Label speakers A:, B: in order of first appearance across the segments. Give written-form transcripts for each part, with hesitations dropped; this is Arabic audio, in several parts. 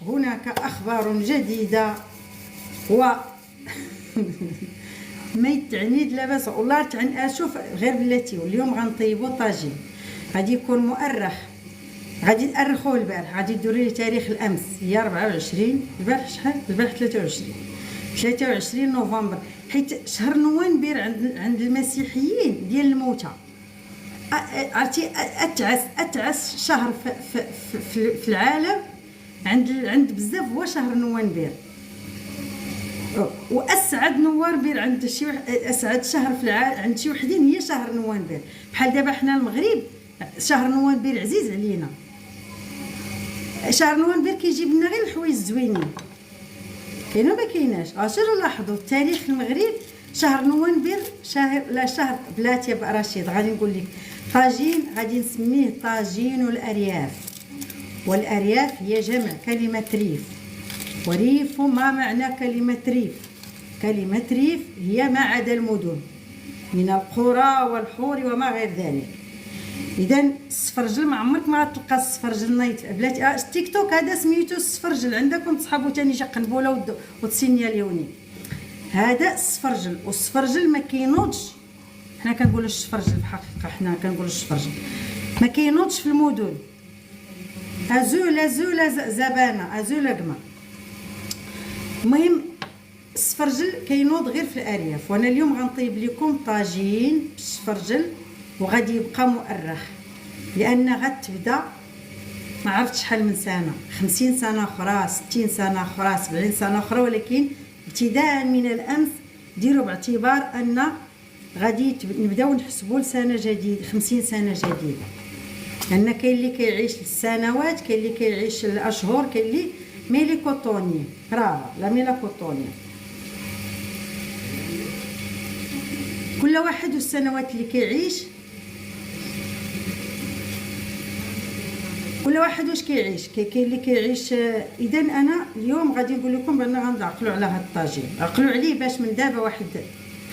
A: هناك أخبار جديدة و ما يتعنيد لاباس والله تعني. اشوف غير بلاتي اليوم غنطيبو طاجين غادي يكون مؤرخ، غادي نأرخوه البارح، غادي ديروا لي تاريخ الامس هي 24. البارح شحال؟ البارح 23 نوفمبر، حيت شهر نوفمبر عند المسيحيين ديال الموتى. عرفتي اتعس شهر في العالم عند بزاف هو شهر نوفمبر، واسعد نوفمبر عند شي اسعد شهر في العالم عند شي وحدين هي شهر نوفمبر. بحال دابا حنا المغرب شهر نوفمبر عزيز علينا، شهر نوفمبر كيجيب لنا غير الحوايج الزوينين، كاينه ما كايناش. اشيروا لاحظوا تاريخ المغرب شهر نوفمبر شهر بلاتي يا رشيد. غادي نقول لك طاجين غادي نسميه طاجين الارياف، والارياف هي جمع كلمه ريف، وريف ما معنى كلمه ريف؟ كلمه ريف هي ما عدا المدن من القرى والحور وما غير ذلك. اذا السفرجل ما عمرك ما غتلقى السفرجل نايت بلاتي. التيك توك هذا سميتو السفرجل، عندكم تصحابو تاني جا قنبوله وتسينياليوني، هذا السفرجل. والسفرجل ما كينوضش، حنا كنقولوا السفرجل بحقيقه، حنا كنقولوا السفرجل ما كينوضش في المدن. ازولا زبانه ازولا قما. المهم السفرجل كينوض غير في الارياف، وانا اليوم غنطيب لكم طاجين بالسفرجل وغادي يبقى مؤرخ، لان غتبدا ما عرفتش شحال من سنه، 50 سنه اخرى، 60 سنه اخرى، 70 سنه اخرى، ولكن ابتداء من الامس ديروا باعتبار ان غادي نبداو نحسبوا لسنه جديده، 50 سنه جديده. لان كاين اللي كيعيش السنوات، كاين اللي كيعيش الاشهر، كاين اللي ميلي كوطوني راه لا ميلا كوطوني، كل واحد والسنوات اللي كيعيش، كل واحد واش كيعيش. كاين اللي كيعيش. اذا انا اليوم غادي نقول لكم بان غنعقلوا على هذا الطاجين، عقلوا عليه باش من دابا واحد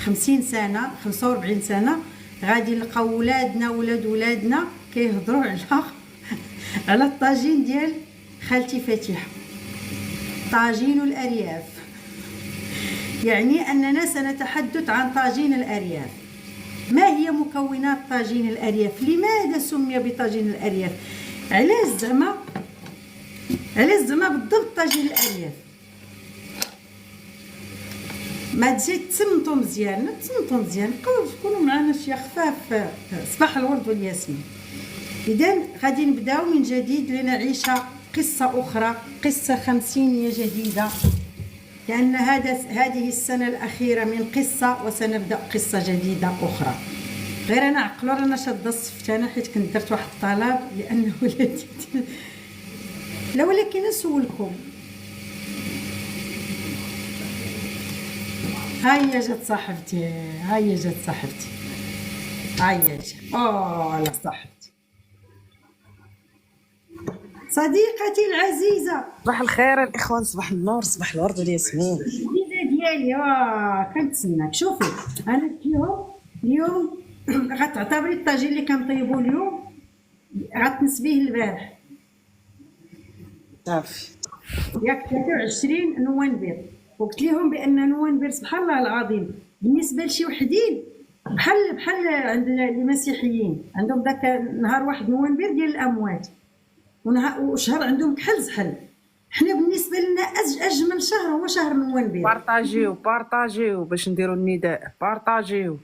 A: 50 سنه 45 سنه غادي نلقاو ولادنا ولادنا كيهضروا على الطاجين ديال خالتي فاتحه، طاجين الارياف. يعني اننا سنتحدث عن طاجين الارياف. ما هي مكونات طاجين الارياف؟ لماذا سمي بطاجين الارياف؟ علاش زعما بالضبط طاجين الارياف؟ ما تجي تصنتوا مزيان، بقاو تكونوا معنا شي خفاف. صباح الورد والياسمين. اذا غادي نبداو من جديد لنعيش قصه اخرى، قصه 50 جديده، لان هذه السنه الاخيره من قصه، وسنبدا قصه جديده اخرى. غير انا عقلوا رانا شاده الصفتانه حيت كنت درت واحد الطلب لانه ولادي لا. ولكن نسولكم، هيا جات صاحبتي، هيا جات لا صاحبتي صديقتي العزيزه.
B: صباح الخير الاخوان، صباح النور، صباح الورد والياسمين.
A: العزيزه ديالي كنتسناك. شوفي انا اليوم غتعتبري الطاجين اللي كنطيبو اليوم غتنسبيه للبارح،
B: صافي
A: ياك 23 نوفمبر. وقلت لهم بان نوفمبر سبحان الله العظيم بالنسبه لشي وحدين بحال عند المسيحيين عندهم داك نهار 1 نوفمبر ديال الاموات، وشهر عندهم كحل زحل. حنا بالنسبه لنا اجمل شهر هو شهر نوفمبر.
B: بارطاجيو باش نديروا النداء، بارطاجيو.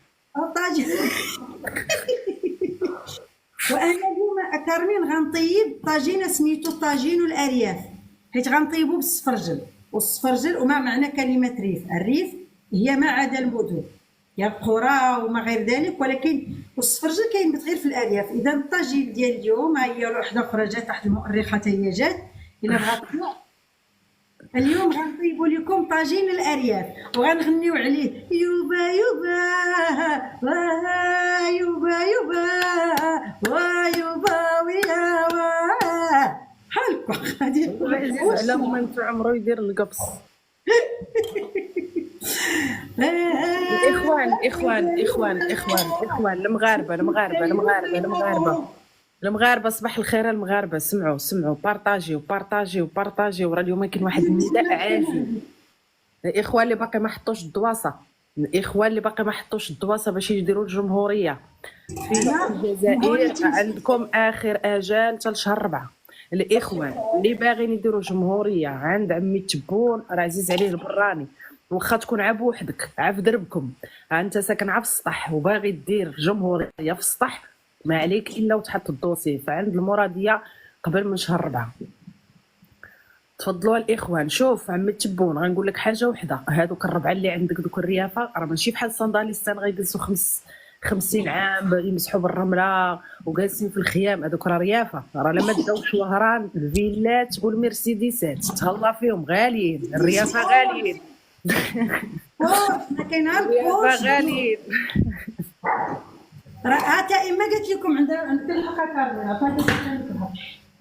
A: وانا اليوم كارمين غنطيب طاجين سميتو طاجين الارياف، حيت غنطيبو بالسفرجل. والسفرجل وما معنى كلمه ريف؟ الريف هي ما عدا المدن، يا القرى وما غير ذلك، ولكن والسفرجل كاين غير في الارياف. اذا الطاجين ديال اليوم ها هي وحده اخرى جات، واحد المؤرخه هي جات الا بغات تطلع. اليوم غنطيبوا لكم طاجين الارياف وغنغنيو عليه يوبا يوبا يوبا ويوبا ويا بحالكم غادي
B: على ما انت عمرو يدير القبص. اخوان المغاربه المغاربه صباح الخير المغاربه، سمعوا بارطاجيو بارطاجيو بارطاجيو. راه اليوم كاين واحد النداء عاجل، الاخوان اللي باقي ما حطوش الدواسه، الاخوان اللي باقي ما حطوش الدواسه باش يديروا الجمهوريه في الجزائر، عندكم اخر اجال حتى لشهر 4. الاخوان اللي باغيين يديروا جمهوريه عند عمي تبون راه عزيز عليه البراني، واخا تكون عا بوحدك عا في دربكم، انت ساكن عا في السطح وباغي دير جمهوريه في السطح، ما عليك الا وتحط الدوسي فعند المراديه قبل من شهر 4. تفضلوا الاخوان. شوف عمي تبون غنقول لك حاجه وحده، هادوك الربعه اللي عندك دوك الريافه راه ماشي بحال الصنداليستان غيجلسوا 50 عام يمسحوا بالرمله وجالسين في الخيام، هذوك راه ريافه، راه لما داوش وهران الفيلات والمرسيدسات تهلا فيهم غاليين، الريافه غاليين
A: ما كاين غير
B: الريافه
A: البوش.
B: غاليين.
A: راه حتى اما قلت لكم عند الحق كارني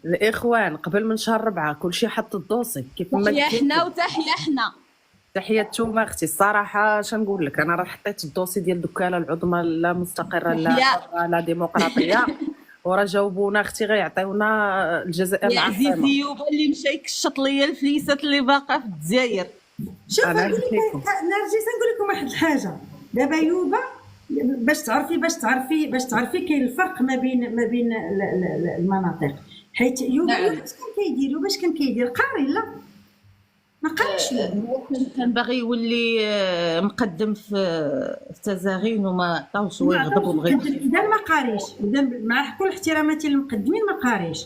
B: الاخوان قبل من شهر 4 كلشي حط الدوسي كيف ما
C: تحيا
B: قلت
C: حنا
B: لكم.
C: وتحيا حنا.
B: تحياتكم اختي الصراحه شنقول لك، انا راه حطيت الدوسي ديال الوكاله العظمى لا مستقره لا حرة لا ديمقراطيه وراه جاوبونا اختي غيعطيونا الجزائر
C: يا
B: العاصمه.
C: عزيزي يوبا اللي مشى يكشط ليا الفليسات اللي باقا في الجزائر.
A: شوف
B: أنا
A: نقول لك
B: قلت لكم.
A: نرجس نقول لكم واحد الحاجه. دابا يوبا باش تعرفي كاين الفرق ما بين المناطق، حيت يوبا
C: نعم.
A: باش كان كيدير قاري لا ما قاريش.
C: هو كان باغي يولي مقدم في التزاغين وما عطاوش، هو يغضب وبغى
A: اذا ما قاريش، إذا مع كل احتراماتي للمقدمين ما قاريش.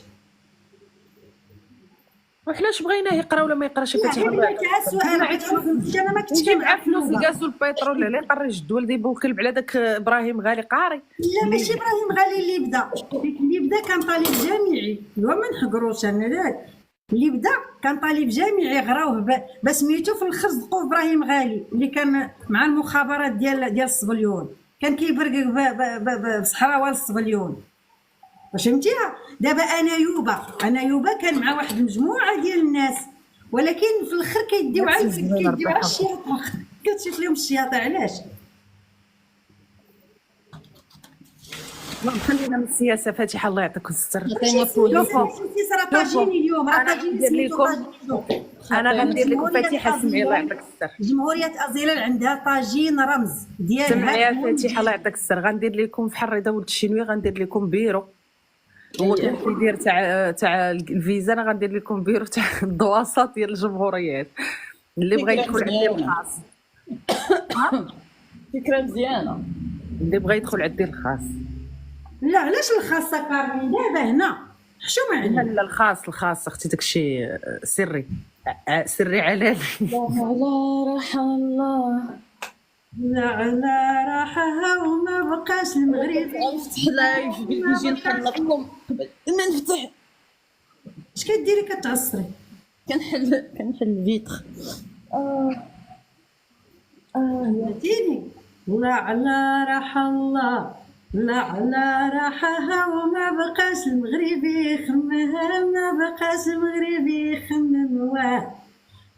B: وحناش بغيناه يقرا ولا ما يقراش
A: لا
B: كتجي
A: غير تاع السؤال عاد انا ما كنتش
B: يجي مع
A: كنعرف
B: فلوس
A: يوبا.
B: الغاز والبترول اللي يقري الجدول ديبو كلب على داك ابراهيم غالي قاري.
A: لا ماشي ابراهيم غالي اللي بدا، اللي بدا كان طالب جامعي، هو ما نحقروش انا ذاك اللي بدا كان طالب جامعي غراوه بسميتو في الاخر صدقوه ابراهيم غالي اللي كان مع المخابرات ديال الصبليون، كان كيبرقق بصحراوه الصبليون. واش فهمتيها؟ دابا انا يوبا كان مع واحد المجموعه ديال الناس، ولكن في الاخر كيديو على الشياطه، كتشوف لهم الشياطه علاش.
B: خلينا من السياسه فاتحه الله يعطيك الستر.
A: راه طاجيني اليوم، راه
B: أنا
A: طاجيني
B: غندير
A: سميتو
B: لكم-
A: طاجين.
B: انا غندير لكم
A: جمهورية
B: فاتحه سمعي الله
A: أزيلان-
B: يعطيك الستر.
A: جمهورية أزيلان عندها طاجين رمز ديالها.
B: سمعي يا فاتحه الله يعطيك الستر، غندير لكم في حريده ولد الشينوي غندير لكم بيرو، هو كان كيدير تاع الفيزا، انا غندير لكم بيرو تاع الدواسات ديال الجمهوريات اللي بغى يدخل عندي الخاص.
C: فكره مزيانه.
B: اللي بغى يدخل عندي الخاص.
A: لا علاش الخاصة كارمين دابا هنا حشومة علينا.
B: لا الخاص اختي داكشي سري سري علالي.
C: على راح الله.
A: لا على راحها وما بقاش المغرب.
C: نفتح لايف نجي نحلقكم قبل ما نفتح.
A: اش كديري كتعصري؟
C: كنحل الفيتر.
A: فهمتيني؟ لا على راحة الله، لا على راحها وما بقاش المغربي يخمها، ما بقاش المغربي يخمم واه.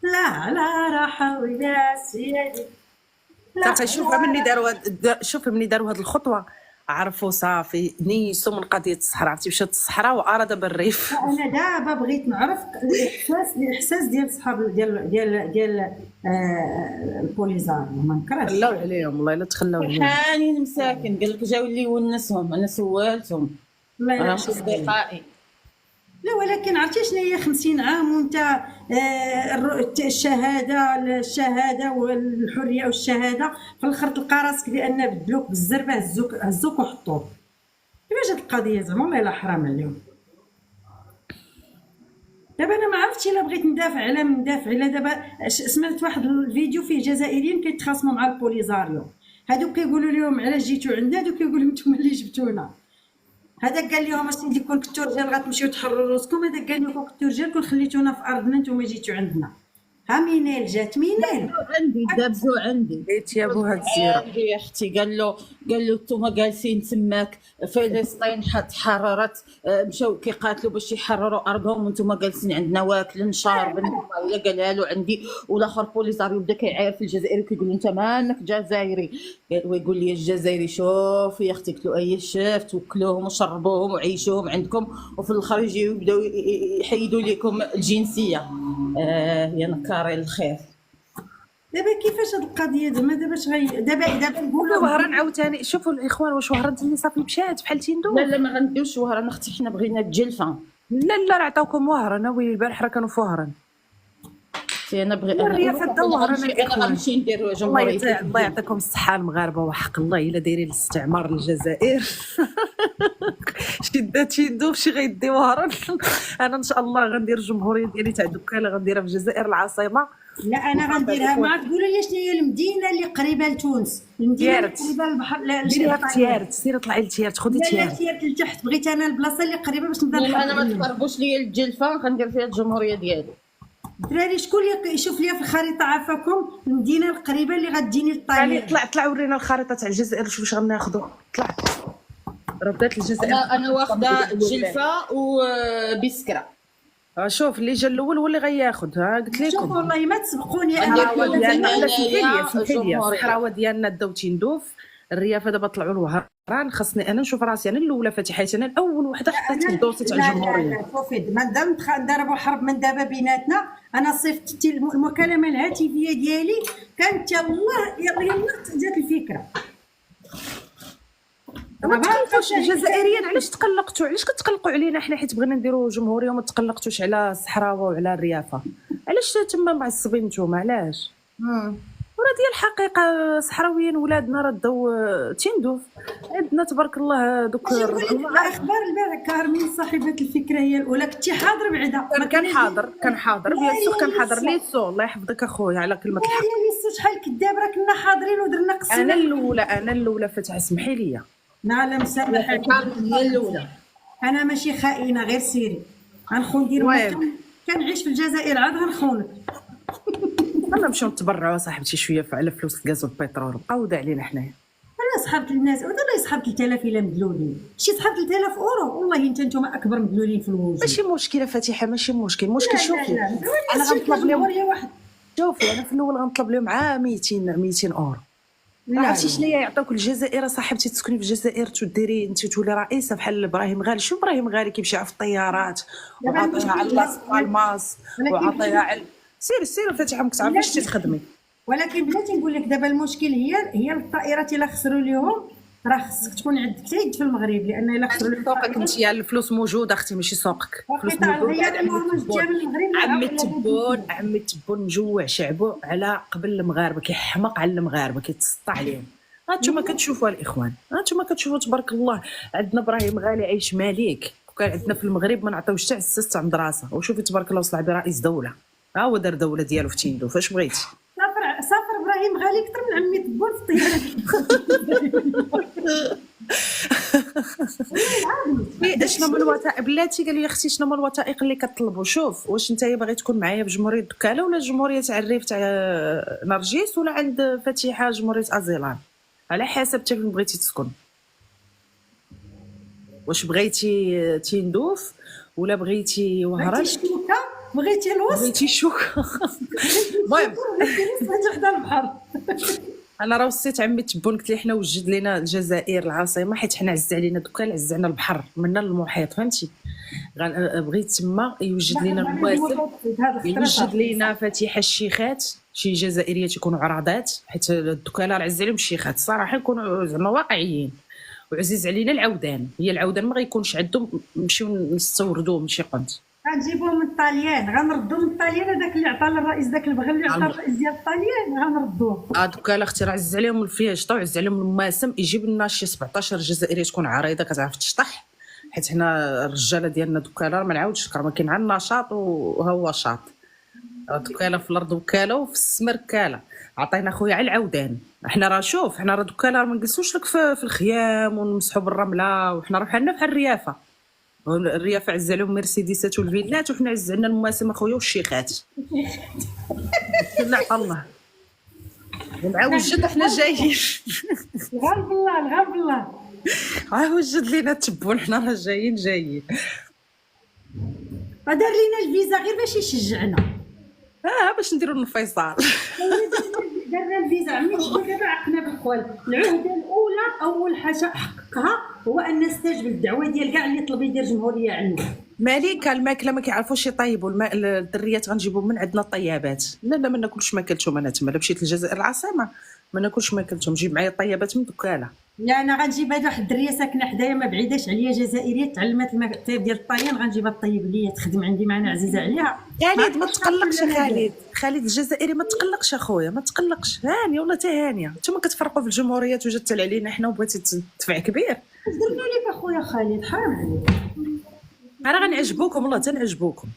A: لا على راحة ويا سيدي.
B: صافي شوفي مني داروا هاد الخطوه عرفوا صافي نيسوا من قضيه الصحراء، عرفتي مشات الصحراء واراد دابا الريف.
A: انا دابا بغيت نعرف الاحساس ديال صحاب ديال البوليزار ما نكرهش.
B: تخلاو عليهم والله الا تخلاو عليهم.
C: حانين مساكن قال لك جاو اللي يونسهم، انا سوالتهم
A: الله
C: انا
A: يرحم.
C: اصدقائي.
A: لا ولكن عرفتي شنو هي 50 عام وانت الشهاده والحريه والشهاده في الاخر تلقى راسك بان بدلوك بالزربه هزوك وحطوك. كيفاش هاد القضيه زعما والله الا حرام عليهم. دابا انا ما عرفتش الا بغيت ندافع على دابا سمعت واحد الفيديو فيه جزائريين كيتخاصموا مع البوليزاريو، هادوك كيقولوا لهم علاش جيتوا عندنا، هادوك كيقولوا نتوما اللي جبتونا. هذاك قال لهم اسيدي كون كنتو رجال غتمشيو تحرروا راسكم، هذاك قال لكم كنتو رجال كون خليتونا في ارضنا نتوما جيتو عندنا. ها مينيل جات مينيل
C: عندي دابزو عندي
B: بيت يا بو هاد الزيره.
C: عندي يا اختي. قال له نتوما جالسين تماك فلسطين تحررت، مشاو كيقاتلوا باش يحرروا ارضهم وانتم جالسين عندنا واكلين شاربين. هي قالها له عندي. والاخر بوليزاريو بدا كيعاير في الجزائر كيقول له انت مالك جزائري. ويقول لي الجزائري شوف يا اختي. قلت له اي شفت وكلوهم وشربوهم وعيشوهم عندكم وفي الاخر يجيو يبداو يحيدوا لكم الجنسيه. يا نكاري الخير.
A: دابا كيفاش هاد القضيه زعما دابا نقولوا
B: وهران عاوتاني شوفوا الاخوان واش وهران تاني صافي مشات بحال تيندو.
C: لا ما غنديوش وهران اختي. حنا بغينا الجلفه.
B: لا راه عطاوكم وهران ويلي البارح راه كانوا في وهران.
C: انا بغي
B: الريافه دا وهران
C: انا غنمشي ندير جمهوريه.
B: الله يعطيكم الصحه المغاربه وحق الله الا دايرين الاستعمار للجزائر. شي تيندو شي غيدي وهران. انا ان شاء الله غندير الجمهوريه ديالي تاع دوكاله غنديرها في الجزائر العاصمه.
A: لا انا غنديرها معاك. قولوا لي شنو هي المدينه اللي قريبه لتونس؟ المدينه اللي
B: تيارت.
A: قريبه للبحر. لا
B: ديريها في تيارت. سيري طلعي لتيارت خذي
A: لا
B: تيارت.
A: تيارت لتحت. بغيت انا البلاصه اللي قريبه باش نبدا
C: انا ما
A: نحضر.
C: تقربوش ليا الجلفه غندير فيها الجمهوريه ديالي.
A: الدراري شكون اللي يشوف ليا في الخريطه عافاكم المدينه القريبه اللي غتجيني
B: يعني
A: للطريق؟
B: طلع ورينا الخريطه تاع الجزائر شوف واش غناخذوا. طلع راه بدات الجزائر.
C: انا واخده الجلفه وبسكره.
B: شوف اللي جا الاول هو اللي غياخذ. قلت
A: شوف
B: لكم
A: والله ما تسبقوني
C: الصحراوة
A: انا.
C: ديالنا
B: لا
C: هنايا
B: سمحي لي
C: جمهورية.
B: الصحراوه ديالنا داو تيندوف. الريافه دابا طلعوا الوهران. خاصني انا نشوف راسي انا الاولى فاتحه. انا الاول وحده حطيت الدوسي تاع الجمهوريه.
A: لا شوفي مادام نضربوا حرب من دابا بيناتنا. انا صيفطت المكالمه الهاتفيه ديالي كانت الله يلا جات الفكره.
B: ما تقلقوش الجزائريين. علاش تقلقتوا؟ علاش كتقلقوا علينا حنا حيت بغينا نديروا جمهوريه وما تقلقتوش على الصحراوه وعلى الريافه؟ علاش تما معصبين نتوما؟ علاش؟ وراه ديال الحقيقه صحراويين ولادنا راه داو تيندوف. عندنا تبارك الله دوك
A: الاخبار البارح كارمين صاحبه الفكره هي الاولى. كنتي حاضر بعدا؟ ما
B: كان حاضر بيان سور كان حاضر ليسو. الله يحفظك اخويا على كلمه الحق.
A: يا ليسو شحال كذاب راه كنا حاضرين ودرنا قصه.
B: انا الاولى فاتحه. اسمحي لي.
A: لا مسامحه.
C: هي الاولى.
A: انا ماشي خائنه غير سيري. غنخون ندير كنعيش في الجزائر عاد غنخونك.
B: يلا نمشيو نتبرعوا صاحبتي شويه على فلوس الغاز والبترول. بقاو علينا حنايا.
A: انا صحابت الناس والله صحاب 3000 الا مدلولين. شي صحاب 3000 اورو والله نتوما اكبر مدلولين في الوجود.
B: ماشي مشكله فاتحه ماشي مشكل. شوفي
A: انا غنطلب لهم واحد.
B: شوفي انا في الاول غنطلب لهم 200 اورو. عرفتي شنو يعطوك الجزائر صاحبتي؟ تسكني في الجزائر تديري انت تولي رئيسه بحال ابراهيم غالي. شو ابراهيم غالي كيمشي في الطيارات وعطيها على لاس بالماس وعطيها على سيري فاتحه مك تعرفي اش تخدمي.
A: ولكن بلاتي نقول لك دابا المشكل هي الطائرات الا خسروا ليهم راه خصك تكون عندك تايد في المغرب لان الا خسروا لك
B: سوقك انت الفلوس موجوده اختي ماشي سوقك. فلوس موجوده. عمي التبون مجوع شعبو على قبل المغاربه. كيحمق على المغاربه كيتسطى عليهم. هانتوما كتشوفوا الاخوان. هانتوما كتشوفوا تبارك الله. عندنا ابراهيم غالي عايش مليك. وكان عندنا في المغرب ما نعطيوش حتى عساس تاع مدرسه. وشوفي تبارك الله وصل على رئيس دوله. ها هو دار دوله ديالو في تيندو. فاش بغيتي
A: سافر ابراهيم غالي اكثر من عمي تبون في الطياره.
B: شنو هما الوثائق بلاتي؟ قال لي اختي شنو هما الوثائق اللي كطلبوا؟ شوف واش نتايا باغي تكون معايا في جمهوريه دكاله ولا جمهوريه تاع الريف تاع نرجيس ولا عند فاتحه جمهوريه ازيلان؟ على حسب فين بغيتي تسكن. واش بغيتي تيندوف ولا بغيتي وهران؟
A: بغيتي الوسط؟
B: بغيتي الشوكه. المهم
A: حدا البحر.
B: انا راه وصيت عمي تبون قلت لي حنا وجد لنا الجزائر العاصمه حيت حنا عز علينا دوكا عز علينا البحر منا المحيط فهمتي. بغيت تما يوجد لنا المواسم. يوجد لنا فاتحه الشيخات شي جزائريات يكونوا عراضات حيت دوكا راه عز عليهم الشيخات الصراحه يكونوا زعما واقعيين. وعزيز علينا العودان. هي العودان ما غيكونش عندهم نمشيو نستوردوه من شي قنت.
A: غنجيبوه من الطاليان. غنردو من الطاليان هذاك اللي عطى للرئيس داك البغل اللي عطى الرئيس ديال الطاليان غنردوه.
B: دوكا لا اختي راه عز عليهم الفياشطه وعز عليهم الماسم. يجيب لنا شي 17 جزائريه تكون عريضه كتعرف تشطح حيت حنا الرجاله ديالنا دوكا راه ما نعاودش ما كاين عندنا نشاط وهو شاط. دوكا في الارض وكاله وفي السمر كاله. عطينا خويا على العودان. حنا راه شوف حنا راه دوكا راه ما نجلسوش لك في الخيام ونمسحوا بالرمله وحنا راه بحالنا بحال الريافه. الرياف عز عليهم المرسيدسات والفيلات، وحنا عز عنا المواسم اخويا والشيخات. لا الله مع وجد حنا جايين.
A: الغالب الله الغالب الله.
B: وجد لينا التبون، حنا راه جايين.
A: دار لينا الفيزا غير باش يشجعنا.
B: باش نديروا الفيصل.
A: درنا الفيزا عمي شكون دابا عقنا بالقوال. العهده الاولى اول حاجه حققها هو ان نستجب للدعوه ديال كاع اللي طلب يدير جمهوريه عنده.
B: مالك الماكله ما كيعرفوش يطيبوا الماء، الدريات غنجيبوا من عندنا الطيابات. لا ما ناكلش ماكلتهم انا تما، مشيت للجزائر العاصمه ما ناكلش ماكلتهم، جيب معايا الطيابات من دكاله.
A: لا انا غنجيب هاد واحد الدريه ساكنه حدايا ما بعيداش عليا جزائريه تعلمت الطيب ديال الطيان، غنجيبها طيب ليا تخدم عندي معنا عزيزه عليها.
B: خالد ما تقلقش خالد الجزائري ما تقلقش اخويا ما تقلقش، هانيه والله تا هانيه. نتوما كتفرقوا في الجمهوريات وجات علينا حنا وبغيتي تدفع كبير.
A: درنا لك اخويا خالد حرام عليك.
B: راه غنعجبوكم والله تنعجبوكم.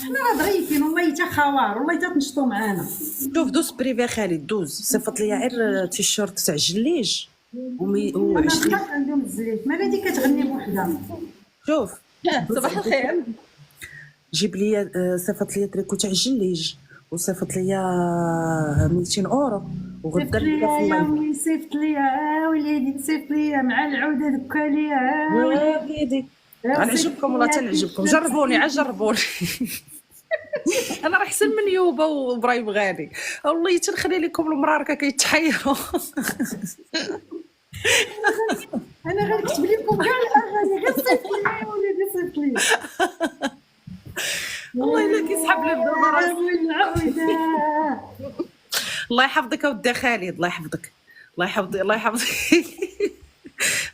A: حنا راه ظريفين والله تا خوار والله تا تنشطوا معانا.
B: شوف دوز بريفي خالد دوز، صيفط ليا غير تيشيرت تاع الجليج
A: انا نخاف عندهم الزليت مالا دي كتغني بوحدها.
B: شوف
C: صباح الخير.
B: جيب لي صيفط لي تريكو تاع الجليج وصيفط لي 200 اورو وغدا
A: ليا يا امي صيفط ليا وليدي صيفط ليا مع العوده دوكا ليا
B: وليدي. غنعجبكم والله تنعجبكم، جربوني جربوني. انا راه احسن من يوبا وابراهيم غالي والله. تنخلي لكم المراركه كيتحيروا.
A: انا غنكتب لكم كاع الاغاني غير صيفط ليا يا وليدي صيفط ليا.
B: والله الا كيسحب لي الدمار.
A: العوده
B: الله يحفظك اودي خالد، الله يحفظك الله يحفظك.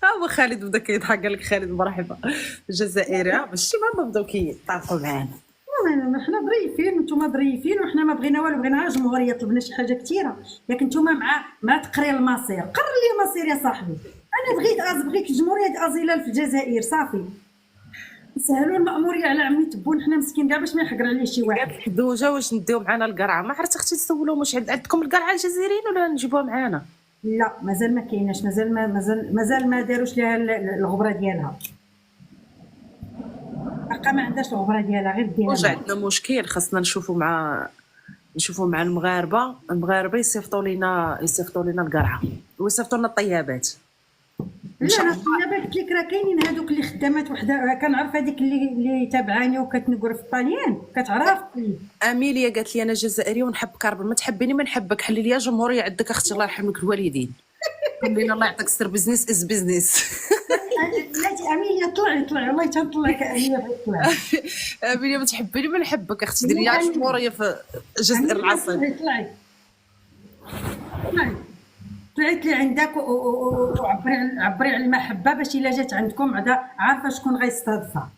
B: هو خالد بدا كيضحك، قال لك خالد مرحبا الجزائري ماشي ما بداو كيطاقوا معانا.
A: حنا ظريفين وانتم ظريفين وحنا ما بغينا والو، بغينا جمهوريه. طلبنا شي حاجه كثيره لكن نتوما مع تقرير المصير. قرر لي مصير يا صاحبي. انا بغيت جمهوريه ازيلال في الجزائر صافي. نسهلوا المأموريه على عمي تبون، حنا مسكين كاع باش ما يحقر عليه شي واحد.
B: دوجه واش نديو معنا القرعه؟ ما عرفت اختي تسولوا واش عندكم القرعه الجزائريين ولا نجيبوها معانا؟
A: لا مازال ما كايناش، مازال ما داروش ليها الغبره ديالها. باقا ما عندهاش الغبره ديالها غير ديالها.
B: واش عندنا مشكل خاصنا نشوفوا مع المغاربه يصيفطوا لنا القرعه ويصيفطوا لنا الطيابات.
A: لا انا قلت لك راه كاينين هذوك اللي خدامات وحده كنعرف هذيك اللي تابعاني وكتنقر في الطاليان كتعرف.
B: اميليا قالت لي انا جزائريه ونحب كاربن، ما تحبيني ما نحبك، حلي لي جمهوريه عندك اختي الله يرحم لك الوالدين. قولي الله يعطيك السر، بزنس از بزنس.
A: بلاتي اميليا طلعي والله تنطلعك اميليا طلعي.
B: اميليا ما تحبيني ما نحبك اختي، ديري لي جمهوريه في الجزائر العاصمه. طلعت لي عندك وعبري على المحبه باش الا جات عندكم عارفه شكون غيستضيفها.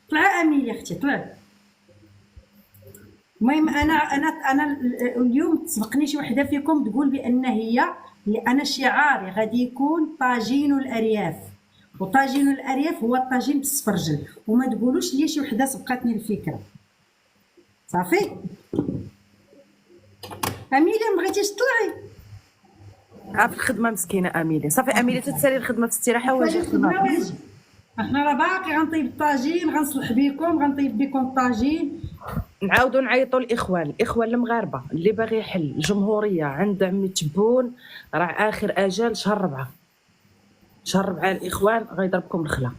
B: طلعي اميليا اختي طلعي. المهم انا اليوم تسبقني شي وحده فيكم تقول بان انا شعاري غادي يكون طاجين الارياف، وطاجين الارياف هو الطاجين بالسفرجل، وما تقولوش لي شي وحده سبقتني الفكره صافي. اميليا ما بغيتيش تطلعي؟ في الخدمه مسكينه اميليا. صافي اميليا تتسالي الخدمه في الاستراحه
A: واجي احنا راه باقي غنطيب الطاجين، غنصلح بكم، غنطيب بكم الطاجين.
B: نعاودوا نعيطوا الاخوان المغاربه اللي باغي يحل الجمهوريه عند عمي تبون، راه اخر اجل شهر 4 الاخوان غيضربكم الخلا.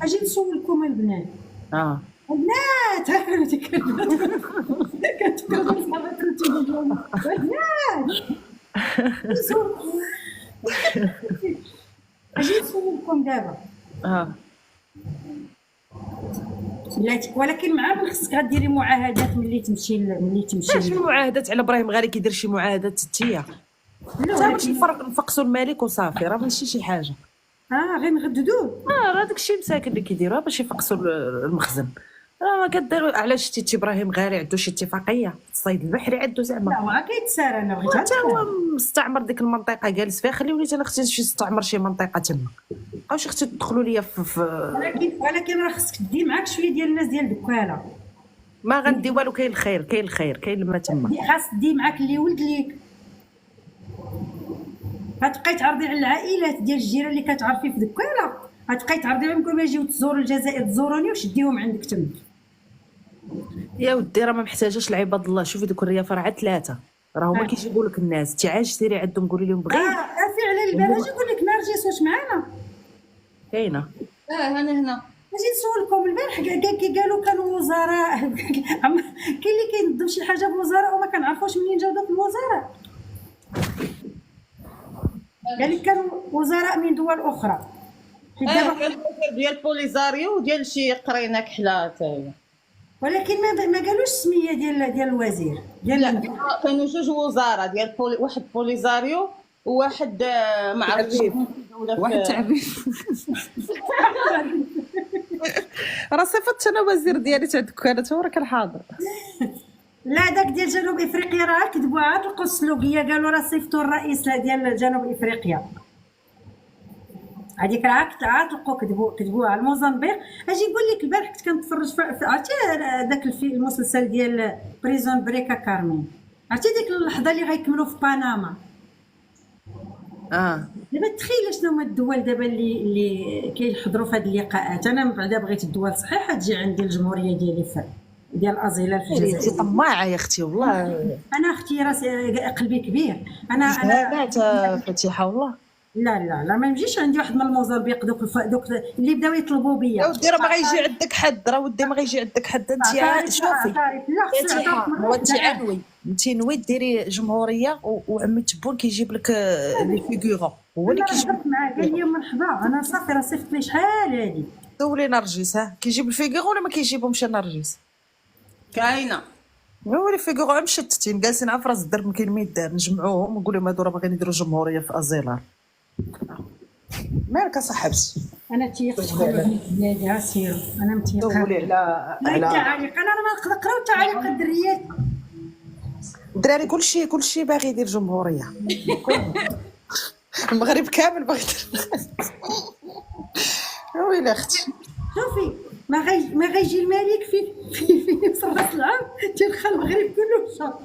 A: اجي نسولكم البنات. البنات هاكا كتكلموا صحابات البنات اجي نسولكم دابا. بلاتي ولكن مع من خصك غديري معاهدات ملي تمشي
B: شنو معاهدات على ابراهيم غالي كيدير شي معاهدات تيا حتى باش نفقسوا الملك وصافي، راه ماشي شي حاجه.
A: غير نغددوه.
B: راه داكشي مساكن اللي كيديروها باش يفقسوا المخزن. راه ما كديروا علاش شتي ابراهيم غالي عنده شي اتفاقيه الصيد البحري عنده زعما.
A: لا ما كيتسار انا بغيت
B: حتى هو مستعمر ديك المنطقه جالس فيها، خليوني انا اختي نمشي نستعمر شي منطقه تما. بقاوش اختي تدخلوا ليا في
A: ولكن راه خصك تدي معاك شويه ديال الناس ديال دكاله.
B: ما غندي والو، كاين الخير كاين لما تما.
A: خاص تدي معاك اللي ولد ليك. غتبقاي تعرضي على العائلات ديال الجيران اللي كتعرفي في دكاله، غتبقاي تعرضي عليهم كل ما يجيو تزوروا الجزائر تزوروني وشديهم عندك تما.
B: يا ودي راه ما محتاجاش العباد الله. شوفي دوك الريافه راه عاد 3 راهو ما كيجيبوا لك الناس. انت عاد سيري عندهم قولي لهم بغيت.
A: فعلا البارح يقول لك نرجس واش معانا
B: كاينه.
C: هنا
A: اجي نسولكم البارح قالوا كانوا وزراء كاين اللي كينظم شي حاجه بوزراء وما كنعرفوش منين جاو دوك الوزراء. قال لك كانوا وزراء من دول اخرى.
C: ديال بوليزاريو وديال شي قرينه كحله حتى هي،
A: ولكن ما قالوش السميه ديال الوزير ديال.
C: لا كانوا جوج وزراء ديال واحد بوليزاريو وواحد ما عرفتش
B: واحد تعريف. راه صيفطت انا وزير ديالي تاع الدكانه هو راه كان حاضر.
A: لا داك ديال جنوب افريقيا راه كذبوا عاد لقوا السلوكيه قالوا راه صيفطوا الرئيس ديال جنوب افريقيا. هذيك راه عاد لقوا كذبوا على الموزمبيق. اجي نقول لك البارح كنت كنتفرج في عرفتي داك المسلسل ديال بريزون بريكا كارمين. عرفتي ديك اللحظه اللي غيكملوا في بنما. دابا تخيل شنو هما الدول دابا اللي كيحضروا في هذه اللقاءات. انا بعدا بغيت الدول صحيحه تجي عندي الجمهوريه ديالي ديال الازيله في الجزائر.
B: انت طماعه يا اختي والله.
A: انا اختي راسي قلبي كبير. انا
B: فاتحه والله.
A: لا ما يمشيش عندي واحد من الموزمبيق دوك اللي بداو يطلبوا بيا.
B: يا ودي راه ما غيجي عندك حد. راه ودي ما غيجي عندك حد. انت شوفي هو انت عنوي انت نوي ديري جمهوريه وعمي تبون كيجيب لك لي فيغورون هو اللي كيجيب
A: معاه. قال لي مرحبا انا صافي راه صيفط لي شحال هادي.
B: دولي نرجس كيجيب الفيغورون ولا ما كيجيبهمش نرجس.
C: كاينه
B: هو لي فيغورون مشتتين جالسين على فراس الدرب ما كاين ما يدار نجمعوهم ونقول لهم هادو راه باغيين يديروا جمهوريه في ازيلار. مالك صاحبتي
A: انا تيقت بلادي سيروا. انا متيقه
B: دولي على
A: التعاليق. انا ما نقراو تعاليق الدريات.
B: الدراري كلشي باغي يدير جمهوريه. المغرب كامل باغي يدير. ويلي اختي
A: شوفي ما غيجي الملك في نص راس العام تيدخل المغرب كله شهر.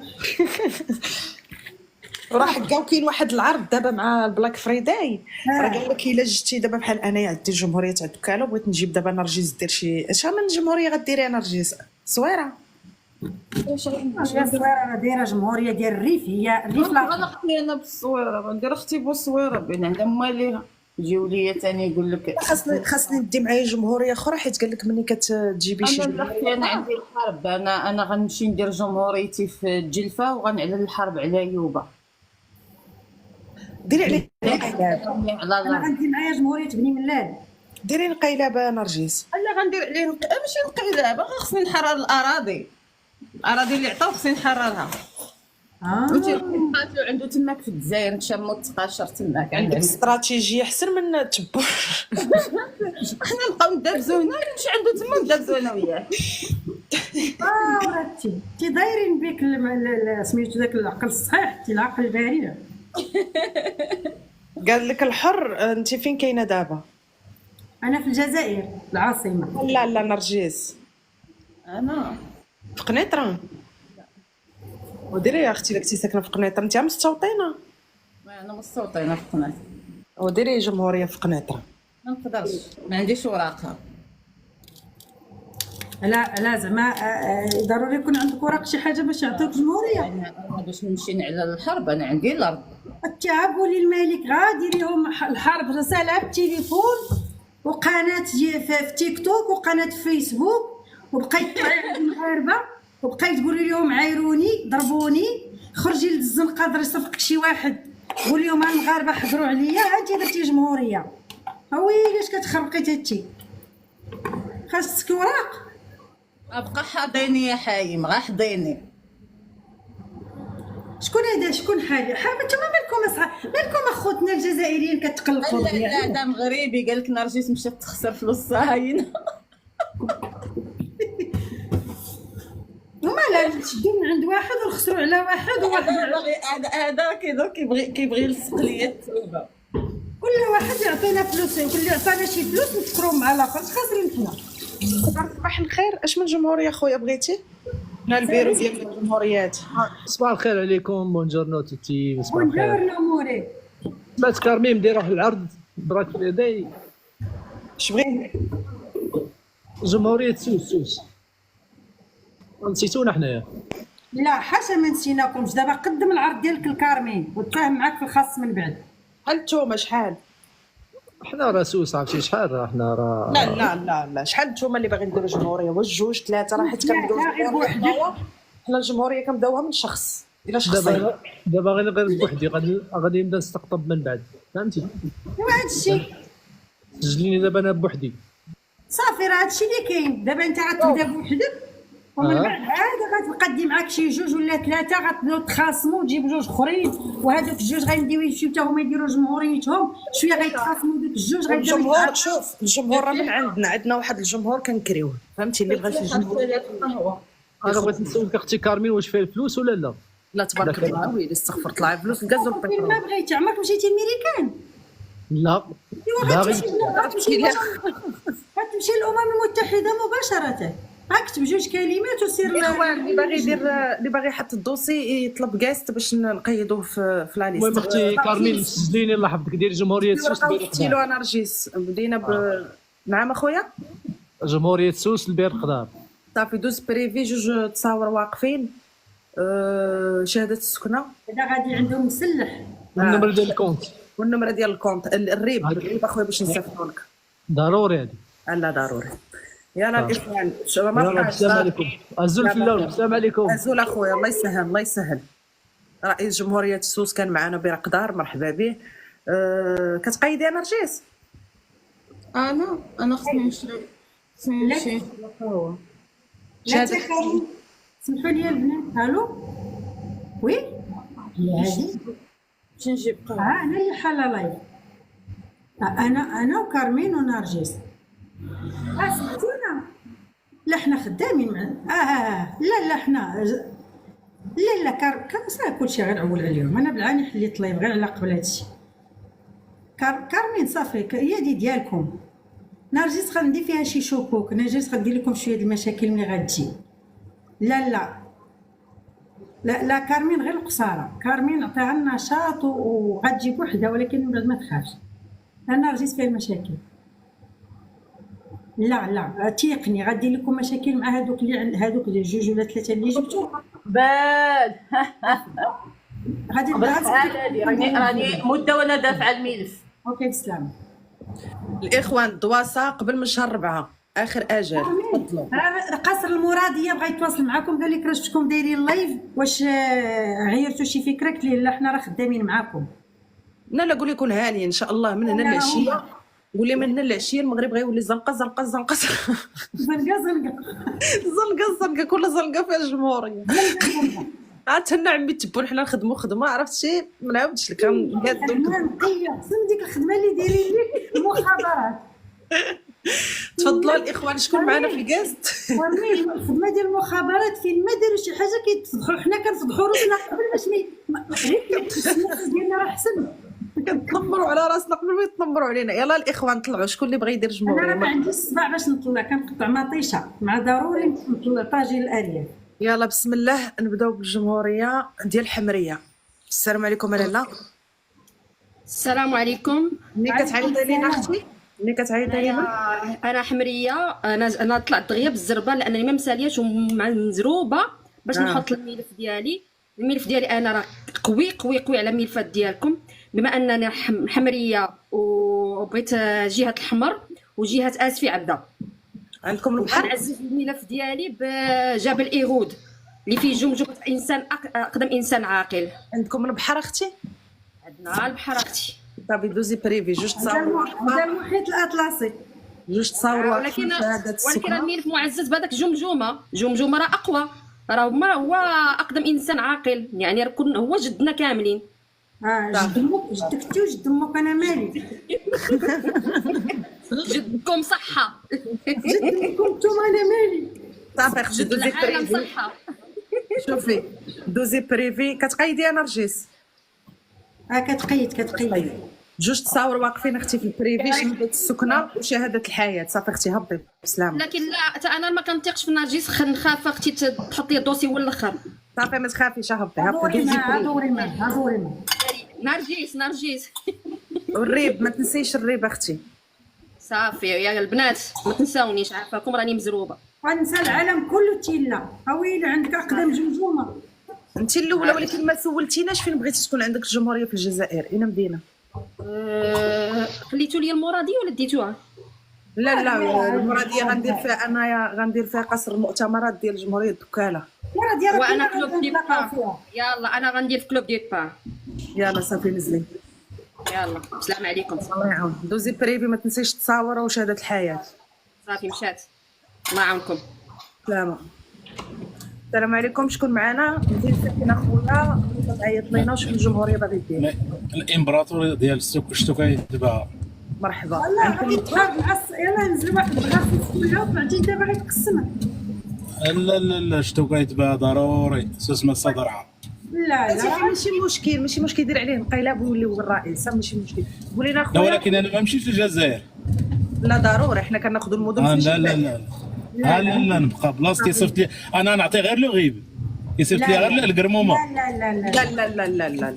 B: وراه حكاو كاين واحد العرض دابا مع البلاك فريداي. راه قال لك الا جيتي دابا بحال انايا عندي الجمهوريه تاع الدكاله وبغيت نجيب دابا نرجس دير شي من جمهوريه غديري نرجس صويره.
A: الصويره راه دايره جمهوريه ديال الريف. هي الريف لا
C: انا اختي انا بالصويره غندير اختي بالصويره بين عندها ماليها يجيو ليا ثاني يقول لك
B: خاصني ندي معايا جمهوريه اخرى حيت قال لك ملي كتجيبي شي.
C: انا اختي انا عندي الحرب. انا غنمشي ندير جمهوريتي في الجلفه وغنعلن الحرب على يوبا.
B: ديري عليه
A: انا غندي معايا جمهوريه بني ملال.
B: ديري انقلابه نرجس.
C: لا غندير عليه ماشي انقلاب. خاصني نحرر الاراضي اللي عطاو خصني نحررها. قاتلو عنده تماك في الجزائر نتشمو التقاشر تماك.
B: عندك استراتيجيه احسن من تبع.
C: حنا نبقاو ندابزو هنا نمشي عنده تما ندابزو انا وياه.
A: وراتي تي دايرين بك سميتو داك العقل الصحيح العقل البارع.
B: قال لك الحر. انت فين كاينه دابا؟
A: انا في الجزائر العاصمه.
B: لا نرجس
C: انا
B: في قنيطره. وديري يا اختي كنتي ساكنه في قنيطره انت مستوطنه.
C: انا مستوطنه في قنيطره.
B: وديري جمهوريه في قنيطره.
C: ما نقدرش ما عنديش وراقها.
A: لا زعما ضروري يكون عندك ورق شي حاجه باش يعطيوك جمهوريه.
C: انا باش نمشي نعلن الحرب انا عندي الارض.
A: قولي الملك غادي لهم الحرب رساله بالتليفون وقناه في تيك توك وقناه في فيسبوك وبقيت تعيط المغاربه وبقيت تقولي لهم عايروني ضربوني. خرجي للزنقه دري صفق شي واحد قولي لهم المغاربه حضروا عليا هانتي درتي جمهوريه. ويلي اش كتخربقي تاتي خاصك وراق.
C: ابقى حاضيني يا حايم غا حضيني.
A: شكون هذا شكون حاجه نتوما مالكم اخوتنا الجزائريين كتقلقوا.
C: لا هذا مغربي قال لك نرجس مشات تخسر فلوس صهاينه. هما
A: لا تشدوا من عند واحد ونخسروا على واحد وواحد.
C: هذا كيبغي يلصق ليا التوبه.
A: كل واحد يعطينا فلوس كل يعطينا شي فلوس نفكروا مع الاخر خاسرين حنا.
B: صباح الخير. اش من جمهوريه خويا بغيتي؟ هنا البيرو ديال الجمهوريات.
D: صباح الخير عليكم. بونجورنو توتي. صباح الخير.
A: بونجورنو موري.
D: سمعت كارمين مدير واحد العرض براك في يدي
B: اش بغيت؟
D: جمهوريه سوس نسيتونا حنايا.
A: لا حاشا ما نسيناكمش، دابا قدم العرض ديالك لكارمين وتفاهم معاك في الخاص من بعد.
B: شحال نتوما شحال؟
D: حنا راه سوس عرفتي شحال راه حنا راه
B: لا لا لا لا، شحال نتوما اللي باغيين نديروا جمهوريه؟ واش جوج ثلاثه؟ راه حيت كنبداو
A: لا، غير
B: الجمهورية
A: بوحدك.
B: حنايا، حنا الجمهوريه كنبداوها من شخص الى شخصين.
D: دابا غير بوحدي غادي نبدا نستقطب من بعد فهمتي.
A: ايوا هادشي
D: سجليني دابا انا بوحدي.
A: صافي، راه هادشي اللي كاين. دابا انت غتبدا بوحدك ومن بعد عاد غتبقى دي معاك شي جوج ولا ثلاثه، غتبداو تخاصموا وتجيبوا جوج اخرين، وهذوك الجوج غيمديو يمشيو حتى هما يديروا جمهوريتهم، شويه غيتخاصموا دوك الجوج غيبداو
B: الجمهور شوف، الجمهور راه من عندنا واحد الجمهور كنكريوه فهمتي، اللي بغى شي جمهور.
D: انا بغيت نسولك اختي كارمين واش فيها الفلوس ولا لا؟
B: لا تبارك الله، ويلي استغفرت الله، فلوس الغاز
A: فين
B: والبترول.
A: ما بغيتي. عمرك مشيتي الميريكان؟
D: لا
A: ايوا
D: باغي
A: غتمشي للامم المتحده مباشره، اكتب جوج كلمات وسير.
B: الاخوان اللي باغي يدير، اللي باغي يحط الدوسي يطلب كاست باش نقيدوه في لا ليست.
D: المهم اختي كارمين سجليني الله يحفظك ديري جمهوريه سوس البير
B: كيلو نرجس بدينا نعم اخويا.
D: جمهوريه سوس البير الخضار.
B: صافي دوز بريفي، جوج تصاور واقفين، شهاده السكنه،
A: هذا غادي عندهم مسلح.
D: النمر ديال الكونت
B: والنمره ديال الكونت، الريب اخويا باش نصيفطوا لك.
D: ضروري هذه.
B: لا ضروري. يلا الاخوان ما
D: يلا
B: بقاش.
D: السلام عليكم. الزول في اللون. السلام عليكم.
B: ازول اخويا، الله يسهل الله يسهل. رئيس جمهوريه السوس كان معنا برقدار، مرحبا به. كتقيدي نرجس؟
C: انا خصني نمشي.
A: لا تخافوا، سمحوا لي البنات. الو وي هادي
C: باش نجيب قهوه.
A: انا اللي حاله لايف. انا وكارمين ونرجس. سمعتينا؟ لا حنا خدامين مع لا حنا لا كار كلشي غنعول عليهم. انا بالعاني حليت لايف غير على قبل هادشي. كارمين صافي هي ديالكم. نرجس غندير فيها شي شكوك، نرجس غندير لكم شويه المشاكل ملي غتجي. لا كارمين غير القصاره. كارمين عطيها النشاط وغتجي بوحدها، ولكن من بعد ما تخافش. انا رجيت فيها المشاكل. لا تيقني غادي لكم مشاكل مع هذوك اللي جوج ولا ثلاثه اللي جبتو.
C: بال
A: غادي
C: راني مده وانا دافعه الملف.
A: اوكي تسلم.
B: الاخوان الدواسه قبل من شهر 4 اخر اجل. تفضلوا.
A: قصر المراديه بغا يتواصل معكم، قال لك راه شفتكم دايرين لايف، واش غيرتوا شي فكره؟ قلت ليه لا حنا راه خدامين معاكم.
B: لا قول يكون هاني ان شاء الله من هنا للعشيه، ولي من هنا للعشيه المغرب غيولي زنقه
A: زنقه
B: زنقه كل زنقه فيها الجمهوريه. عاد حنا عمي تبون حنا نخدموا خدمه عرفتي، ما نعاودش لك نقادو
A: نقيه حسن ديك الخدمه اللي دايرين لك المخابرات.
B: تفضلوا الاخوان، شكون معنا في الكاست؟
A: ورني الخدمه ديال المخابرات فين ما داروا شي حاجه كيتفضحوا، حنا كنفضحوا روسنا قبل باش غير الناس ديالنا راه حسن.
B: كنتنمروا على راسنا قبل ما يتنمروا علينا. يلا الاخوان طلعوا، شكون اللي بغى يدير
A: انا
B: جمهوريه؟
A: ما عنديش الصباع باش نطلع، كنقطع مطيشه مع ضروري نطلع طاجين الالياف.
B: يلا بسم الله نبداو بالجمهوريه ديال حمريه. السلام عليكم لاله.
E: السلام عليكم.
B: ملي كتعيطي لينا اختي، ملي كتعيطي لينا
E: انا حمريه. انا طلعت دغيا بالزربه لانني ما مسالياش ومزروبه باش نحط الملف ديالي. الملف ديالي انا راه قوي قوي قوي على الملفات ديالكم، بما انني حمريه وبغيت جهه الحمر وجهه اسفي عبده.
B: عندكم البحر.
E: نعزز الملف ديالي بجبل ايغود اللي فيه جمجمه انسان اقدم انسان عاقل.
B: عندكم البحر اختي؟
E: عندنا البحر اختي.
B: صافي دوزي بريفي جوج تصاور.
A: هذا المحيط الاطلسي.
B: جوج تصاور.
E: ولكن الملف معزز بهذاك جمجمه راه اقوى، راه هو اقدم انسان عاقل، يعني هو جدنا كاملين.
A: جدك انت وجد امك، انا مالي.
E: جدكم صحه.
A: جدكم انتم، انا مالي.
B: صافي اختي دوزي بريفي. شوفي دوزي بريفي. كتقيدي نرجس؟
A: كتقيد.
B: جوج تصاور واقفين اختي في البريفي، شهاده السكنه وشهاده الحياه. صافي اختي هبطي بسلامه.
E: لكن لا حتى انا ما كنطيقش في نرجس، نخاف اختي تحط لي الدوسي هو الاخر.
B: صافي ما تخافيش هبطي
A: هضوري ما
E: نرجيس
B: والريب ما تنسيش الريب اختي.
E: صافي يا البنات ما تنساونيش، عارفاكم راني مزروبه.
A: غنسى العالم كله تيلا اويلي عندك اقدام جمجمه.
B: انت الاولى، ولكن ما سولتيناش فين بغيتي تكون عندك الجمهوريه في الجزائر، اين مدينه؟
E: خليتو لي المراديه ولا ديتوها؟
B: لا المراديه غندير فيها انايا، غندير فيها قصر المؤتمرات ديال جمهوريه الدكاله.
A: يا ديال
E: وانا كلوب دي با. يلا انا غندير في كلوب دي با.
B: يلا صافي نزلي.
E: يلا السلام عليكم.
B: الله يعاون. دوزي بريفي، ما تنسيش تصاور وشهاده الحياه.
E: صافي مشات. الله يعاونكم.
B: سلامة. السلام عليكم. شكون معنا؟ نزيد ساكن اخويا تعيط لينا وشوف الجمهوريه باغي دير.
F: الامبراطور ديال الشتوكاي دابا.
B: مرحبا.
A: والله غادي تحارب مع يلا نزل واحد الغرفه كلها وبعدين دابا غيتقسمها.
F: لا الشتوكاي دابا ضروري سوس ما الصدرعه.
A: لا
B: ماشي مشكل دير عليه انقلاب ويوليو الرئيس، ماشي مشكل. قولي لنا
F: لا
B: اخويا.
F: ولكن انا ما مشيتش للجزائر.
B: لا ضروري حنا كناخذوا المدن في
F: لا
B: الجزائر.
F: لا نبقى بلاصتي. صيفط لي انا نعطي غير لو غيب، يصيفط لي غير القرمومه.
B: لا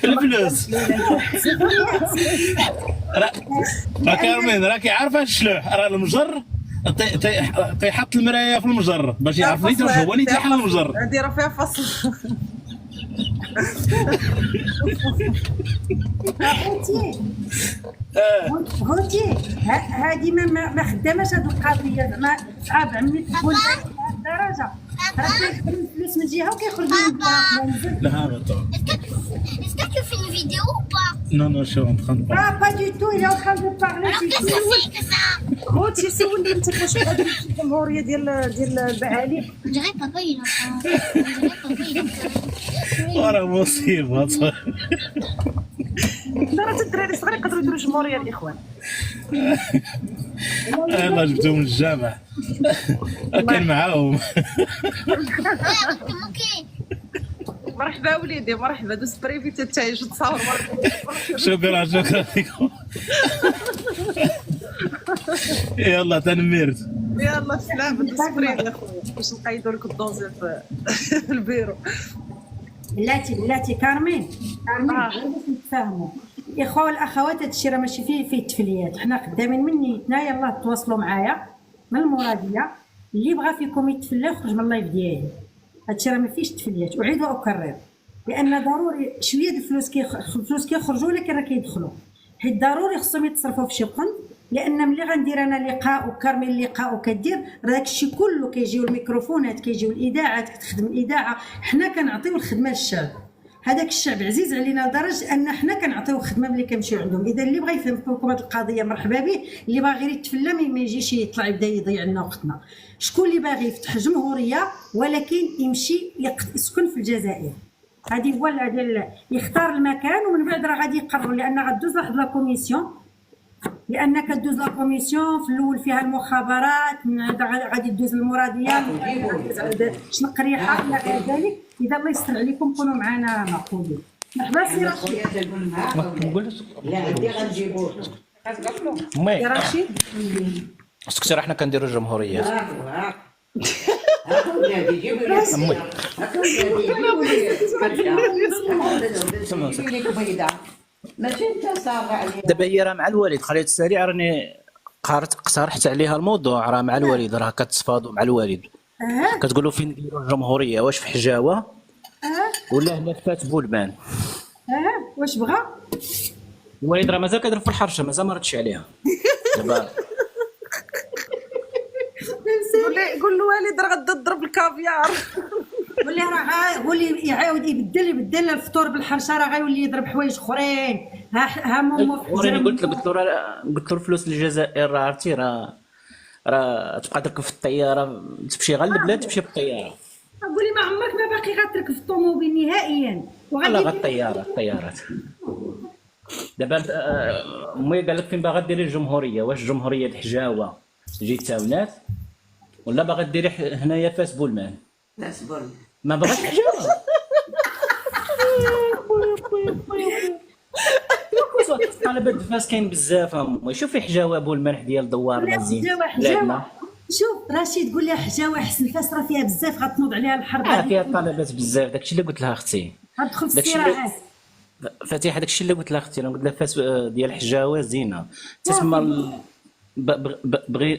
F: الفلوس. راه كارمين راكي عارفه الشلوح، راه المجر تيحط المرايه في المجر باش يعرف لي واش هو اللي تيحل المجر.
B: نديرو فيها فصل.
A: غوتي هادي ما خداماش هاد القضيه زعما صعاب عمي تقول الدرجه راه كيخدم الفلوس من جهه وكيخرج من البلاصه.
F: لا هذا
G: Est-ce que tu fais une vidéo ou pas?
F: Non, je suis en train de parler.
A: با دو تو il est en train de parler.
G: Alors qu'est-ce que c'est que ça?
B: خوتي سولني انت واش غادي تمشي الجمهوريه ديال البعالي.
G: On dirait papa il est en train.
F: وراه مصيبه.
B: راه الدراري الصغار يقدروا يديروا جمهوريه الاخوان.
F: الله جبتهم من الجامع كان معاهم.
B: مرحبا وليدي مرحبا. دوز بريفي تتعيش تصاور.
F: شكرا لكم. يلا تنمرت.
B: يلا سلام. دوز بريفي اخويا باش نقيدوا لك الدوزي في البيرو.
A: بلاتي كارمين باش نتفاهموا الاخوه والاخوات. هادشي راه ماشي فيه التفليات، حنا خدامين من نيتنا. يلا تواصلوا معايا من المراديه، اللي بغى فيكم يتفلى يخرج من اللايف ديالي. هادشي راه ما فيش تفليات. اعيد واكرر لان ضروري شويه د الفلوس كيخرجوا ولكن راه كيدخلوا، حيت ضروري خصهم يتصرفوا في شي قنت. لان ملي غندير انا لقاء وكارمين لقاء وكدير راه داكشي كله كيجيو الميكروفونات كيجيو الاذاعات كتخدم الاذاعه. حنا كنعطيو الخدمه للشعب، هذاك الشعب عزيز علينا لدرجه ان حنا كنعطيو الخدمه ملي كنمشيو عندهم. اذا اللي بغى يفهم لكم هذه القضيه مرحبا به، اللي باغي غير يتفلى ما يجيش يطلع يبدا يضيع لنا وقتنا. شكون اللي باغي يفتح جمهوريه ولكن يمشي يسكن في الجزائر، هذه هو يختار المكان ومن بعد راه غادي يقرروا. لان غدوز واحد لا كوميسيون، لان كدوز لا كوميسيون في الاول فيها المخابرات، من غادي تدوز المراديه، شنو قريحه الى غير ذلك. اذا الله يستر عليكم كونوا معنا معقولين. مرحبا سي رشيد.
H: لا دي غنجيبوه
B: يا رشيد.
H: اسكتي راه حنا كنديروا الجمهوريه. دابا هي راه مع الوالد خليت السريع، راني اقترحت عليها الموضوع، راه مع الوالد، راه كتصفادوا مع الوالد. كتقولوا فين نديروا الجمهوريه، واش في حجاوه ولا هنا في فات بولبان؟
A: واش بغى
H: الوالد؟ راه مازال كيضرب في الحرشه، مازال ما ردش عليها دابا.
B: قول الوالد راه غدا تضرب الكافيار.
A: قولي راه قولي يعاود يبدل الفطور بالحرشه، راه غيولي يضرب حوايج اخرين. ها ماما
H: وراني قلت له الفلوس للجزائر راه عرفتي راه تبقى تركب في الطياره، تمشي غير البلاد تمشي بالطياره.
A: قولي ما عمرك ما باقي غتركب في الطوموبيل نهائيا.
H: لا غير الطيارات. دابا امي قال لك فين باغا ديري الجمهوريه، واش جمهوريه الحجاوه جيت تاونات ولا باغا ديري هنايا فاس بولمان؟
I: فاس بولمان
H: ما بغاش الحجاوه. طلبات فاس كاين بزاف امي. شوفي حجاوه بولمان ديال دوار مزيان.
A: شوف رشيد قول لها حجاوه احسن، فاس راه فيها بزاف غتنوض عليها الحرب.
H: فيها طلبات بزاف، داكشي اللي قلت لها اختي.
A: غتدخل في
H: داكشي اللي-
A: الصراعات.
H: فاتيحه داكشي اللي قلت لها اختي، انا قلت لها فاس ديال الحجاوه زينه تسمى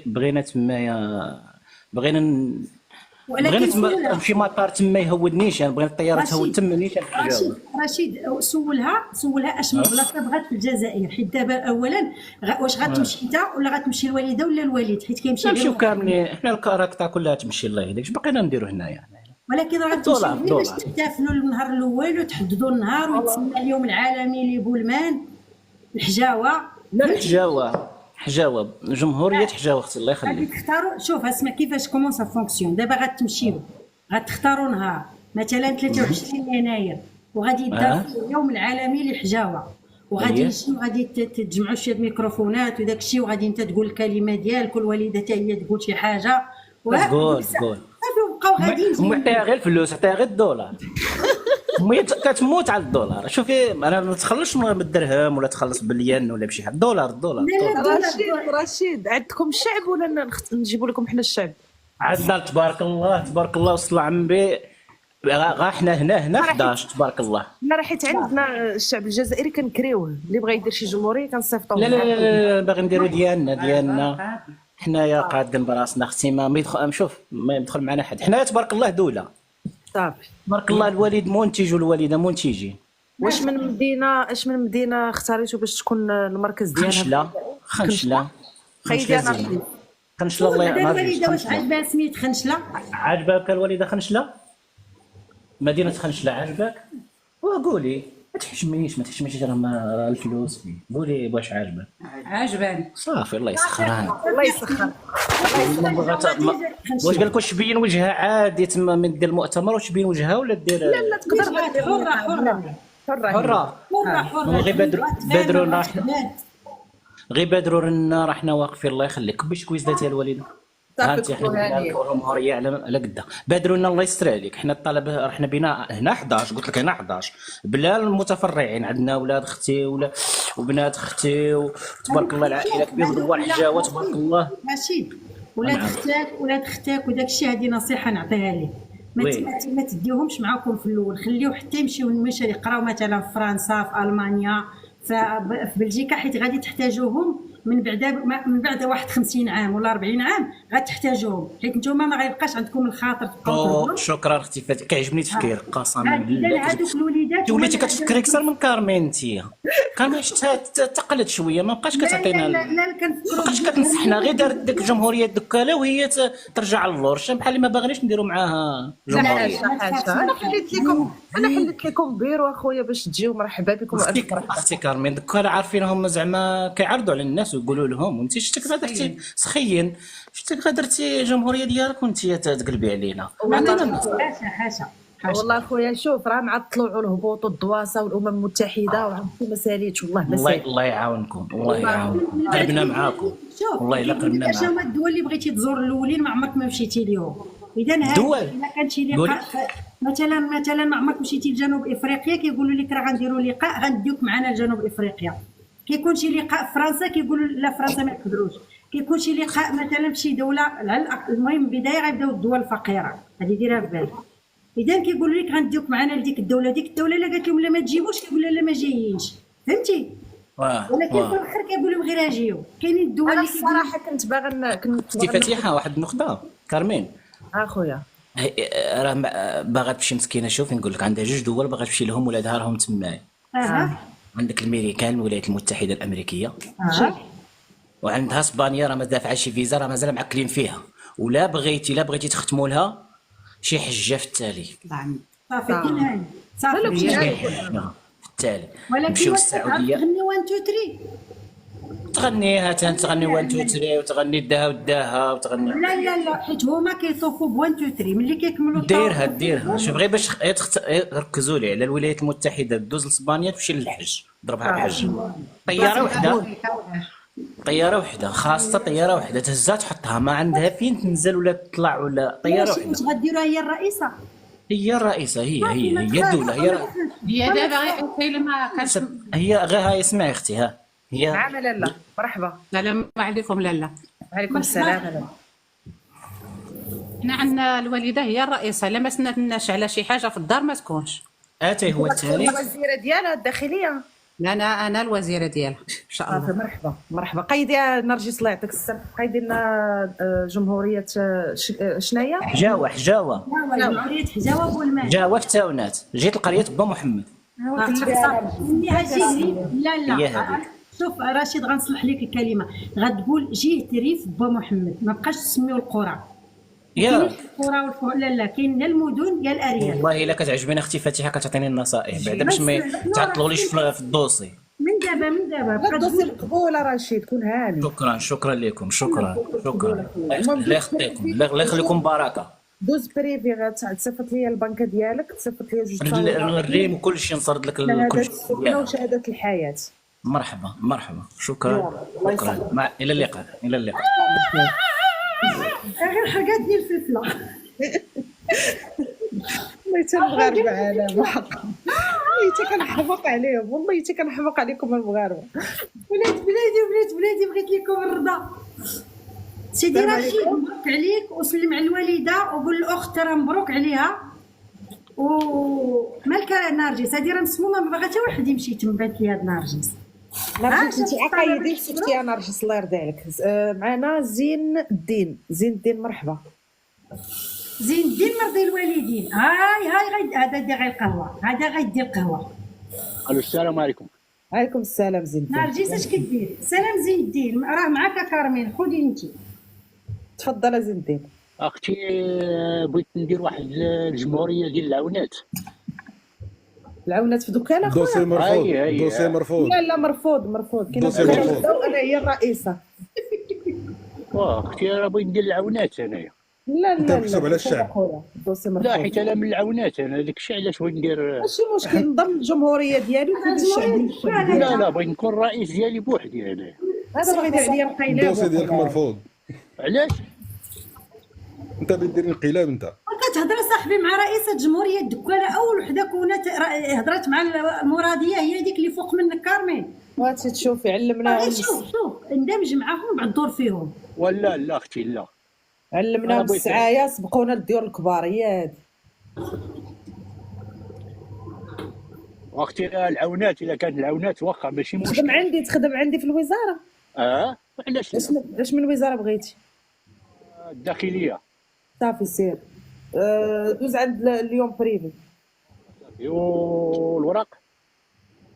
H: بغينا تمايا بغينا
A: ولكن
H: تما
A: سولها
H: نمشي مطار تما يهودنيش، يعني بغينا الطياره تهود تما نيشان في الحجاوه.
A: رشيد سولها اش من بلاصه بغات في الجزائر، حيت دابا اولا واش غتمشي انت ولا غتمشي الوالده ولا الوالد، حيت كيمشي
H: نمشيو
A: غير
H: كاملين حنا الكاركتا كلها تمشي الله يهديك، اش باقينا نديرو هنايا؟
A: ولكن راه
H: دولار،
A: غتمشي باش
H: دولار.
A: تحتفلوا النهار الاول وتحددوا النهار ويتسمى اليوم العالمي لبولمان الحجاوه.
H: لا حجاوه جمهوريه حجاوه اختي الله
A: غادي
H: يخليك.
A: تختاروا، شوف اسمع كيفاش كومون سا فونكسيون. دابا غتمشيو غتختاروا نهار مثلا 23 يناير وغادي يدار فيه اليوم العالمي للحجاوه، وغادي
H: أيه.
A: نجيو غادي تجمعوا شويه الميكروفونات وداك الشيء، وغادي انت تقول الكلمه ديالك والوالده حتى هي تقول شي حاجه
H: تقول
A: صافي وبقاو غاديين.
H: امي عطيها غير الفلوس، عطيها غير الدولار. امي كتموت على الدولار. شوفي انا ما تخلصش من الدرهم ولا تخلص بالين ولا بشي حاجه، الدولار
A: لا لا
B: رشيد عندكم الشعب ولا نجيبوا لكم حنا الشعب؟
H: عندنا تبارك الله وصل عمري غا حنا هنا 11 تبارك الله.
B: لا راه حيت عندنا الشعب الجزائري كنكريوه، اللي بغى يدير شي جمهوريه كنصيفطوه.
H: لا باغي نديرو ديالنا حنايا قادين براسنا اختي، ما يدخل شوف ما يدخل معنا حد، حنايا تبارك الله دوله
B: صافي.
H: تبارك الله، الوالد منتج والوالده منتجين.
B: واش من مدينه اختاريتو باش تكون المركز ديالها؟
H: خنشله
B: خيدي انا رشيد.
H: خنشله الله
A: الوالده واش
H: يرحمها.
A: عجبها سميت خنشله؟
H: عجبك الوالده خنشله؟ مدينه خنشله عجبك؟ وقولي ما تحشميش راه الفلوس فيه، قولي واش عجبك.
C: عجباني.
H: صافي الله يسخرها.
B: الله يسخر.
H: واش قال لك واش تبين وجهها عادي تما من دير المؤتمر، واش تبين وجهها ولا دير
B: لا تقدر
H: حره. غير بدروا لنا راه حنا واقفين الله يخليك. باش كويس داتي الوالده
C: صافي
H: حنا الجمهوريه على قدا بدروا لنا الله يستر عليك. حنا الطلبه رحنا بينا هنا 11، قلت لك هنا 11 بلا المتفرعين، عندنا اولاد اختي وبنات اختي تبارك الله، العائله كبيره دوار حجاوه تبارك الله.
A: ماشي ولاد اختك وداك الشيء، هذه نصيحه نعطيها لك، ما تديوهمش معاكم في الاول، خليو حتى يمشيو يقراو مثلا في فرنسا في المانيا في بلجيكا، حيت غادي تحتاجوهم من بعد واحد 50 عام ولا 40 عام غتحتاجوهم، حيت نتوما ما غيبقاش عندكم الخاطر تبقاو.
H: شكرا اختي فاتي، كيعجبني تفكير قسما بالله.
A: هذوك الوليدات
H: وليتي كتفكري اكثر من كارمين انت. كارمين تقلت شويه، ما بقاش كتعطينا
A: لا
H: ما
A: كنفكروا
H: بقاش كتنصحنا، غير دارت ديك الجمهوريه الدكاله وهي ترجع للور، بحال اللي ما باغيناش نديروا معاها جمهوريه.
B: انا حليت لكم بيرو اخويا باش تجيو، مرحبا بكم.
H: اختي كارمين دكاله عارفينهم زعما كيعرضوا على الناس ويقولوا لهم، وانت شفتك درتي سخين، شفتك درتي جمهوريه ديالك وانت تقلبي علينا.
A: حاشا
B: والله اخويا شوف راه مع الطلوع والهبوط والدواسه والامم المتحده وعندكم مساليت والله مساليت.
H: الله يعاونكم، الله يعاونكم، قلبنا معاكم والله الا قلبنا معاكم.
A: هما الدول اللي بغيتي تزور الاولين ما عمرك ما مشيتي ليهم، اذا
H: الدول
A: الا كان شي لقاء مثلا ما عمرك مشيتي لجنوب افريقيا كيقولوا لك راه غنديروا لقاء غنديوك معنا لجنوب افريقيا، كيكون شي لقاء في فرنسا كيقولوا لا فرنسا ما يقدروش، كيكون شي لقاء مثلا في شي دوله المهم البدايه غيبداو الدول الفقيره، هذه ديرها في بالك. اذا كيقولوا لك غنديوك معنا لديك الدوله، ديك الدوله الا قالت لهم لا ما تجيبوش كيقول لا ما جايينش، فهمتي؟ ولكن في الاخر كيقول لهم غير اجيو. كاينين الدول
B: انا
A: اللي
B: الصراحه كنت
H: اختي فتيحه واحد النقطه كارمين
B: اخويا
H: راه باغا تمشي مسكينه. شوفي نقول لك عندها جوج دول باغا تمشي لهم ولادها راهم تمايا. عندك الميريكان الولايات المتحده الامريكيه، وعندها اسبانيا راه ما دافعه شي فيزا، راه مازال معكلين فيها، ولا بغيتي تختموا لها شي حجه في التالي.
A: صافي كاين صافي
H: في التالي
A: ولكن
H: نمشيو للسعوديه.
A: تغني 1 2 3
H: تغنيها تغني 1 2 3 وتغني داها وداها وتغني.
A: لا حيت هما كيطوفوا ب 1 2 3 ملي كيكملوا
H: ديرها شوف غير باش ركزوا لي على الولايات المتحده، دوز لاسبانيا تمشي للحج، ضربها الحج. طياره وحده خاصه، طياره وحده تهزها تحطها، ما عندها فين تنزل ولا تطلع ولا طياره وحده.
A: واش غديروها هي الرئيسه؟
H: هي الرئيسه، هي الدوله،
C: هي دابا غير ما كانش.
H: هي غير هاي اسمعي اختي، ها هي
B: معنا لاله مرحبا.
C: السلام عليكم لاله.
B: وعليكم السلام.
C: حنا عندنا الوالده هي الرئيسه، الا ما سناتناش على شي حاجه في الدار ما تكونش.
H: اتي هو الثالث.
B: الوزيره ديالها الداخليه.
C: انا الوزيره ديالها ان شاء الله.
B: مرحبا مرحبا. قيدي يا نرجس الله يعطيك الصحه. قيدي لنا جمهوريه شناهي؟
H: حجاوه. حجاوه.
A: جمهورية حجاوة بولمان.
H: حجاوه في التاونات. جيت لقريه با محمد.
A: لا
H: هي هذيك.
A: شوف رشيد غنصلح لك الكلمه، غتقول جهه ريف با محمد، ما بقاش تسميو القرى.
H: يا
A: القرى لا كاين يا المدن يا الارياف.
H: والله الا كتعجبني اختي فاتحه كتعطيني النصائح بعدا باش ما تعطلوليش في الدوسي.
A: من دابا بقى
B: الدوسي مقبوله رشيد، كون هاني.
H: شكرا لكم. شكرا الله يخليكم. الله يخليكم بركه.
B: دوز بريفي غتصيفط لي البنكه ديالك، تصيفط لي جوج
H: الريم وكل شيء نصرد لك كل شيء
B: وشهاده الحياه.
H: مرحبا. شكرا. الى اللقاء.
A: غير حرقاتني الفلفله.
B: والله حتى المغاربه على حق. والله حتى كنحماق عليهم، والله حتى كنحماق عليكم المغاربه.
A: ولاد بلادي بغيت لكم الرضا. سيدي رشيد مبروك عليك، وسلم على الوالده وقول الاخت راه مبروك عليها. ومالك نرجس هذه راه مسمومه، ما باغا حتى واحد يمشي تمبات لي هاد نرجس.
B: نرجس انت عقايدي شفتي يا نرجس الله يرضي عليك. معنا زين الدين مرحبا.
A: زين الدين مرضي الوالدين. هاي هذا دير غير القهوه، هذا غيدير القهوه.
I: الو السلام عليكم.
B: عليكم السلام زين الدين.
A: نرجس اش كدير؟ سلام زين الدين، راه معاك كارمين، خذي انت.
B: تفضل زين الدين.
I: اختي بغيت ندير واحد الجمهوريه ديال العونات.
B: العونات في دكانه خويا.
D: دوسي مرفوض.
B: لا مرفوض. كاين انا هي الرئيسه.
I: اختي راه بغيت ندير العونات انايا.
B: لا
D: مكتوب على الشعب.
B: دوسي مرفوض.
I: لا حيت انا من العونات، انا داك الشيء علاش بغيت ندير.
B: ماشي مشكل، نضم الجمهوريه ديالي وكل الشعب.
I: لا بغيت نكون رئيس ديالي بوحدي انايا.
B: هذا بغيت عليا القيلاب.
D: الدوسي ديالك مرفوض.
I: علاش؟
D: انت بدير انقلاب انت.
A: كتهضر صاحبي مع رئيسة جمهورية دكانة، أول وحدة كونت هضرت مع المرادية هي هذيك اللي فوق منك كارمين.
B: بغيتي تشوفي علمناهم.
A: شوف اندمج معاهم بعد الدور فيهم.
I: ولا لا اختي لا.
B: علمناهم السعايه، سبقونا الديور الكبار هي هذه.
I: واختي العونات الا كانت العونات واخا ماشي مشكل.
B: تخدم عندي في الوزاره.
I: علاش؟
B: اش من الوزاره بغيتي؟
I: الداخليه.
B: صافي سير. دوز عند اليوم بريفي.
I: والوراق؟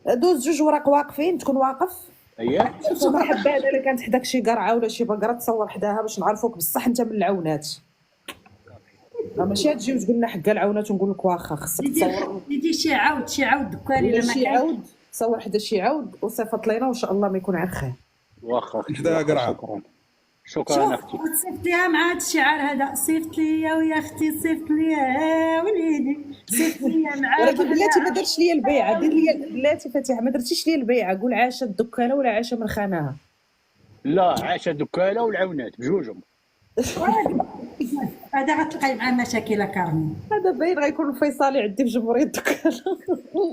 B: دوز جوج وراق واقفين، تكون واقف.
I: اييه.
B: ما حبابه الا كانت حداك شي قرعه ولا شي بقره تصور حداها باش نعرفوك بصح انت من العونات. ماشي تجي وتقول لنا حق العونات ونقول لك واخا خصك تصور.
A: يدي شي عاود دكاني
B: ولا شي عاود تصور حدا شي عاود وصيفط لينا وان شاء الله ما يكون على خير.
I: واخا
D: حدا قرعه.
I: شكرا اختي.
A: صيفط ليها مع هذا الشعار هذا، صيفط ليا ويا اختي صيفط ليا وليدي صيفط ليا مع.
B: ولكن بلاتي ما درتش ليا البيعه، دير ليا بلاتي فاتحه ما درتيش ليا البيعه، قول عاشت الدكانه ولا عاشه من خانها.
I: لا عاشت الدكانه والعونات بجوجهم.
A: هذا غتلقاي معاه مشاكل كارمين.
B: هذا باين غيكون الفيصلي عندي في جمهوريه الدكانه.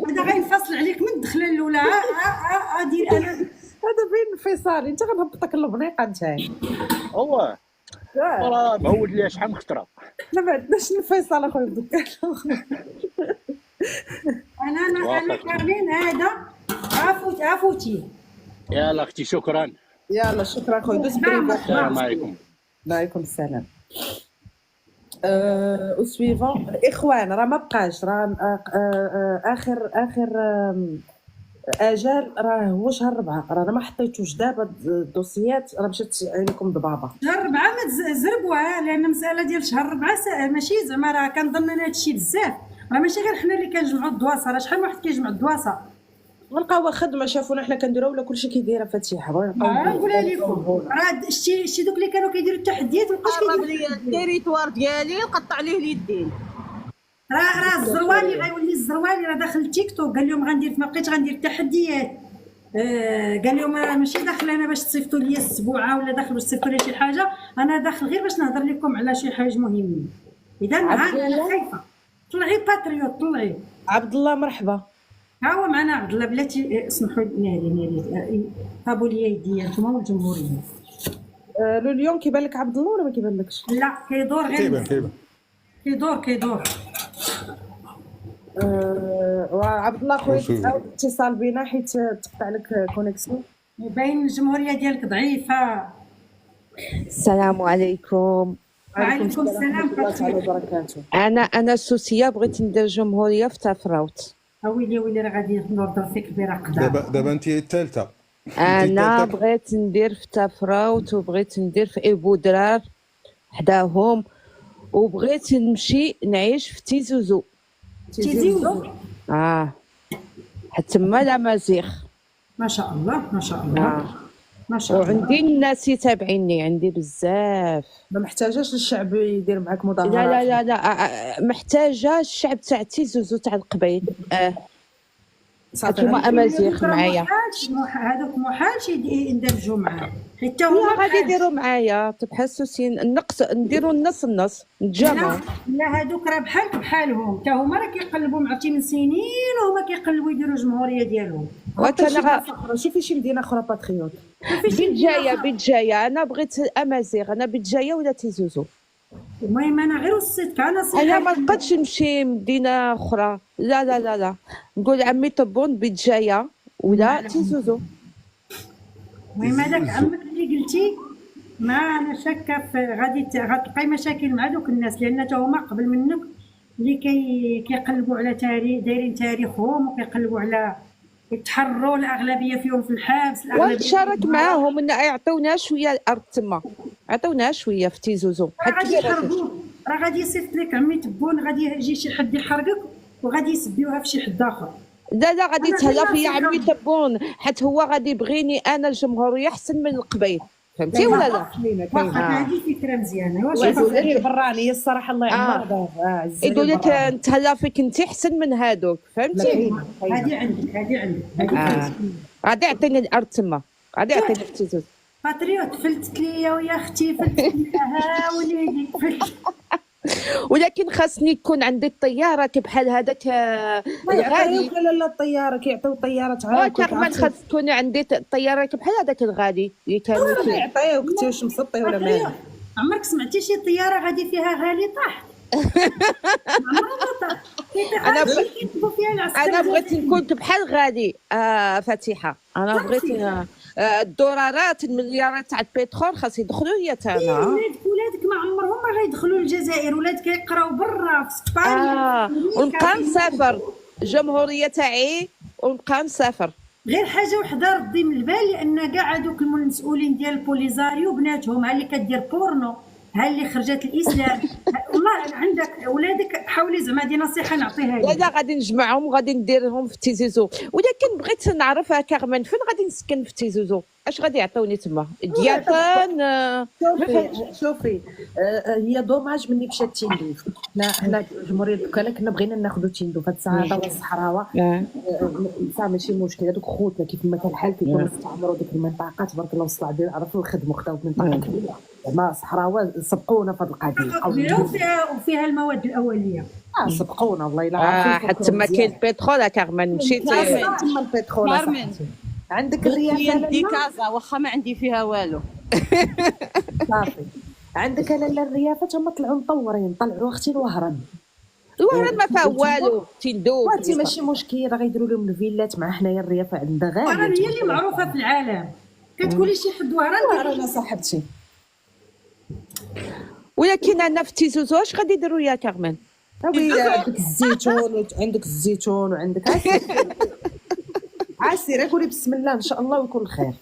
A: هذا غينفصل عليك من الدخله الاولى. دير انا
B: هذا باين الفيصلي، انت غنهبطك اللبنيقه نتايا.
I: هو راه معود ليها شحال من خطره.
B: لا ما عندناش الفيصل اخويا في الدكان.
A: انا كارمين هذا عفوتي.
I: يلا اختي شكرا.
B: يلا شكرا خويا. دوز بريفي.
I: السلام عليكم.
B: وعليكم السلام. وسويفون الاخوان راه ما بقاش، راه اخر اجال راه هو شهر 4. راه انا ما حطيتوش دابا الدوسيات، راه مشات عليكم ضبابه.
A: شهر 4 ما تزربوها، لان مساله ديال شهر 4 ماشي زعما راه كنظن انا هادشي بزاف، راه ماشي غير حنا اللي كنجمعوا الدواسه، راه شحال من واحد كيجمع الدواسه.
B: غنلقاو خدمه شافونا حنا كنديروها ولا كلشي كيديرها فاتحه.
A: نقولها لكم راه شتي دوك اللي كانوا كيديروا التحديات مابقاش
C: قرب لي التيريتوار ديالي وقطع ليه اليدين.
A: راه الزروالي غيولي الزروالي راه داخل التيك توك قال لهم غندير، ما بقيتش غندير التحديات. قال لهم ماشي داخل انا باش تصيفطوا لي السبوعه ولا داخل باش تصيفطوا لي شي حاجه، انا داخل غير باش نهضر لكم على شي حاجه مهمه. اذا انا خايفه. طلعي باتريوت طلعي.
B: عبد الله مرحبا.
A: ها هو معنا عبد الله. بلاتي اسمحوا لي ناري طابوا لي يدي انتما والجمهوريه.
B: اليوم كيبان لك عبد الله ولا ما كيبانلكش؟
A: لا كيدور غير
D: كيبان
A: كيدور
B: وعبد الله خويا
J: وشو؟
B: تعاود اتصال بينا حيت تقطع لك كونيكسيون.
A: باين الجمهوريه ديالك ضعيفه.
K: السلام عليكم.
A: وعليكم السلام
B: ورحمه الله تعالى
A: فتحي.
B: وبركاته.
K: انا سوسيه بغيت ندير جمهوريه في تافراوت.
A: ويلي ويلي راه غادي نوضر فيك برقده.
J: دابا انت الثالثه.
K: انا بغيت ندير في تافراوت وبغيت ندير في ايبودرار حداهم وبغيت نمشي نعيش في تيزوزو.
A: تيزوزو
K: حتى تما لا مزيغ.
A: ما شاء الله ما شاء الله ما شاء الله.
K: وعندي الناس يتابعيني، عندي بزاف.
B: ما محتاجاش الشعب يدير معاك
K: لا
B: مظاهرات.
K: لا لا لا محتاجه الشعب تاع تيزوزو تاع القبيل.
B: صافي
K: هما امازيغ معايا.
A: هذوك محال يندرجوا معاه حتى
K: لا
A: هما
K: غادي يديروا معايا تبحثوا النقص نديروا النص النص نتجامعوا.
A: لا هذوك راه بحالك بحالهم حتى هما راه كيقلبوا عرفتي من سنين وهما كيقلبوا يديروا الجمهوريه ديالهم.
B: شوفي شي مدينه اخرى باتريوت.
K: بيت جايه انا بغيت امازيغ، انا بيت جايه ولا تيزوزو.
A: المهم انا غير الصدق انا صحيح
K: انا ما نقدش نمشي مدينه اخرى. لا لا لا لا نقول عمي طبون بيت جايه ولا تيزوزو.
A: المهم هذاك عمك اللي قلتي ما انا شاكه في غتلقاي مشاكل مع دوك الناس لان تا هما قبل منك اللي كيقلبوا على تاريخ دايرين تاريخهم وكيقلبوا على يتحرروا الاغلبيه فيهم في الحبس.
K: ونشارك معاهم ان يعطيونا شويه الارض تما، عطيونا شويه في تيزوزو.
A: غادي يحرقوا راه غادي يصيفط لك عمي تبون غادي يجي شي حد يحرقك وغادي يسبيوها في شي حد اخر.
K: لا غادي يتهلا فيا عمي تبون حيت هو غادي يبغيني انا الجمهوريه احسن من القبيل، فهمتي ولا لا؟
A: واخا هذه فكره مزيانه. واش
B: الزرير البراني الصراحه الله يعمرها.
K: يقول لك نتهلا فيك انت احسن من هادوك، فهمتي؟
A: هذه عندك
K: غادي يعطيني الارض تما، غادي يعطيني في تيزوزو.
A: باتريوت فلتت ليا ويا اختي فلتت ليها وليدي
K: ولكن خاصني يكون عندي الطياره بحال هذاك الغالي.
B: لا الطياره كيعطيو طياره عاد
K: كمان خاص تكون عندي الطياره بحال هذاك الغالي اللي كانوا
B: يعطيوك انت واش مسطي ولا مالك.
A: عمرك سمعتي شي طياره غادي فيها غالي طاح؟
K: انا بغيت نكون بحال غالي. فاتحه انا بغيت الدولارات المليارات تاع البترول خاص يدخلوا ليا حتى انا.
A: ولادك ما عمرهم ما غيدخلوا للجزائر، ولادك يقراو برا في اسبانيا.
K: ونبقى نسافر الجمهوريه تاعي ونبقى نسافر.
A: غير حاجه وحده ردي من البال لان كاع هذوك المسؤولين ديال البوليزاريو بناتهم ها اللي كدير بورنو ها اللي خرجت الاسلام والله عندك ولادك حاولي زعما هذه نصيحه نعطيها لك.
K: لا غادي نجمعهم وغادي نديرهم في تيزوزو، ولكن بغيت نعرف كارمن فين غادي نسكن في تيزوزو، اش غادي يعطوني تما ديالتان.
B: شوفي هي دوماج مني مشات تيندوف. حنا جمهوريه الوكاله كنا بغينا ناخذوا تيندوف هاد الساعه هذا الصحراوه صافي ماشي مشكل. هذوك خوتنا كيف ما كان الحال كيكونوا استعمروا ديك المنطقه تبارك الله وصل عليهم عرفوا يخدموا خداو منطقه كبيره زعما صحراوه سبقونا في هذه القضيه
A: وفيها المواد الاوليه.
B: سبقونا والله الا عارفين
K: حتى ما كاين البترول كارمن مشيت
B: تما البترول. عندك الريافه
C: عندي كازا واخا ما عندي فيها والو.
B: صافي عندك لاله الريافه تما طلعوا مطورين طلعوا اختي الوهران
K: ما فيها والو تندوب.
B: وانت ماشي مشكل راه غيديروا لهم الفيلات مع حنايا الريافه عندها غاليه.
A: وهران هي اللي معروفه في العالم كتقولي شي حد
B: وهران صاحبتي.
K: ولكن انا في تيزوزو اش غادي يديروا يا كارمن؟
B: عندك الزيتون وعندك عسير قولي بسم الله ان شاء الله ويكون الخير.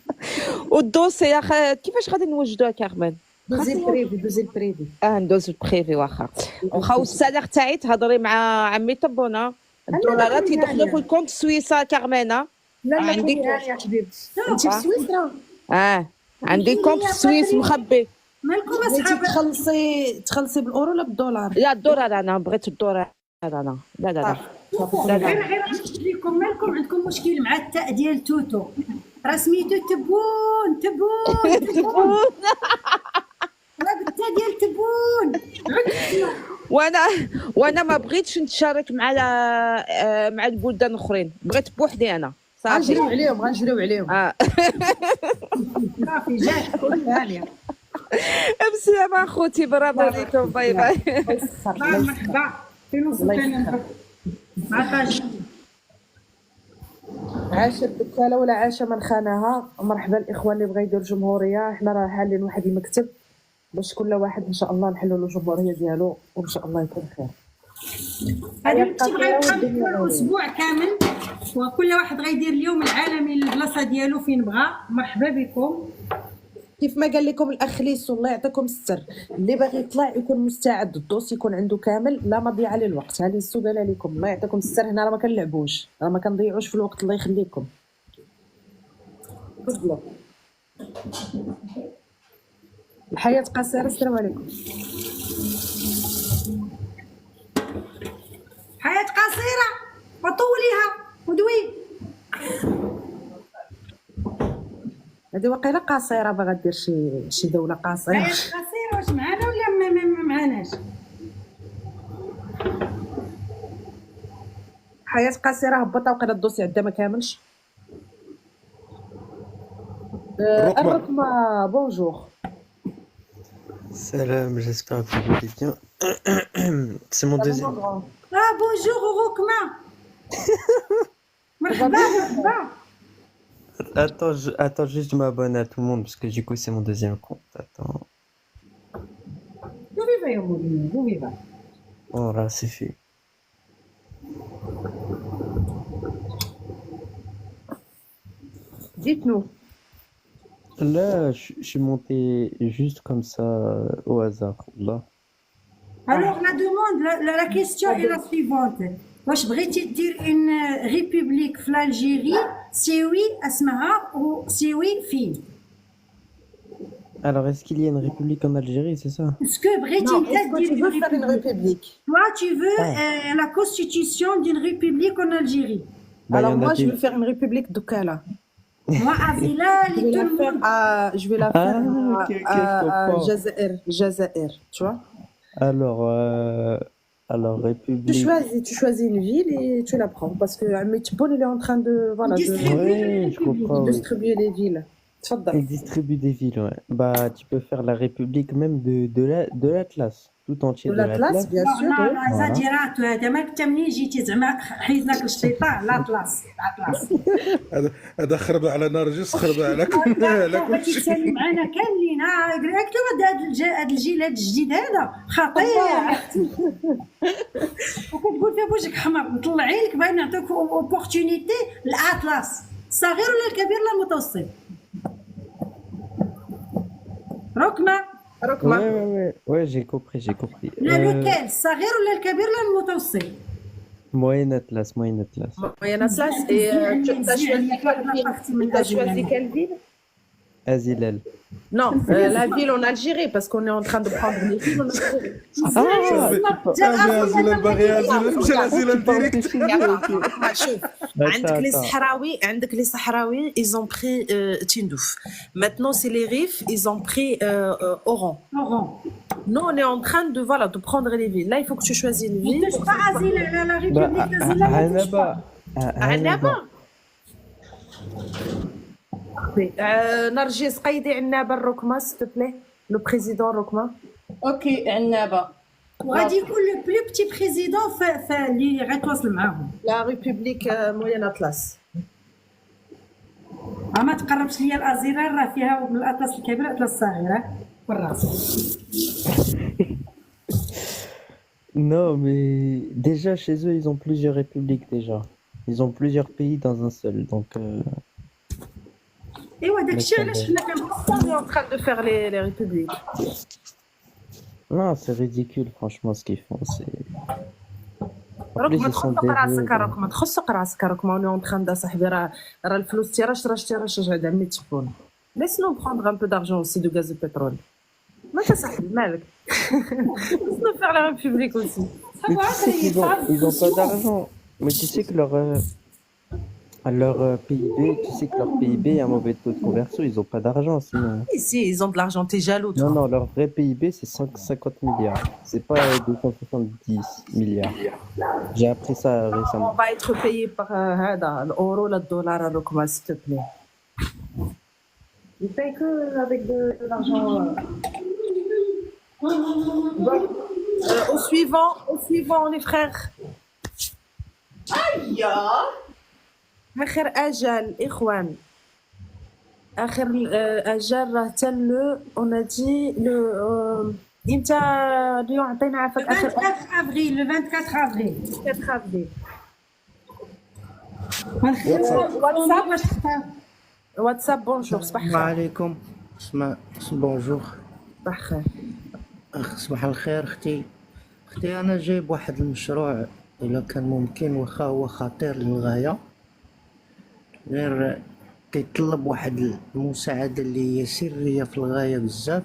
K: والدوسي كيفاش غادي نوجدوها كارمن؟
B: دوزي البريفي
K: ندوز البريفي واخا والسالير تاعي تهضري مع عمي طبونه الدولارات يدخلوا في الكونت سويسا كارمينه.
B: لا عندك يا حبيبتي انت في سويسرا.
K: عندي كونت سويس مخبي.
A: مالكم اصحاب
B: تخلصي بالاورو ولا بالدولار؟
K: لا الدولار انا بغيت الدولار انا. لا
A: غير نشوف لكم مالكم عندكم مشكل مع التاء ديال توتو راه سميتو تبون راه بالتاء ديال تبون.
K: وانا ما بغيتش نتشارك مع البلدان الاخرين، بغيت بوحدي انا صافي.
B: غنجريو عليهم
A: صافي جات كل ثانيه.
K: بسلامة اخوتي برافو عليكم. باي باي.
A: مرحبا فين وصلتي؟ مع طاجين.
B: عاشت الدكاله ولا عاشه من خانها. مرحبا الاخوان اللي بغا يدير جمهوريه، حنا راه حالين واحد المكتب باش كل واحد ان شاء الله نحلوا له الجمهوريه ديالو وان شاء الله يكون خير.
A: هذا الشيء غيبقى اسبوع كامل، وكل واحد غيدير اليوم العالمي للبلاصه ديالو فين بغى. مرحبا بكم.
B: كيف ما قال لكم الاخ ليسو الله يعطيكم السر، اللي باغي يطلع يكون مستعد، الدوس يكون عنده كامل، لا مضيعه للوقت. ها ليسو قال لكم الله يعطيكم السر، هنا راه ما كنلعبوش، راه ما كنضيعوش في الوقت، الله يخليكم. تفضلوا. الحياه قصيره. السلام عليكم.
A: حياة قصيرة وطولها ودوي.
B: هذه واقيلا قصيره، باغا دير شي دوله قصيره.
A: حياة قصيرة واش معانا ولا ما معاناش؟
B: حياه قصيره هبطها وقيلا الدوسي عندها ما كاملش. الرقمه بونجور.
J: Salam, j'espère que vous allez bien. C'est mon deuxième.
A: Ah bonjour Rokma. مرحبا مرحبا.
J: Attends, juste je m'abonne à tout le monde parce que du coup c'est mon deuxième compte. Attends.
A: Viva يا مولي viva.
J: Voilà, c'est fait.
B: Dites-nous.
J: Là, je suis monté juste comme ça au hasard. Là.
A: Alors la demande, la question est la suivante. واش بغيتي دير une république في l'Algérie سي وي اسمها و سي وي فين؟
J: Alors, est-ce qu'il y a une république en Algérie, c'est ça?
A: Est-ce que بغيتي
B: Non,
A: انت
B: est-ce que tu
A: دير
B: veux faire une république?
A: Toi tu veux la constitution d'une république en Algérie.
J: Bah,
B: Alors
J: y en a
B: moi je
J: des-
B: vais faire une république d'Oukala.
A: Moi Azila
B: Je vais la faire à, je vais la faire
J: ok, je
B: à
J: comprends.
B: Jazair, tu vois.
J: Alors,
B: Tu
J: république.
B: choisis une ville et tu la prends parce que Metboul il est en train de voilà
J: Ouais, je comprends. Oui.
B: distribuer les villes. تفضل.
J: Il distribue des villes, ouais. Bah, tu peux faire la république même de l'Atlas, tout entier
B: De
J: de
B: l'Atlas,
J: l'Atlas.
B: bien sûr.
A: لا
B: oui.
A: لا زاديرات هذا ما كنت منين جيتي زعما حيدناك الشيطان لاطلاس لاطلاس.
L: هذا خرب على نرجس، خرب على كل شيء.
A: كيتسالي معنا كاملين. قلت له هذا الجيل هذا الجديد هذا خطير. وكتقول فيها بوجهك حمر مطلعين لك باغي نعطيوك اوبورتونيتي الاطلس الصغير ولا الكبير ولا المتوسط. ركمه
J: Ouais, j'ai compris.
A: لا لوكيل الصغير ولا الكبير ولا المتوسط.
J: Moyenne Atlas.
B: Moyen Atlas et tu as choisi quelle ville?
J: Azilel.
B: Non, la ville en Algérie parce qu'on est en train de prendre les villes en Algérie. عندك les Sahraouis, ils ont pris Tindouf. Maintenant c'est les Rifs, ils ont pris Oran. Nous on est en train de prendre les villes. Là il faut que tu choisis une ville.
A: la République d'Azila.
J: Annaba.
B: نرجس قيدي عنابه الركمه s'il te plaît. Le président Rokma.
C: اوكي عنابه.
A: وغادي يكون لو بلو بتي بريزيدون اللي غيتواصل معاهم.
B: La République Moyen Atlas.
A: ما تقربش ليا الازيران راه فيها الاطلس الكبير والاطلس الصغير بالراس.
J: Non, mais déjà chez eux, ils ont plusieurs républiques déjà. Ils ont plusieurs pays dans un seul, donc.
A: ايوا داكشي علاش حنا
B: On est en train de faire les républiques.
J: Non, c'est ridicule, franchement, ce qu'ils font. C'est. En plus,
B: ركما
J: ils sont
B: تخصك راسك
J: dévoués.
B: ركما تخصك راسك ركما اون اون تران صاحبي راه الفلوس تيراش رجع عمي تشبون. Laisse-nous prendre un peu d'argent aussi de gaz de pétrole. مالك صاحبي مالك. Laisse-nous faire la république aussi.
J: Mais tu sais qu'ils ont pas d'argent. Mais tu sais que leur PIB, tu sais que leur PIB a un mauvais taux de conversion, ils ont pas d'argent sinon.
B: Ici ils ont de l'argent, t'es jaloux toi.
J: Non, leur vrai PIB c'est 50 milliards. C'est pas 270 milliards. J'ai appris ça
B: On
J: récemment.
B: va être payé par l'euro, le dollar, le Rokma, s'il te plaît. Ils payent que avec de l'argent. Bon. Au suivant les frères. اخر اجل اخوان، اخر اجل راه حتى لو اون دي لو امتى اليوم عطينا عافاك اخر
A: 24 افريل، لو 24 افريل.
B: 4 افريل. واتساب بونجور. صباح
M: السلام
B: الخير.
M: عليكم. بونجور.
B: صباح الخير.
M: صباح الخير اختي انا جايب واحد المشروع الا كان ممكن، واخا هو خطير للغايه، غير كيطلب واحد المساعده اللي هي سريه في الغايه بزاف.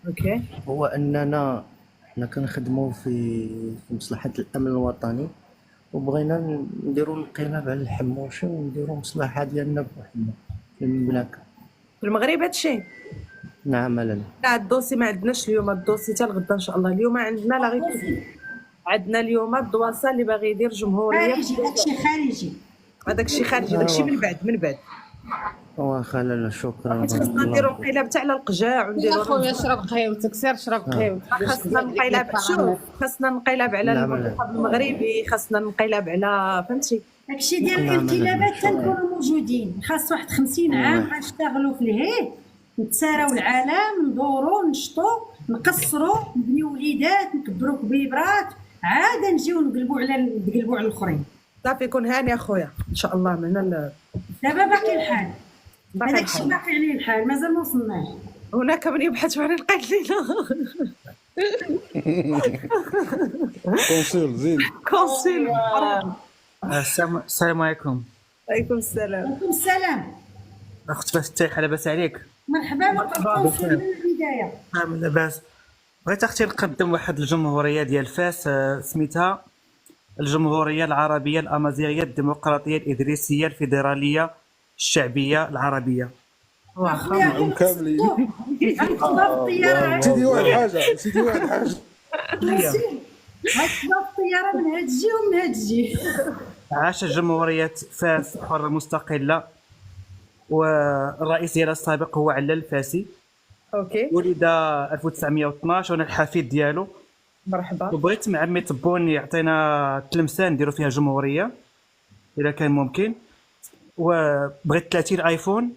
B: اوكي.
M: هو اننا حنا كنخدموا في مصلحه الامن الوطني، وبغينا نديروا الانقلاب على الحموشه ونديروا مصلحه ديالنا بوحدنا في المملكه.
B: في المغرب هادشي.
M: نعم لالا.
B: لا الدوسي ما عندناش اليوم، الدوسي حتى الغدا ان شاء الله. اليوم عندنا لا غير عندنا اليوم الدواسه اللي باغي يدير جمهوريه
A: خارجي، داكشي خارجي.
B: هذاك الشيء خارجي، داك الشيء من بعد.
M: واخا لالا شكرا.
B: خاصنا نديرو انقلاب تاع على القجاع ونديرو
C: خويا شرب قهوتك، سير شرب قهوتك.
B: خاصنا انقلاب. شوف خاصنا انقلاب على المنتخب المغربي، خاصنا انقلاب على فهمتي
A: داكشي ديال الانقلابات تنكونوا موجودين. خاص واحد 50 عام غنشتغلوا في الهيد، نتساراو العالم، ندورو نشطو نقصرو نبنيو وليدات نكبرو كبيبرات، عاد نجيو نقلبوا على الاخرين.
B: صافي كون هاني اخويا ان شاء الله. من
A: دابا باقي الحال، هذاك الشيء باقي عليه الحال، مازال ما وصلناش.
B: هناك من يبحث عن القتيل.
L: كونسول زين.
B: كونسول.
N: السلام عليكم.
B: عليكم السلام.
A: عليكم السلام.
N: اخت فاتح لاباس عليك؟
A: مرحبا بك. من البدايه
N: لاباس. بغيت اختي نقدم واحد الجمهوريه ديال فاس، سميتها الجمهوريه العربيه الامازيغيه الديمقراطيه الادريسيه الفيدراليه الشعبيه العربيه.
L: واخا كاملين. سيدي واحد حاجه
A: الطياره من هاد الجهه ومن هاد الجهه.
N: عاشت جمهوريه فاس حره مستقله، والرئيس ديالها السابق هو علال الفاسي.
B: اوكي.
N: ولد 1912 وانا الحفيد ديالو.
B: مرحبا.
N: وبغيت مع عمي تبوني يعطينا تلمسان نديرو فيها جمهوريه اذا كان ممكن، وبغيت 30 ايفون.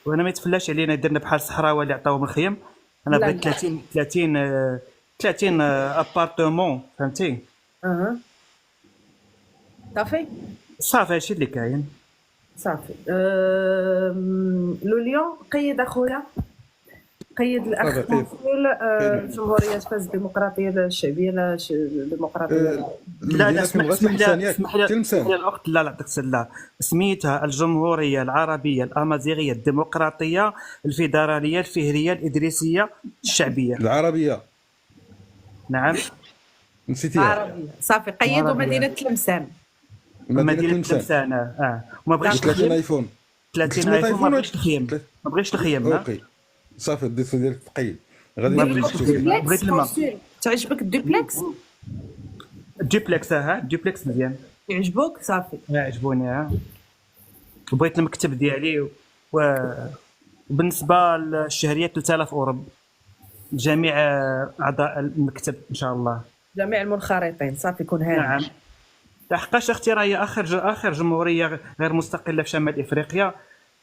N: وانا ما يتفلاش علينا درنا بحال صحراوي اللي عطاوهم الخيم. انا بغيت 30 ابارتمون فهمتي. صافي هادشي اللي كاين.
B: صافي. لوليون قيد اخويا، قيد الاخ كونسول. جمهوريه فاس الديمقراطيه الشعبيه الديمقراطيه.
N: لا اسمح لي الاخت. لا يعطيك السلام. سميتها الجمهوريه العربيه الامازيغيه الديمقراطيه الفيدراليه الفهريه الادريسيه الشعبيه
L: العربيه.
N: نعم
L: نسيتيها.
B: عربيه. صافي قيدوا مدينه تلمسان.
N: مدينه تلمسان. وما بغيتش
L: 30 ايفون.
N: 30 ايفون. ما بغيتش الخيم.
L: اوكي صافي الديسو ديالك تقيد. غادي
N: بغيت الماء.
B: تعجبك الدوبلكس؟
N: الدوبلكس الدوبلكس مزيان.
B: يعجبوك؟ صافي
N: يعجبوني. وبغيت المكتب ديالي وبالنسبه للشهريه 3000 اورو لجميع اعضاء المكتب ان شاء الله،
B: جميع المنخرطين. صافي كون هاني.
N: نعم. لحقاش اختي راهي اخر جمهوريه غير مستقله في شمال افريقيا،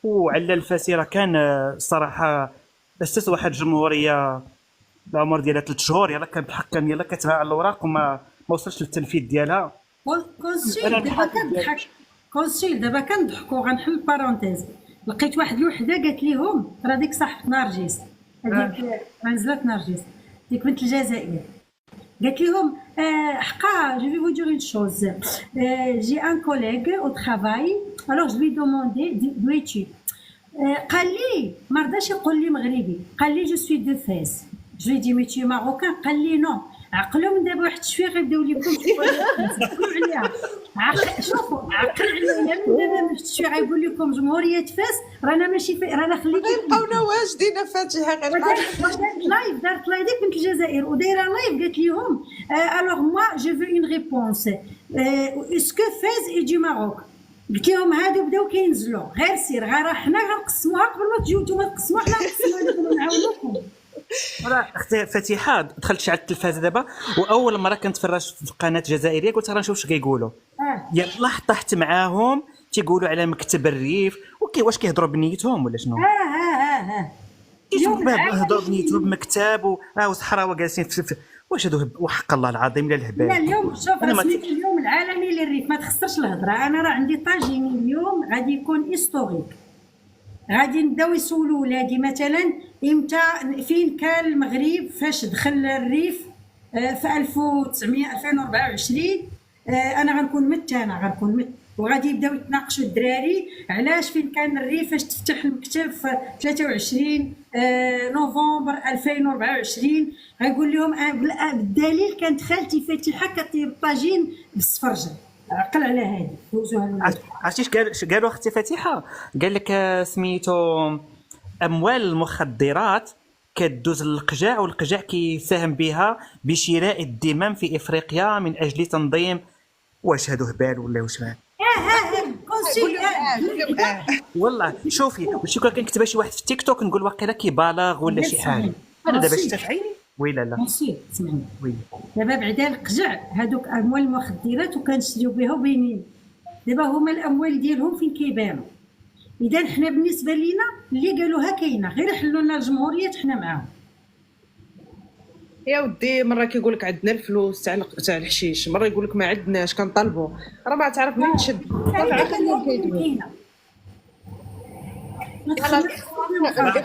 N: وعلى الفاسي راه كان الصراحه اسس واحد الجمهوريه العمر ديالها 3 شهور، يلاه كان بحكم يلاه كتبها على الاوراق وما وصلش للتنفيذ ديالها.
A: كونسول دابا كنضحكوا. غنحل بارونتيز. لقيت واحد الوحده قالت ليهم راه ديك صاحبه نرجس، هذيك نزلت نرجس ديك بنت الجزائر، قالت لهم حقا جو في فو دير اون شوز، جي ان كوليغ او ترافاي الوغ جو لي دوموندي دو ايتي، قال لي ما رضاش يقول لي مغربي، قال لي جو سوي دو فاس، جو لي دي مي تي ماروكان، قال لي نو. عقلوا من دابا واحد شويه غيبداو لكم تقولوا عليها. شوفوا عقل علينا من دابا واحد شويه غيقول لكم جمهوريه فاس رانا ماشي رانا خليكم
B: غيبقاونا واجدين فاتحه غير
A: لايف. دارت لايف ديك بنت الجزائر ودايره لايف قالت لهم الوغ موا جو فو اون ريبونس اسكو فاز اي دو ماروك. قلت لهم هادو بداو كينزلوا غير سير غير حنا غنقسموها قبل ما تجيو نتوما تقسموها حنا نقسموها لكم ونعاونوكم.
N: راه اختي فتيحه دخلت شي على التلفازه دابا، واول مره كنتفرج في قناه جزائريه قلت راه نشوف اش كيقولوا. يلا طحت معاهم تيقولوا على مكتب الريف واش كيهضروا بنيتهم ولا شنو؟ كيهضروا بنيتهم بمكتب وصحراوه جالسين واش هادو وحق الله العظيم لا الهبال.
A: لا اليوم شوف رسميت اليوم العالمي للريف، ما تخسرش الهضره. انا راه عندي طاجيني اليوم غادي يكون هيستوريك، غادي نبداو يسولوا ولادي مثلا امتى فين كان المغرب فاش دخل الريف في 2024. انا غنكون مت وغادي يبداو يتناقشوا الدراري علاش فين كان الريف فاش تفتح المكتب في 23 نوفمبر 2024. غيقول لهم بالدليل كانت خالتي فاتحه كطيب طاجين بالسفرجه. عقل على هذه دوزوها.
N: عرفتي قالوا اختي فاتحه؟ قال لك سميتو اموال المخدرات كدوز للقجاع والقجاع كيساهم بها بشراء الدمام في افريقيا من اجل تنظيم. واش هادو هبال ولا واش مال؟ والله شوفي كون كنكتبها شي واحد في التيك توك نقول واقيلا كيبالغ ولا شي حاجه. انا دابا شفت في عيني ويلا لا
A: نسيت سمعني دابا بعدا القجع هادوك اموال المخدرات وكنشريو بها وبينين. دابا هما الاموال ديالهم فين كيبانوا. اذا حنا بالنسبه لينا اللي قالوها كاينه، غير حلوا لنا الجمهوريه حنا معاهم.
B: يا ودي مره كيقول لك عندنا الفلوس تاع الحشيش، مره يقول لك ما عندناش كنطالبوا، راه ما تعرف منين تشد.
N: بارك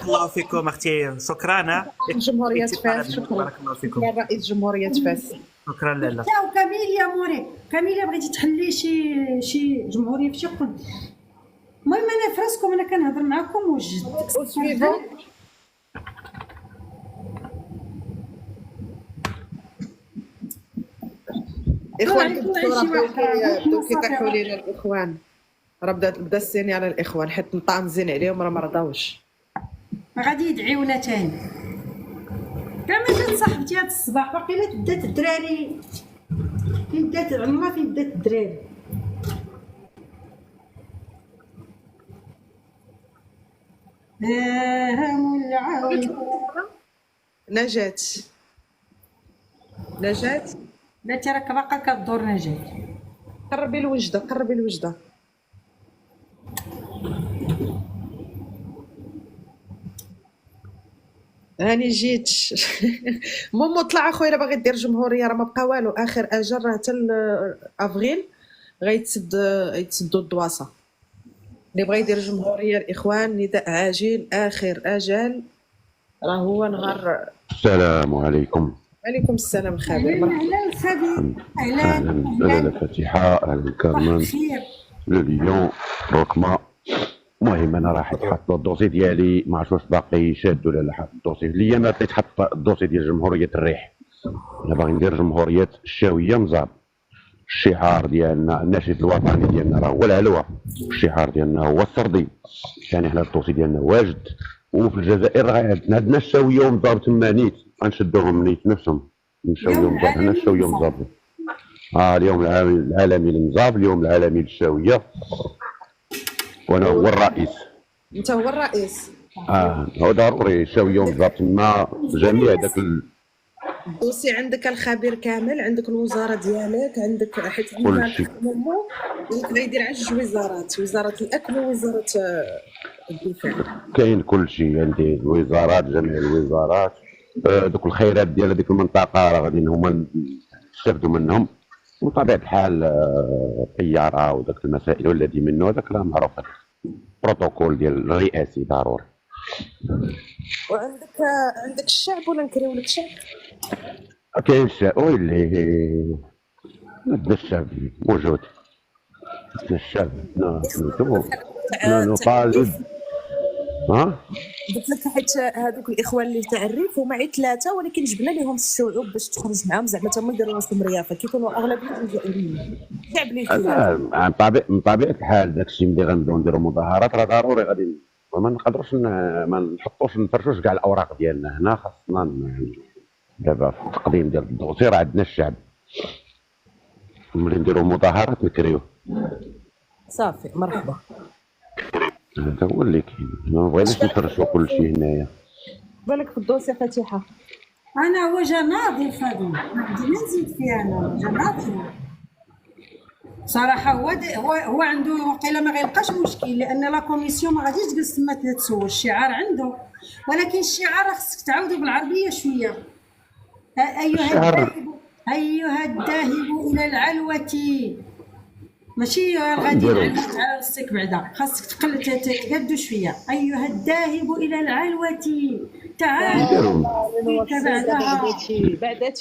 N: الله فيكم اختي، شكرا.
B: جمهورية فاس، شكرا.
N: بارك الله فيكم.
B: يا رئيس جمهورية فاس.
N: شكرا لاله.
A: تاو كاميليا موري، كاميليا بغيتي تحلي شي جمهوريه في شي قد. المهم انا فراسكم انا كنهضر معكم وجد.
B: اخوان بداو كيطيحوا لينا الاخوان، راه بدا السيني على الاخوان حيت نطانزين عليهم راه ما رضاوش.
A: غادي يدعيونا تاني. كما جات صاحبتي هاد الصباح واقيلا بدات الدراري فين بدات عمرها فين بدات الدراري.
B: نجاة
A: لا تراك باقا كدور نجاة.
B: قربي الوجده هاني جيت. ماما طلع اخويا الا باغي دير جمهوريه راه ما بقى والو، اخر اجل راه حتى افريل يتسدوا الدواسه. اللي بغى يدير جمهوريه الاخوان نداء عاجل، اخر اجل راه هو نهار.
O: السلام عليكم.
B: وعليكم السلام خابر.
A: اهلا الخبير.
O: اهلا فاتحه، اهلا كارمن، لليون ركمه. المهم انا راح نحط الدوسي ديالي، ما عرفتش واش باقي شاد ولا لا. حط الدوسي ليا ما بقيت حط الدوسي ديال جمهوريه الريح. انا باغي ندير جمهوريه الشاويه مزاب. الشعار ديالنا الناشد الوطني ديالنا راه هو العلوه، الشعار ديالنا هو السردي. يعني حنا الدوسي ديالنا واجد. وفي الجزائر راه عندنا الشاويه ومزاب تما نيت غنشدوهم نيت نفسهم نشاويه ومزاب. هنا الشاويه ومزاب. اليوم العالمي للمزاب، اليوم العالمي للشاويه، وانا هو الرئيس.
B: انت هو الرئيس.
O: هو ضروري الشاويه ومزاب تما جميع داك
B: الدوسي. عندك الخبير كامل، عندك الوزاره ديالك، عندك حيت
O: كلشي
B: غيدير على جوج وزارات، وزاره الاكل ووزاره الدفاع.
O: كاين كلشي عندي الوزارات، جميع الوزارات. دوك الخيرات ديال هذيك المنطقه راه غادي هما نستافدوا منهم. وبطبيعه الحال الطياره وداك المسائل والذي منه هذاك راه معروف، البروتوكول ديال الرئاسي ضروري.
B: عندك الشعب ولا نكريو لك الشعب؟
O: كاين الشعب اللي عندنا الشعب موجود. عندنا الشعب نطالب.
B: قلت لك حيت هذوك الاخوان اللي تاع الريف هما عيد ثلاثه، ولكن جبنا لهم الشعوب باش تخرج معاهم زعما تما يديروا راسهم ريافه كيكونوا اغلبيه الجزائريين. الشعب اللي
O: من طبيعه الحال داك الشيء ملي غنبداو نديروا مظاهرات راه ضروري غادي ما نقدروش ما نحطوش نفرشوش كاع الاوراق ديالنا. هنا خاصنا دابا في التقديم ديال الدوسي راه عندنا الشعب. ملي نديروا مظاهرات نكريوه
B: صافي. مرحبا.
O: هذا هو اللي كاين. ما بغيناش نفرشوا كل شيء هنايا.
B: بالك في الدوسي فاتحه.
A: انا وجه ناضي الخبير، ما عندي ما نزيد فيها. انا وجه ناضي. صراحه هو عنده وقيله ما غيلقاش مشكل، لان لا كوميسيون ما غاديش تجلس تما تسول. الشعار عنده، ولكن الشعار خصك تعاودو بالعربيه شويه. ايها الذاهب الى العلوه، ماشي غادي على راسك بعدا، خاصك تقادو شويه. ايها الذاهب الى العلوه تعال بعدها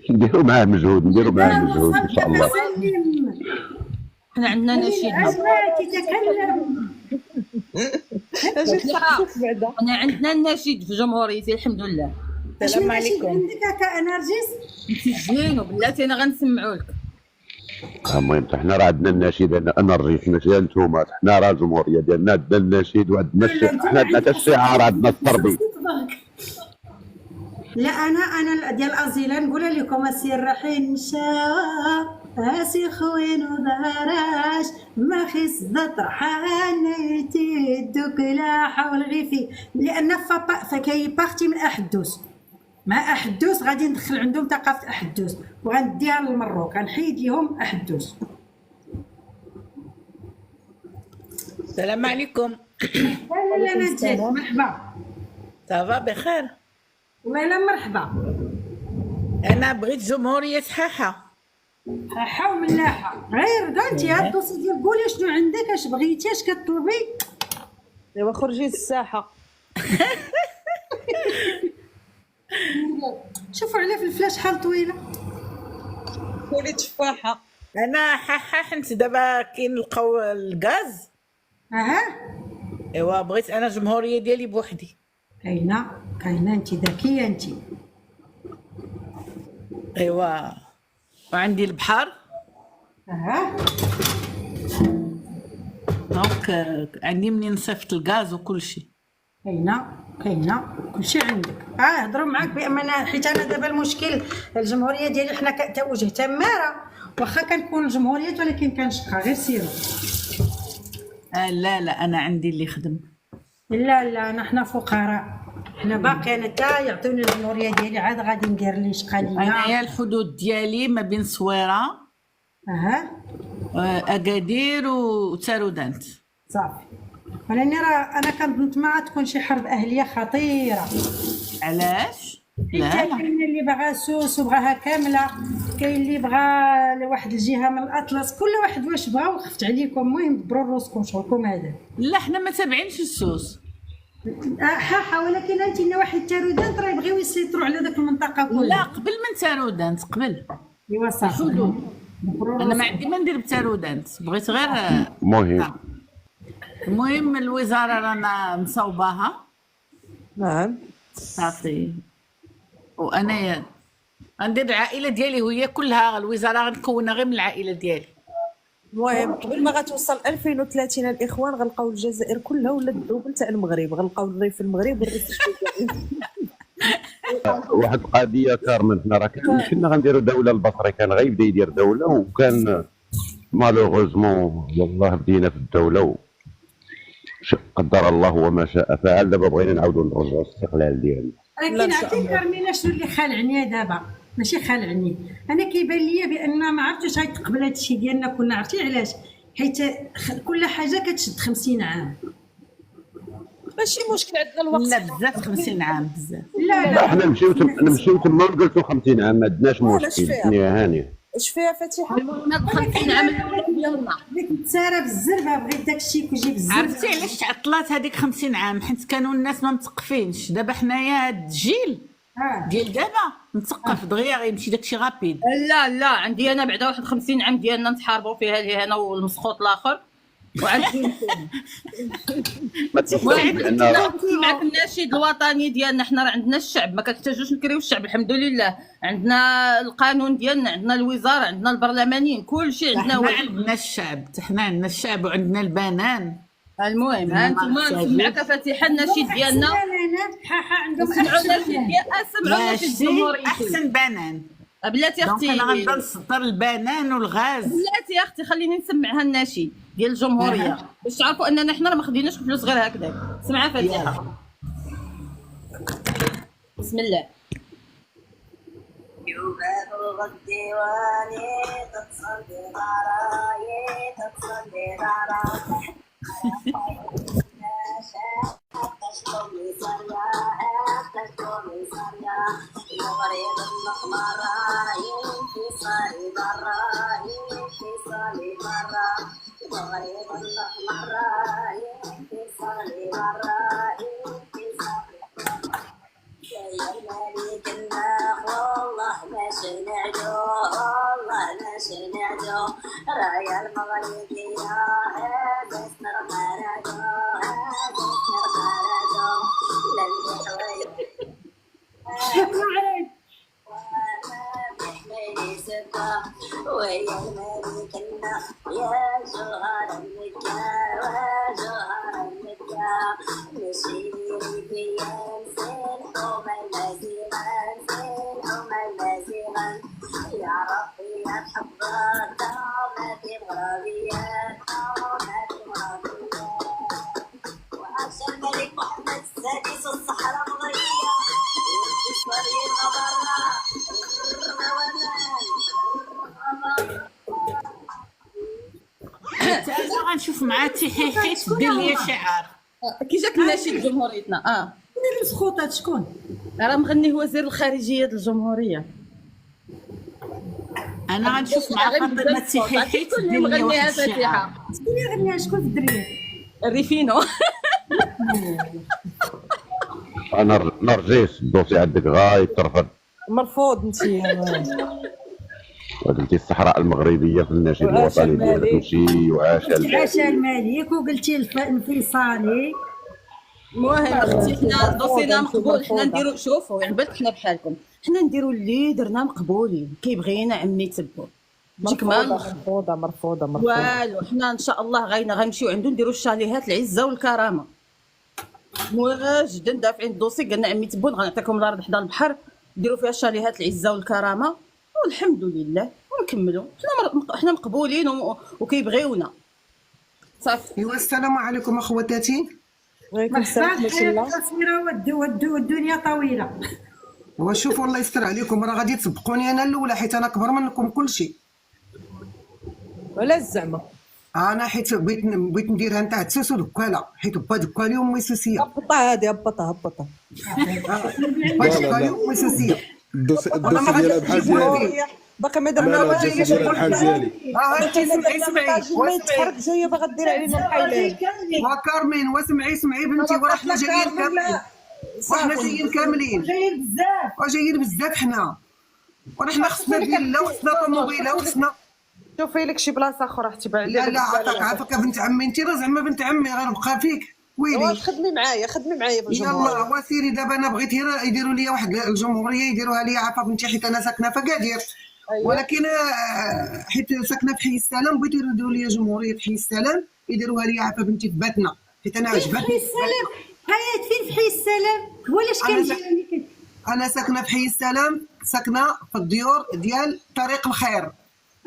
O: نديروا معاه مجهود ان شاء الله.
C: حنا عندنا نشيد
A: تتكلم.
C: حنا عندنا النشيد في جمهوريتي الحمد لله.
A: السلام عليكم. عندك هكا نرجس
C: مسجلينو بلاتي انا غنسمعوا لك.
O: المهم حنا راه عندنا النشيد، انا الرئيس ماشي انتوما، حنا راه الجمهوريه ديالنا عندنا النشيد وعندنا حنا عندنا حتى الشعار، عندنا التربي.
A: لا انا ديال الازيله نقول لكم السير رايحين نشاو اسي خوين ودراش ما خص طرحانيتي دوك لا حول غيفي، لان فكاي بارتي من احدوس مع احدوس غادي ندخل عندهم ثقافه احدوس وغنديها للمروك، غنحيد لهم احدوس.
P: السلام عليكم.
A: لا نجيت مرحبا.
P: صافا بخير؟
A: والله لا مرحبا.
P: انا بغيت جمهوريه حاحه.
A: حاحه وملاحه غير قالتي هاد الدوسي ديال قولي شنو عندك، اش بغيتي، اش كطلبي.
K: ايوا خرجي الساحه.
A: شوفوا عليه في الفلاش شحال طويله.
P: كولي تفاحه. انا حاحه حنت دابا كاين لقاو الغاز. ايوا بغيت انا جمهوريه ديالي بوحدي.
A: كاينه انت ذكيه انت.
P: ايوا وعندي البحر. دونك عندي منين نصيفط الغاز وكل شيء.
A: كاينه كلشي عندك. هضروا معاك بامانه، حيت انا دابا المشكل الجمهوريه ديالي حنا كوجه تماره، واخا كنكون الجمهوريات ولكن كنشقى غير سيرو.
P: لا انا عندي اللي يخدم.
A: لا انا فقراء، حنا باقي انا تا يعطوني الجمهوريه ديالي عاد غادي ندير لي شقه ليا.
P: انايا الحدود ديالي ما بين صويره اكادير وتارودانت.
A: صافي. ولاني راه انا كنظن ما تكون شي حرب اهليه خطيره.
P: علاش؟
A: لا كاين اللي باغا سوس وبغاها كامله، كاين اللي بغا لواحد الجهه من الاطلس، كل واحد واش بغا وخفت عليكم. المهم دبروا روسكم شغلكم هذا.
P: لا حنا ما تابعينش السوس.
A: حاحه ولكن انت واحد تارودانت راه يبغيو يسيطروا على داك المنطقه كلها.
P: لا قبل من تارودانت قبل.
A: ايوا صافي.
P: انا ما عندي ما ندير بتارودانت، بغيت غير المهم الوزاره رانا مصوباها.
K: نعم
P: صافي. وانايا غندير العائله ديالي وهي كلها، الوزاره غنكونها غير من العائله ديالي.
K: المهم قبل ما غتوصل 2030 الاخوان غنلقاو الجزائر كلها ولا الدوبل تاع المغرب، غنلقاو الريف في المغرب والريف في الجزائر.
O: واحد القضيه كارمن، حنا راه كنا غنديروا دوله، البصري كان غيبدا يدير دوله، وكان مالوغوزمون والله بدينا في الدوله قدر الله وما شاء فعل. دابا بغينا نعاودوا نرجعوا الاستقلال ديالنا.
A: ولكن عرفتي كارمينا شنو اللي خالعني دابا؟ ماشي خالعني، انا كيبان ليا بان ما عرفتش غيتقبل هذا الشيء ديالنا. كنا عرفتي علاش؟ حيت كل حاجه كتشد 50 عام.
K: ماشي مشكل، عندنا الوقت.
P: لا بزاف 50 عام بزاف.
A: لا
O: حنا نمشيو تما وقلتوا 50 عام ما عندناش مشكل، الدنيا هانيه.
K: اش فيها فاتحه؟
C: 50 عام ديالنا
A: بغيت نتسارى بالزربه، بغيت داك الشيء كيجي بالزربه.
P: عرفتي علاش تعطلات هذيك 50 عام؟ حيت كانوا الناس ما مثقفينش. دابا حنايا هاد الجيل ديال دابا مثقف دغيا غيمشي داكشي غابيد.
C: لا عندي انا بعدا واحد 50 عام ديالنا نتحاربوا فيها اللي انا والمسخوط الاخر. وعندي
O: ما تنساوش بان
C: معك النشيد الوطني ديالنا. حنا راه عندنا الشعب، ما كنحتاجوش نكريو الشعب الحمد لله. عندنا القانون ديالنا، عندنا الوزاره، عندنا البرلمانيين، كل شيء عندنا.
P: حنا عندنا الشعب، حنا عندنا الشعب وعندنا البنان.
C: المهم ها انتما نسمعك فاتحه النشيد ديالنا.
A: حاحه عندهم
C: سمعوا النشيد ديال سمعوا النشيد الجمهوري.
P: احسن بنان
C: بلاتي اختي،
P: انا غنبدا نصدر البنان والغاز.
C: بلاتي اختي خليني نسمعها النشيد ديال الجمهوريه باش تعرفوا اننا حنا راه ما خديناش فلوس غير هكذا. سمعها فاتحه. بسم الله. You better
Q: الديواني تتصدي ضراي تتصدي ضراي تشتمي صريا تشتمي صريا مغرب المقمراي في صاري ضراي في صاري ضراي مغرب المقمراي في صاري ضراي في صاري يا الملك الناق والله ما شنعدو والله ما شنعدو رايا المغربية هذا اسمر خرجو هذا اسمر خرجو للي حوالي بحملي سكة ويا الملك الناق يا جوهر المكة وجوهر المكة نشيري فيا نسين حوم المزيغا نسين حوم المزيغا يا ربي يا تحفظ ما في غرابيات ما في غرابيات وعاش الملك محمد السادس الصحراء المغربية يصلي برا
P: انا غنشوف مع تحيحي دير لي شعار.
C: كي جاك الناشد جمهوريتنا
A: دير السخوطات شكون؟
C: راه مغني هو وزير الخارجيه ديال الجمهوريه.
P: انا غنشوف مع فاطمه تحيحي دير لي واحد الشعار.
A: شكون اللي غنيها شكون في الدريه؟
C: الريفينو.
O: انا نرجس الدوسي عندك غاية ترفض
B: مرفوض انت.
O: قلتي الصحراء المغربيه في النشيد الوطني ديالك تمشي
A: وعاش الملك وقلتي الانفصالي.
C: المهم اختي حنا دوسينا مقبول حنا نديرو شوفوا يعني بالك حنا بحالكم حنا نديرو اللي درنا مقبولين كيبغينا عمي تبو تجيك
B: مرفوضه
C: والو حنا ان شاء الله غنمشيو عنده نديرو الشاليهات العزه والكرامه واجدا دافعين الدوسي قالنا عمي تبون غنعطيكم الارض حدا البحر نديرو فيها الشاليهات العزه والكرامه والحمد لله ونكملوا حنا مقبولين وكيبغيونا صافي.
R: ايوا السلام عليكم اخواتاتي.
B: وعليكم السلام ورحمه الله.
A: التصويره والدنيا طويله.
R: وشوفوا الله يستر عليكم راه غادي تسبقوني انا الاولى حيت انا اكبر منكم كلشي.
B: ولا زعما
R: انا حيت بغيت نديرها نتاع السوس ودكاله حيت با دكالي امي سوسيه.
B: هبطها هادي هبطها
R: با دكالي امي سوسيه.
L: الدوسي ديالها بحال ديالي
B: باقي ما درنا
L: والو. الدوسي ديالها بحال ديالي.
R: انت سمعي
B: ما يتحرك جايه باغا دير علينا الحيلان.
R: وكارمين وسمعي بنتي وراه حنا جايين كاملين. وحنا جايين كاملين جايين بزاف حنا ورحنا خصنا فيلا وخصنا طوموبيله وخصنا.
B: شوفي لك شي بلاصه اخرى حتى بعد.
R: لا عافاك بنت عمي انت راه زعما بنت عمي غنبقى فيك ويلي.
B: خدمي معايا في
R: الجمهوريه. يلا وسيري دابا انا بغيت غير يديروا لي واحد الجمهوريه يديروها لي عافا بنتي حيت انا ساكنه في اكادير. ولكن حيت ساكنه في حي السلام بغيت يديروا لي جمهوريه في حي السلام يديروها لي عافا بنتي في باتنا حيت انا عجبتني.
A: حي السلام حيات فين في حي السلام؟ ولاش كنجي
R: انا ساكنه في حي السلام ساكنه في الديور ديال طريق الخير.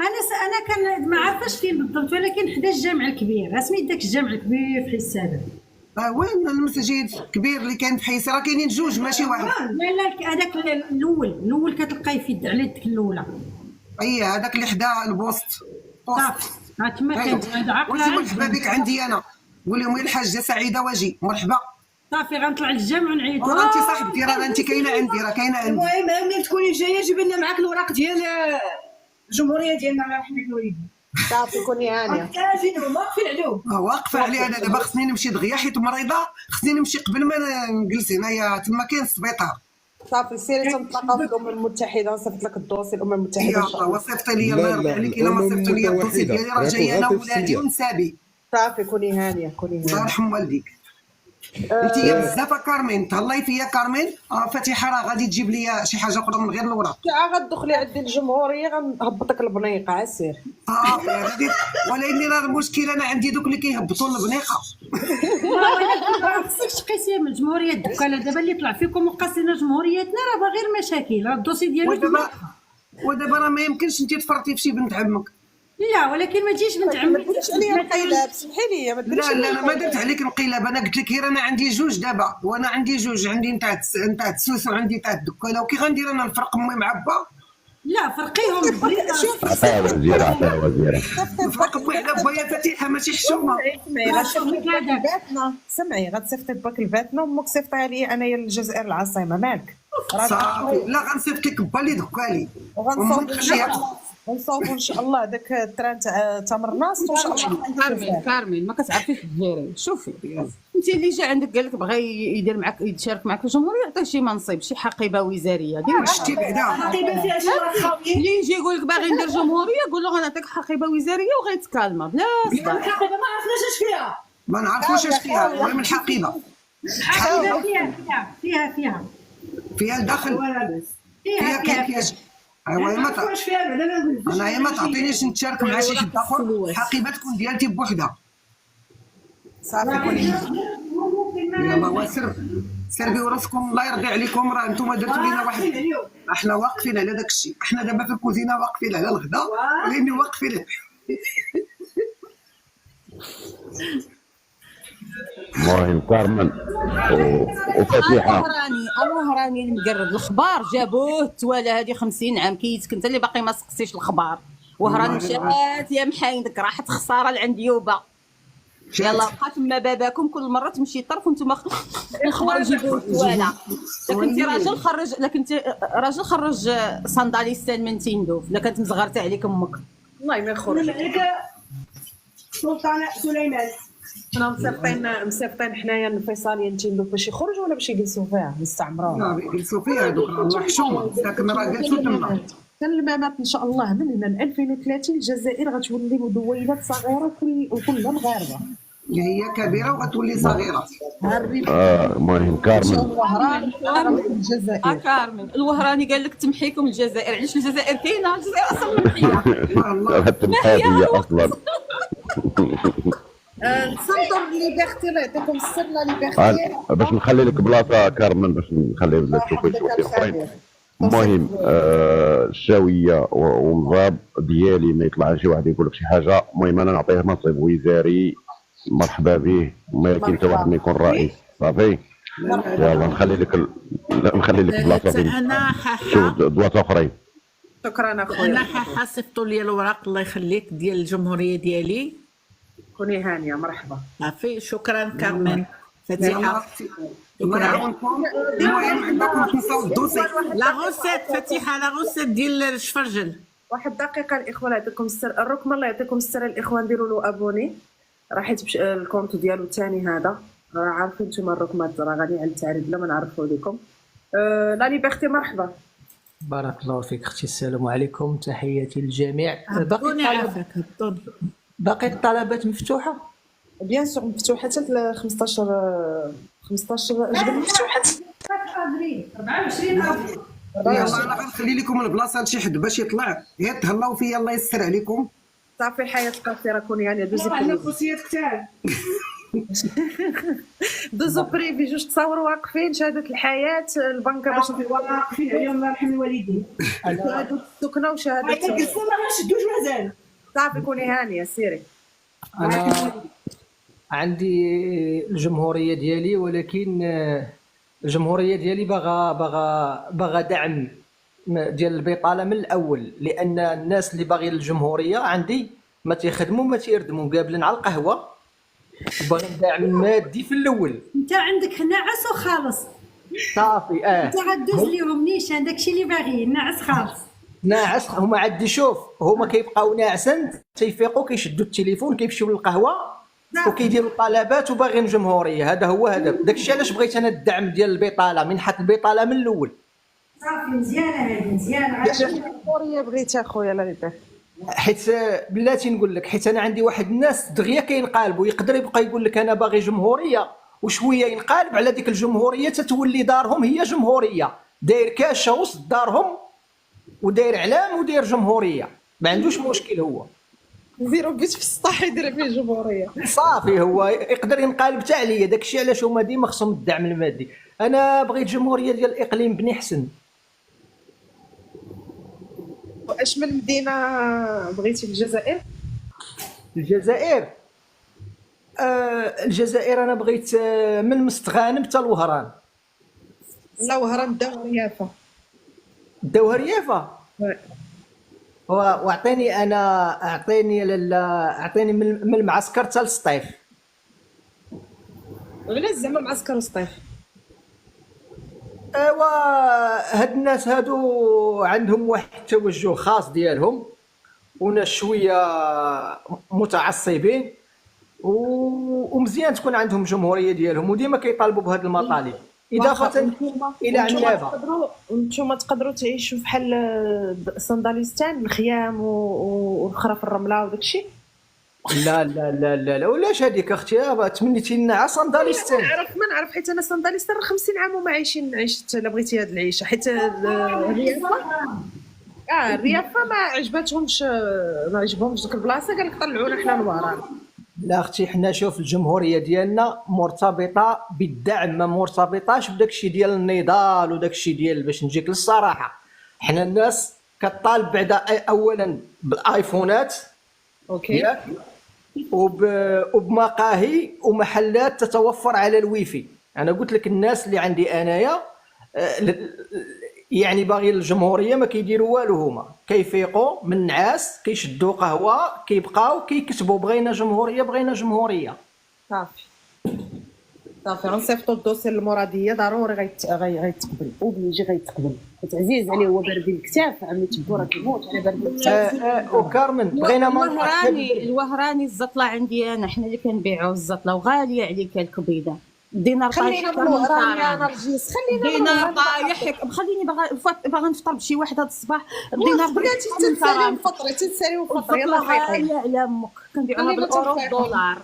A: انا كان ما عارفاش فين بالضبط ولكن حدا الجامع الكبير. سميت داك الجامع الكبير في حي السلام.
R: وين المسجد الكبير اللي كان في حي السلام؟ كاينين جوج ماشي واحد.
A: لا هذاك الاول كتلقاي في على يدك الاولى.
R: هذاك اللي حدا البوست.
A: ها تما كاين
R: واش مرحبا بك عندي انا. قول لهم يا الحاجه سعيده واجي مرحبا.
A: صافي غنطلع للجامع ونعيط.
R: راه انت صاحبتي راه انت كاينه عندي
S: المهم ملي تكوني جايه جيبي لنا معاك الوراق ديال الجمهوريه ديالنا راه حنا الوالدين.
B: صافي كوني هانيه.
S: كاجين هما واقفين عليهم.
R: واقفه عليها انا دابا خصني نمشي دغيا حيت مريضه خصني نمشي قبل ما نجلس هنايا تما كاين السبيطار.
B: صافي سيري تنتلاقاو في الامم المتحده نصيفط لك الدوسي الامم المتحده ان شاء الله.
R: وصيفط لي الله يرضي عليك الا ما صيفط لي الدوسي ديالي راه جاي انا وولادي ونسابي.
B: صافي كوني هانيه
R: الله يرحم والديك. انت بزاف كارمين تهلاي فيا كارمين. فاتحه راه غادي تجيب لي شي حاجه اخرى من غير الوراق.
B: غتدخلي عندي الجمهوريه غنهبطك البنيقه عسير.
R: غادي ولكن راه المشكل انا عندي دوك اللي كيهبطوا البنيقه.
A: خصك تقيسي من الجمهوريه الدكاله دابا اللي طلع فيكم وقاسينا جمهوريتنا راه غير مشاكل. راه الدوسي ديالك
R: ودابا راه ما يمكنش انت تفرطي في شي بنت عمك.
A: لا ولكن ما تجيش بنت عمك.
B: ما تديريش عليا القيلاب سمحي لي ما تديريش.
R: لا انا ما درت عليك القيلاب. انا قلت لك غير انا عندي جوج دابا عندي نتاع السوس وعندي نتاع الدكاله وكي غندير انا نفرق امي مع با
A: لا فرقيهم بريطة.
O: عطاها وزيره عطاها وزيره.
R: فرق بوحده بويا فتيحه ماشي حشومه.
B: سمعي غتصيفطي باك لباتنا وامك صيفطيها لي انايا للجزائر العاصمه مالك.
R: صافي لا غنصيفط لك بالي دكالي
B: ونصوفوا ان شاء الله داك التران تاع تمر ناصر وان شاء الله.
C: كارمين ما كتعرفيش الجزائر. شوفي انت اللي جا عندك قال لك بغى يدير معك يتشارك معك في الجمهوريه، عطيه شي منصب شي حقيبه وزاريه.
R: شتي بعدا
S: حقيبه فيها شي خاويين
C: اللي يجي يقول لك باغي ندير جمهوريه قول له غنعطيك حقيبه وزاريه وغيتكالما بلا صداع.
S: الحقيبه ما عرفناش اش فيها،
R: ما نعرفوش اش فيها. المهم الحقيبه فيها الدخل فيها كيفاش. ايوا ما
S: واش فيها بعدا ما نقولش
R: انا ما تعطينيش نتشارك مع شي حد اخر. حقيبه تكون ديالتي بوحدها
B: صافي كوني.
R: يلا واسر سربيو راسكم الله يرضي عليكم. راه نتوما درتوا لينا واحد، احنا واقفين على داك الشيء. احنا دابا في الكوزينه واقفين على الغداء لاني واقفين.
O: المهم كارمن وفتيحه
C: الوهراني المقرب الاخبار جابوه التواله هذه 50 عام كيتك انت اللي باقي ما سقسيش الاخبار. وهران مشات يا محايدك راحت خساره لعند يوبا. يلا بقى تما باباكم كل مره تمشي طرف وانتم الخوار جيبوا التواله. لكن راجل خرج صنداليستان من تيندوف. لا كانت مزغرته عليك امك
B: والله ما يخرج
S: عليك سلطان سليمان.
B: حنا مصيفطين حنايا الفيصليه نتيندوف باش يخرجوا ولا باش يجلسوا فيها نستعمروها.
R: يجلسوا فيها هذوك الله حشومه لكن راه جالسوا تما.
B: كان المامات ان شاء الله من 2030 الجزائر غتولي دويلات صغيره وكلها مغاربه.
R: هي كبيره وغتولي صغيره.
O: المهم كارمن
B: الجزائر.
C: كارمن الوهراني قال لك تمحيكم الجزائر. علاش الجزائر كاينه؟ الجزائر اصلا ممحيه.
O: تمحيها اصلا.
B: نصدر ليبرتي الله يعطيكم السر لا ليبرتي
O: باش نخلي لك بلاصه كارمن باش نخلي لك شوفي اخرين. المهم الشاويه والمضاب ديالي ما يطلع شي واحد يقول لك شي حاجه. المهم انا نعطيه منصب وزاري مرحبا به وما يمكن حتى واحد ما يكون رئيس. صافي يلا نخلي لك بلاصه فين
P: انا
O: شوف دوات اخرين.
B: شكرا اخويا.
P: انا حصيفطوا لي الوراق الله يخليك ديال الجمهوريه ديالي.
B: كوني هانيه مرحبا.
P: صافي شكرا كارمن فتيحه.
R: الله يعاونكم. المهم عندكم تنساو الدوسي.
P: لا غوسيت فتيحه لا غوسيت ديال الشفرجل.
B: واحد دقيقه الاخوه الله يعطيكم السر. الركمه الله يعطيكم السر الاخوه نديروا له ابوني راه حيت الكونت ديالو الثاني هذا راه عارفين نتوما الركمات راه غادي على التعريف بلا ما نعرفوا لكم. لا ليبرتي مرحبا.
D: بارك الله فيك اختي. السلام عليكم تحياتي للجميع. باقي الطلبات مفتوحه؟
B: بيان سور مفتوحه حتى 15 جبل مفتوحه 24 افريل.
R: يلا انا غنخلي لكم البلاصه لشي حد باش يطلع غير تهلاو فيا الله يسر عليكم.
B: صافي الحياه قصيره كوني يعني دوزي
S: عندنا خصوصيات كثار.
B: دوزو بريفي جوج تصاوروا واقفين شهاده الحياه البنكه باش
S: واقفين عليهم الله يرحم الوالدين.
B: هادو السكنه وشهاده
S: ما شدوش مازال.
B: صافي كوني هانيه سيري.
D: انا عندي الجمهوريه ديالي ولكن الجمهوريه ديالي باغا دعم ديال البطاله من الاول لان الناس اللي باغيين الجمهوريه عندي ما تيخدموا ما تيردموا قابلين على القهوه باغي ندعم مادي في الاول.
A: انت عندك ناعس وخالص
D: صافي
A: انت غدوز ليهم نيشان داكشي اللي باغيين ناعس خالص.
D: ناعس هما عندي شوف هما كيبقاو ناعسين تيفيقوا كيشدوا التليفون كيمشيو للقهوه وكيديروا طلبات وباغيين جمهوريه. هذا هو هدف. داكشي علاش بغيت انا الدعم ديال البطاله منحه البطاله من الاول.
A: صافي مزيانه هذه مزيانه.
B: الجمهوريه بغيت اخويا لا ليبرتي
D: حيت بلاتي نقول لك حيت انا عندي واحد الناس دغيا كينقالبوا يقدر يبقى يقول لك انا باغي جمهوريه وشويه ينقالب على ديك الجمهوريه تتولي دارهم هي جمهوريه. داير كاشه وسط دارهم وداير اعلام وداير جمهوريه ما عندوش مشكل. هو
B: نديرو بيت في السطح يدير فيه جمهوريه
D: صافي هو يقدر ينقالب حتى عليا. داكشي علاش هما ديما خصهم الدعم المادي. انا بغيت جمهوريه ديال الاقليم بني حسن.
B: واش من مدينه بغيتي في الجزائر؟
D: الجزائر الجزائر انا بغيت من مستغانم حتى الوهران.
B: لا وهران داو ريافه.
D: داو ريافه واعطيني انا، اعطيني من المعسكر حتى للسطيف.
B: علاش زعما معسكر وسطيف؟
D: ايوا هاد الناس هادو عندهم واحد التوجه خاص ديالهم، وناس شويه متعصبين، ومزيان تكون عندهم جمهوريه ديالهم، وديما كيطالبوا بهاد المطالب اضافه الى عنابه.
B: نتوما تقدروا تعيشوا بحال صنداليستان، الخيام والخرا في الرمله وداك الشيء.
D: لا لا لا لا لا، ولاش هذيك اختي تمنيتي لنا على صنداليستان؟
B: ما نعرف حيت انا صنداليستان 50 عام وما عشت الا بغيتي هاد العيشه، حيت الريافه الريافه ما عجبتهمش، ما عجبهمش ديك البلاصه، قال لك طلعونا حنا لورا.
D: لا اختي، حنا شوف الجمهوريه ديالنا مرتبطه بالدعم، ما مرتبطاش بداك الشيء ديال النضال وداك الشيء ديال، باش نجيك للصراحه حنا الناس كطالب بعدا اولا بالايفونات،
B: اوكي،
D: وبمقاهي ومحلات تتوفر على الويفي. انا قلت لك الناس اللي عندي انايا يعني باغي الجمهوريه ما كيديروا والو، هما كيفيقوا من النعاس كيشدوا قهوه كيبقاو كيكتبوا بغينا جمهوريه بغينا جمهوريه.
B: صافي غنصيفطوا الدوسي للمراديه، ضروري غيتقبل، وبيجي غيتقبل، حيت عزيز عليه هو برد الكتاف، عمي تبو راه كيموت على برد الكتاف.
D: وكارمن بغينا
C: الوهراني الزطله عندي انا، حنا اللي كنبيعوا الزطله وغاليه عليك الكبيده. دينار طايح،
B: خلينا من الوهراني انا رجيس، خلينا
C: دينار طايح، خليني باغا نفطر بشي واحد هذا الصباح. دينار
B: بغيتي تنسالي وفطري يلا
C: غاليه على امك، كنبيعوها بالاورو والدولار.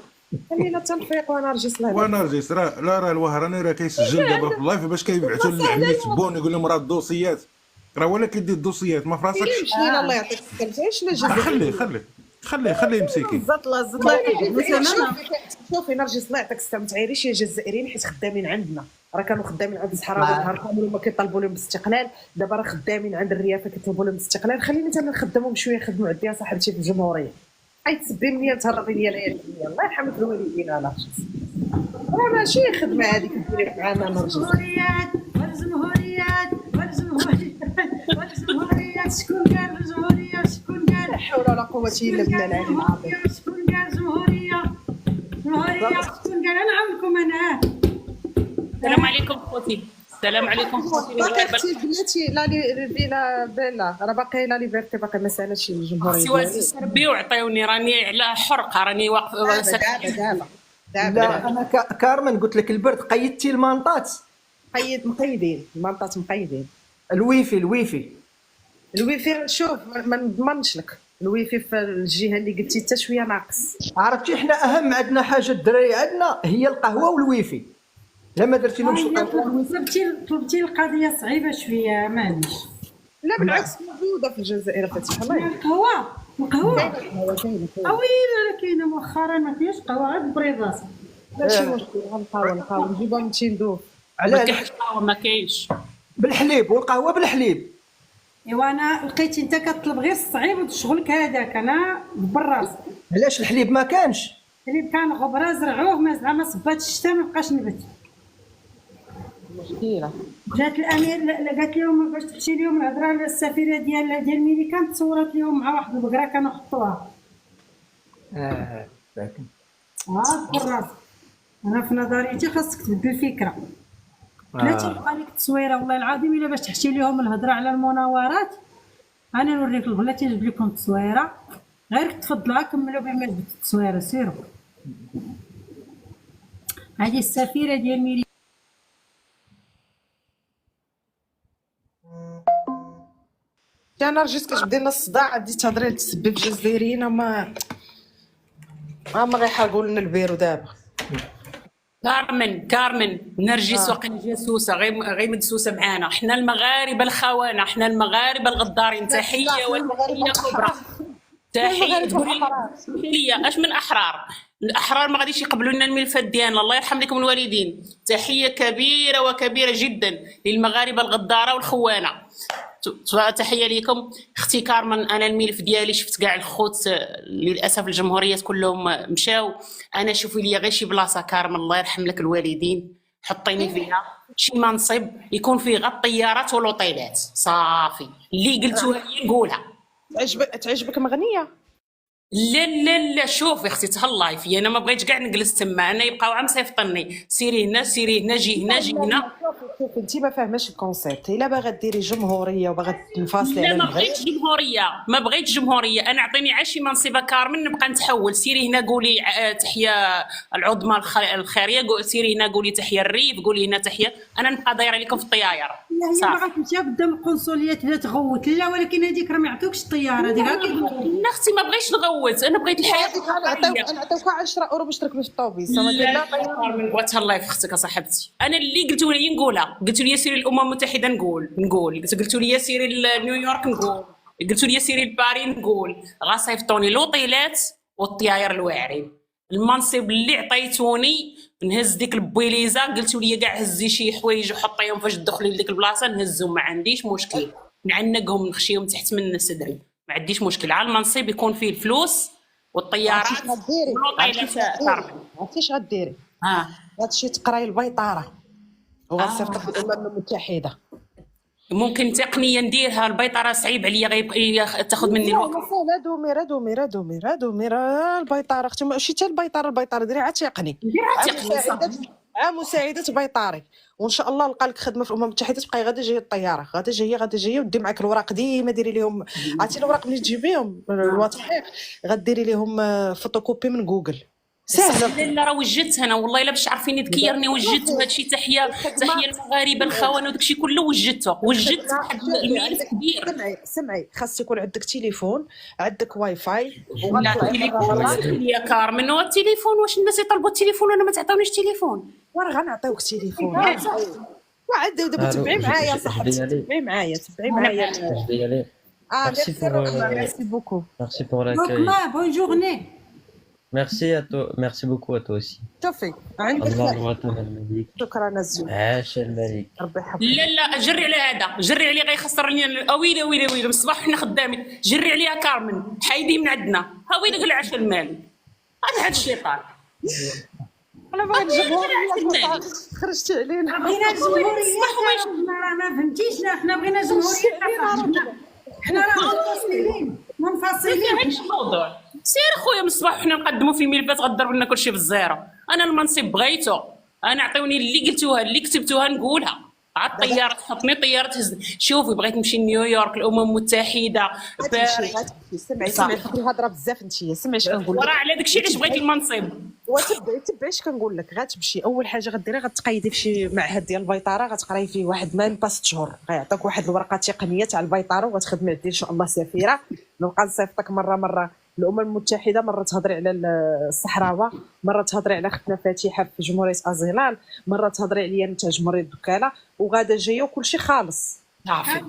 B: خلينا تنفيق وانا رجيس.
L: وانا رجيس راه الوهراني راه كيسجل دابا في اللايف باش كيبعثوا للعميت بون، يقول لهم راه الدوسيات، راه ولا كيدير الدوسيات ما في راسكش.
B: خلينا الله يعطيك الصحه، عيشنا
L: خليه مسكين.
B: الزطله شوفي نرجس الله يعطيك الصحه، ما تعايريش يا جزائريين حيت خدامين عندنا، راه كانوا خدامين عند الصحراوي النهار كامل وما كيطالبوا لهم بالاستقلال، دابا راه خدامين عند الريافه كيطلبوا لهم بالاستقلال. خليني حتى نخدمهم شويه، يخدموا عندي صاحبتي في الجمهوريه، تسبي مني تهربي ليا الله يرحم الوالدين. انا راه ماشي خدمه هذيك ديري معنا نرجس.
A: والجمهوريات شكون قال الجمهوريه؟ شكون قال؟
B: لا حول ولا قوه الا بالله العلي العظيم.
A: شكون قال الجمهوريه؟ شكون قال؟ انا عاونكم انا.
T: السلام عليكم خوتي. السلام عليكم خوتي.
B: باقي بلاتي لا بلا راه باقي لا ليبرتي، باقي ما سالتش الجمهوريه.
T: سي سربي وعطيوني، راني على حرقه، راني واقفه
D: لا انا كارمن قلت لك البرد قيدتي المانطات.
B: مقيدين المانطات، مقيدين
D: الويفي
B: شوف ما نضمنش لك الويفي في الجهه اللي قلتي حتى شويه ناقص.
D: عرفتي حنا اهم عندنا حاجه الدراري عندنا هي القهوه والويفي. لا ما درتي لهمش
A: طلبتي القضيه صعيبه شويه، معليش.
B: لا بالعكس موجوده في الجزائر فتح الله.
A: القهوه اويلا كاينه مؤخرا، ما فيهاش قهوه غير بريضاس.
B: ماشي مشكل، غنحاول نجيبها من تندوف.
T: ما كاينش قهوه، ما كاينش
D: بالحليب، والقهوه بالحليب.
A: ايوا انا لقيتي انت كطلب غير الصعيب وشغلك هذاك، انا بالراس.
D: علاش الحليب ما كانش؟
A: الحليب كان غبره زرعوه، ما زعما صبات الشتاء ما بقاش نبت.
B: مشكله.
A: جات الامير قالت لهم باش تمشي لهم الهضره للسفيره ديال الميريكان، تصورت لهم مع واحد البقره كانوا حطوها. بالراس. انا في نظريتي خاصك تبدل الفكره. لا تبقى لك التصويره والله العظيم، الا باش تحشي لهم الهضره على المناورات. انا نوريك بلاتي نجيب لكم التصويره، غير تفضلوا كملوا بما جبت التصويره سيروا. هذه السفيره ديال ميري.
B: انا رجيت كتبدي لنا الصداع، بديت تهضري تسبي في الجزائريين، ما غيحرقوا لنا البيرو دابا.
T: كارمن نرجس وقيل جاسوسه غير مدسوسه معانا، حنا المغاربه الخونه، حنا المغاربه الغدارين. تحيه وتحيه كبرى، تحيه. تقولي لي اش من احرار؟ الاحرار ما غاديش يقبلوا لنا الملفات ديالنا، الله يرحم لكم الوالدين. تحيه كبيره وكبيره جدا للمغاربه الغداره والخوانه. تحيه ليكم اختي كارمن. انا الملف ديالي شفت كاع الخوت للاسف الجمهوريات كلهم مشاو، انا شوفي لي غير شي بلاصه كارمن الله يرحم لك الوالدين، تحطيني فيها شي منصب يكون فيه غير الطيارات والوطيلات صافي اللي قلتوها لي نقولها.
B: تعجبك مغنيه؟
T: لا لا لا شوفي اختي تهلاي في انا ما بغيتش كاع نجلس تما انا يبقاو عم صيفطني سيري هنا جي هنا جي هنا.
B: شوفي انت ما فاهماش الكونسيبت. الا باغا ديري جمهوريه وباغا تنفاصلي
T: لا
B: على
T: ما
B: المغرب
T: بغيتش جمهوريه ما بغيتش جمهوريه انا اعطيني عشي منصبه كارمن نبقى نتحول. سيري هنا قولي تحيه العظمى الخيريه سيري هنا قولي تحيه الريف قولي هنا تحيه انا نبقى دايره لكم في الطياره
A: هي باغا تمشي قدام القنصليات لا تغوت لا ولكن هذيك راه ما يعطوكش الطياره هذيك
T: لا اختي ما بغيتش نغوت انا بغيت الحياه
B: نعطيوك 10 اورو باش تركبي في الطوبيس.
T: لا من قوتها الله في اختك صاحبتي. انا اللي قلتوا لي نقولها قلتوا لي سيري الامم المتحده نقول قلتوا لي سيري نيويورك نقول قلتوا لي سيري لباري نقول غاصيفطوني لوطيلات والطياير الواعرين. المنصب اللي عطيتوني نهز ديك البويليزه قلتوا لي كاع هزي شي حوايج وحطيهم فاش تدخلي لديك البلاصه نهزهم ما عنديش مشكل نعنقهم نخشيهم تحت من صدري ما عنديش مشكل. على المنصب يكون فيه الفلوس والطيارات
B: عرفتي غديري؟ غتمشي تقراي البيطاره وغتصيفط الامم المتحده.
T: ممكن تقنيه نديرها البيطاره صعيب عليا غير تاخذ مني الوقت.
B: لا دومي البيطاره اختي ماشي حتى البيطاره ديري عاد تقني مساعده بيطاري وان شاء الله نلقى لك خدمه في الامم المتحده تبقاي غادا جايه الطياره غادا جايه ودي معك الوراق ديما ديري لهم عرفتي الوراق ملي تجيبيهم الوثائق غديري لهم فوتوكوبي من جوجل سهله.
T: لا راه وجدت انا والله الا باش عارفيني تكيرني وجدت هادشي تحيه المغاربه الخونه وداكشي كله وجدت واحد الملف كبير.
B: سمعي خاص يكون عندك تليفون عندك واي فاي
T: لا تليفون يا كارمن والتليفون واش الناس يطلبوا التليفون وانا ما تعطونيش تليفون
B: وانا غنعطيوك تليفون وعاد دابا تبعي معايا صاحبتي تبعي معايا
J: Merci
B: beaucoup.
J: Merci pour l'accueil.
A: Bonne journée.
J: Merci beaucoup à toi aussi.
B: شوفي
J: الله يرحم الملك.
B: شكرا الزوج.
J: عاش الملك.
B: ربي يحفظك.
T: لا جري على هذا جري عليه غيخسر لي ويلي من الصباح حنا خدامين جري عليها كارمن حيدي من عندنا ها وين قال عاش المال هذا الشيطان.
B: انا بغيت الجمهوريه خرجت علينا
A: بغينا الجمهوريه ما فهمتيش حنا بغينا جمهوريه حنا راه منفصلين
T: هادشي الموضوع. سير خويا من الصباح حنا نقدموا في الملفات غضرب لنا كلشي بالزيرو. انا المنصب بغيته انا عطيوني اللي قلتوها اللي كتبتوها نقولها عاد الطياره تحطني طياره تهزني. شوفي بغيت نمشي نيويورك الامم المتحده باريس.
B: سمعي الهضره بزاف انتيا سمعي اش كنقول لك
T: وراه على داكشي علاش بغيتي المنصب
B: تبعي اش كنقول لك. غتمشي اول حاجه غديري غتقيدي في شي معهد ديال البيطاره غتقراي فيه واحد ما با 6 شهور غيعطيك واحد الورقه تقنيه تاع البيطاره وغتخدمي عندي ان شاء الله سفيره. نبقى نصيفطك مره الامم المتحده مره تهضري على الصحراوه مره تهضري على ختنا فاتحه في جمهوريه ازيلال مره تهضري عليا نتا جمهوريه الدكاله وغادا جايه وكلشي خالص
T: صافي.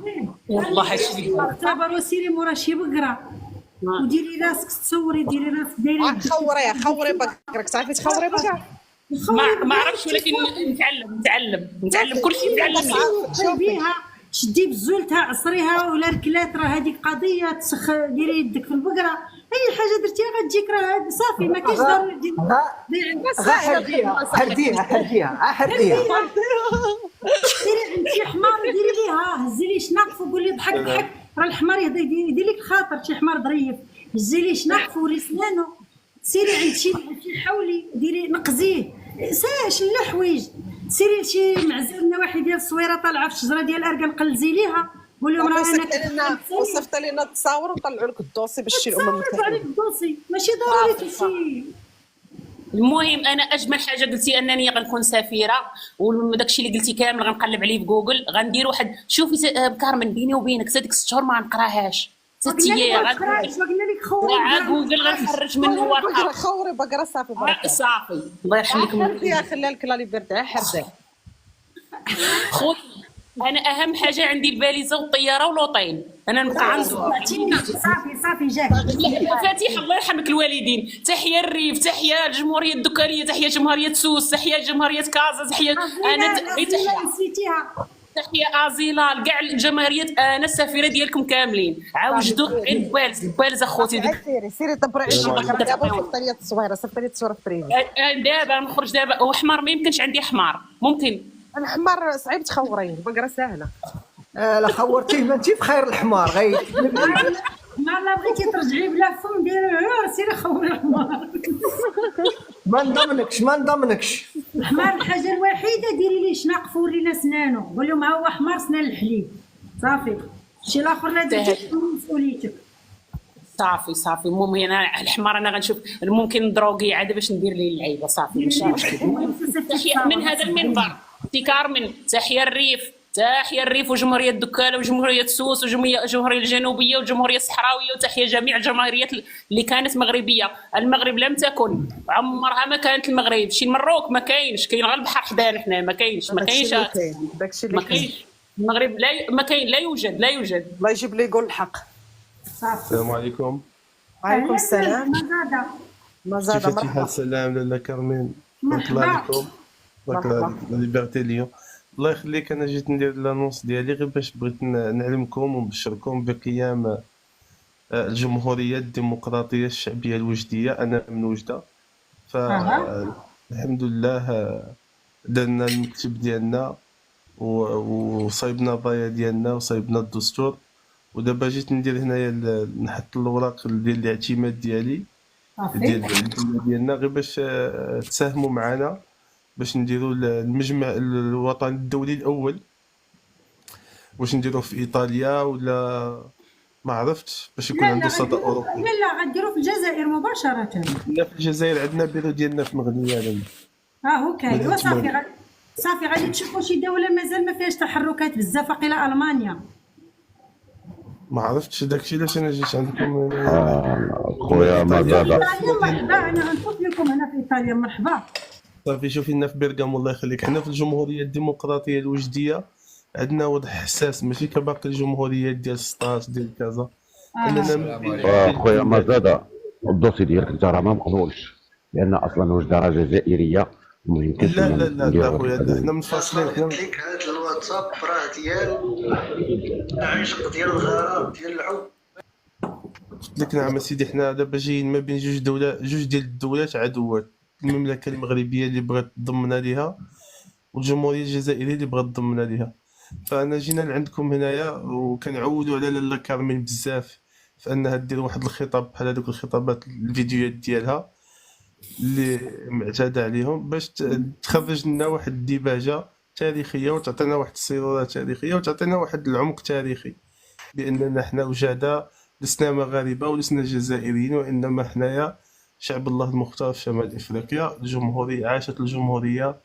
T: والله هادشي
A: اعتبروا سيري مورا شي بقره وديري راسك تصوري ديري راسك دايره
B: خوري بكرك تعرفي تخوري بكرك
T: ما عرفتش ولكن نتعلم كلشي نتعلم
A: بيها شدي بزولتها عصريها ولا ركلات راه هذيك قضيه تسخ ديري يدك في البقره اي حاجه درتيها غتجيك راه صافي ما كاينش ضروري ديري عند شي حمار ديري ليها هزي لي شناقف وقولي ضحك راه الحمار يدير لك خاطر شي حمار ظريف هزي لي شناقف وري سنانو سيري عند شي حولي ديري نقزيه ساش لا حوايج سيري لشي معزل النواحي ديال الصويره طالعه في الشجره ديال الاركان قلزي ليها قول لهم راه انا
B: وصفت لنا التصاور وطلعوا لك الدوسي باش تشري الامم المتحده
A: عليك الدوسي ماشي ضروري تمشي.
T: المهم انا اجمل حاجه قلتي انني غنكون سفيره وداكشي اللي قلتي كامل غنقلب عليه في جوجل غندير واحد شوفي كارمن بيني وبينك هذيك 6 شهور ما نقراهاش 6 ايام
A: قلنا لك خوري
T: جوجل غنخرج منه ورقه
B: خوري بقرا صافي
T: صافي الله يخليكم
B: حرديها خليها لك لا ليبرتي حرديها
T: خوتي. انا اهم حاجه عندي الباليزه والطياره والوطين انا نبقى عنده
A: صافي جاك
T: مفاتيح الله يرحمك الوالدين. تحيه الريف تحيه الجمهوريه الدكانيه تحيه جمهوريه سوس تحيه جمهوريه كازا تحيه انا
A: نسيتيها
T: تحيه ازيلا لكاع الجماهيريات، انا السفيره ديالكم كاملين. عاوجدوا البالز اخوتي ديك.
K: سيري دبري الصغيره صيفطي لي الصوره في
T: دابا نخرج دابا. وحمار ما يمكنش عندي حمار. ممكن
K: الحمار صعيب تخوريه، البقره سهله.
D: لا خورتيه ما انت في خير الحمار غير
A: ما بغيتي ترجعي بلا فم ديري سيري خور الحمار.
D: ما نضمنكش
A: الحمار الحاجه الوحيده ديري ليه شناق فوري لنا سنانو، قول لهم ها هو حمار سنان الحليب صافي. شي الاخر لا درتي مسؤوليتك.
T: صافي المهم انا الحمار انا غنشوف ممكن ندروغي عاد باش ندير ليه اللعيبه صافي ماشي مشكل. تحيه من هذا المنبر سي كارمن، تحيه الريف وجمهوريه دكاله وجمهوريه سوس وجمهوريه الجنوبيه والجمهوريه الصحراويه، وتحيه جميع الجماهيريات اللي كانت مغربيه. المغرب لم تكن عمرها ما كانت المغرب. شي المروك ما كاينش، كاين غير البحر حدانا حنا ما كاينش المغرب ما كاين لا يوجد
K: الله يجيب لي يقول الحق.
U: السلام عليكم.
K: وعليكم السلام.
A: مزاده
U: مرحبا. السلام لاله كارمين، مرحبا عليكم. لا ليبرتي اليوم. الله يخليك، انا جيت ندير لانونس ديالي غير باش بغيت نعلمكم ونبشركم بقيام الجمهوريه الديمقراطيه الشعبيه الوجديه. انا من وجده، فالحمد لله درنا المكتب ديالنا وصايبنا الرايه ديالنا وصايبنا الدستور، ودابا جيت ندير هنايا نحط الاوراق ديال الاعتماد ديالي ديالنا غير باش تساهموا معنا باش نديروا المجمع الوطني الدولي الاول. واش نديروه في ايطاليا ولا ما عرفتش باش يكون عنده صدى اوروبي؟
A: لا غنديروه في الجزائر مباشره.
U: لا في الجزائر عندنا بيرو ديالنا في مغنيه.
A: هو كاين صافي غادي تشوفوا شي دوله مازال ما فيهاش تحركات بزاف، واقيلا المانيا.
U: ما عرفتش داكشي علاش انا جيت عندكم.
O: خويا مزاده
A: مرحبا، انا غنشوف لكم هنا في ايطاليا. مرحبا
U: صافي. شوفي لنا في بيرغام الله يخليك، حنا في الجمهوريه الديمقراطيه الوجديه عندنا وضع حساس، ماشي كباقي الجمهوريات ديال سطاس ديال كذا.
O: خويا مزاده الدوسي ديالك انت راه ما مقبولش، لان اصلا وجده راه جزائريه وما يمكنش.
U: لا خويا حنا منفصلين. حنا
R: ليك هذا الواتساب راه ديال العشق ديال الغرام ديال العود.
U: قلت لك نعم سيدي، حنا دابا جايين ما بين جوج ديال الدولات عدوات، المملكه المغربيه اللي بغات تضمنا ليها والجمهوريه الجزائريه اللي بغات تضمنا ليها. فانا جينا لعندكم هنايا وكنعودوا على لاله كارمين بزاف في انها دير واحد الخطاب بحال هذوك الخطابات الفيديوهات ديالها اللي معتاد عليهم باش تخرج لنا واحد الديباجه تاريخيه وتعطينا واحد الصيغه تاريخيه وتعطينا واحد العمق تاريخي باننا حنا وجاده لسنا مغاربه ولسنا جزائريين، وانما حنايا شعب الله المختار في شمال افريقيا. الجمهوريه عاشت الجمهوريه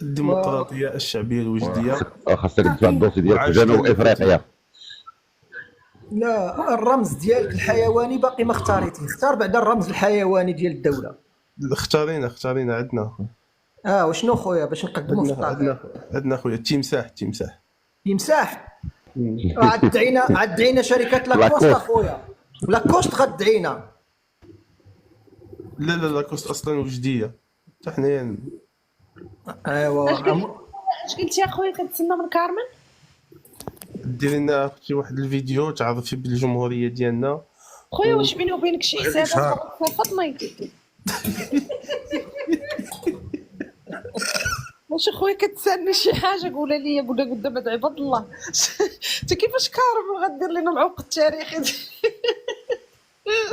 U: الديمقراطيه الشعبيه الوجديه.
O: خاصك تسمع الدوسي ديالك جنوب افريقيا.
D: لا الرمز ديالك الحيواني باقي ما اختاريتيه، اختار بعد الرمز الحيواني ديال الدوله.
U: اختارينا عندنا.
D: وشنو خويا باش نقدموا في الطاقه؟
U: عندنا خويا التمساح.
D: عاد دعينا شركه لاكوست اخويا، لاكوست غدعينا.
U: لا لاكوست اصلا وجديه حتى حنايا.
K: ايوا اش قلتي اخويا كتسنى من كارمن؟
U: ديري لنا شي واحد الفيديو تعرفي بالجمهوريه ديالنا
K: خويا. واش بيني وبينك شي حسابات فاطمه؟ واش خويا كتسالني شي حاجه قولها لي قدام عباد الله. انت كيفاش كارم غدير لنا العمق التاريخي؟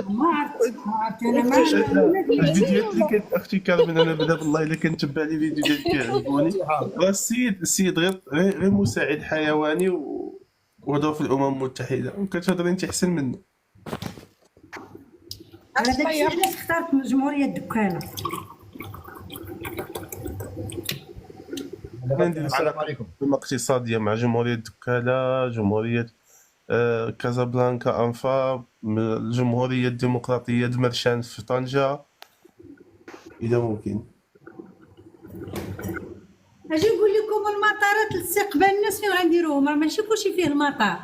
A: ما عرفت انا
U: الفيديوهات اللي كانت اختي كارمن انا بدا بالله الا كنتبع لي فيديو ديالك كيعجبوني. راه السيد غير مساعد حيواني وهضر في الامم المتحده وكتهضري انت احسن منه.
A: هذاك الشيء علاش اخترت جمهوريه الدكاله.
U: ندير علاقه اقتصاديه مع جمهوريه الدكاله، جمهوريه كازابلانكا انفا، الجمهوريه الديمقراطيه دمرشان في طنجه اذا ممكن.
A: اجي نقول لكم المطارات لاستقبال الناس فين غنديروهم؟ راه ماشي كلشي فيه المطار.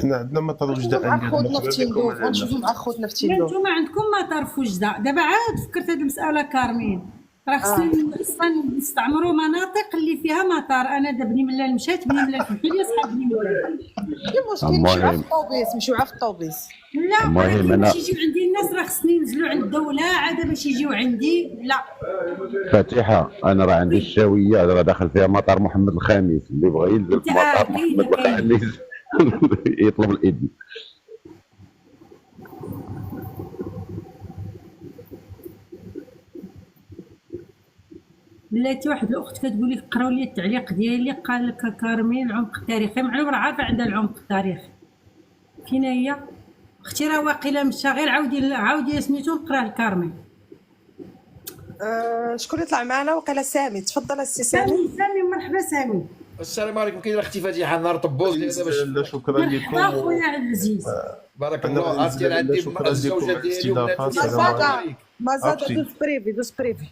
U: حنا عندنا مطار وجده.
K: خوتنا في تيندوف غنشوفوا مع خوتنا في تيندوف.
A: نتوما عندكم مطار في وجده. دابا عاد فكرت هذه المساله كارمين، راه خصنا نستعمروا مناطق اللي فيها مطار. انا دابا بني ملال مشات، بني ملال فهمتي لي صحاب بني ملال.
B: المشكل مشيوها في الطوبيس، مشيوها في الطوبيس.
A: لا
O: المهم
A: ولكن
O: أنا-
A: باش يجيو عندي الناس راه خصني ينزلوا عند الدوله عاد باش يجيو عندي. لا
O: فاتحه انا راه عندي الشاويه راه داخل فيها مطار محمد الخامس، اللي بغى ينزل في مطار محمد الخامس يطلب الاذن.
A: بلاتي واحد الاخت كتقول لك قراو لي التعليق ديالي، قال لك كارمين عمق التاريخي. معلوم راه عارفه عندها العمق التاريخي. فين هي اختي؟ راه واقيلا مشى غير عاودي سميتو نقرا لكارمين.
B: شكون اللي طلع معنا؟ وقيلا سامي. تفضل السي سامي.
A: سامي مرحبا سامي.
E: السلام عليكم. كاين اختي فاتحه نهار طبوز لي دابا.
U: لا شكرا لكم.
A: مرحبا خويا العزيز.
E: بارك الله. عرفتي انا عندي الزوجه ديالي وبناتي.
B: ما زاد دوز بريفي دوز بريفي.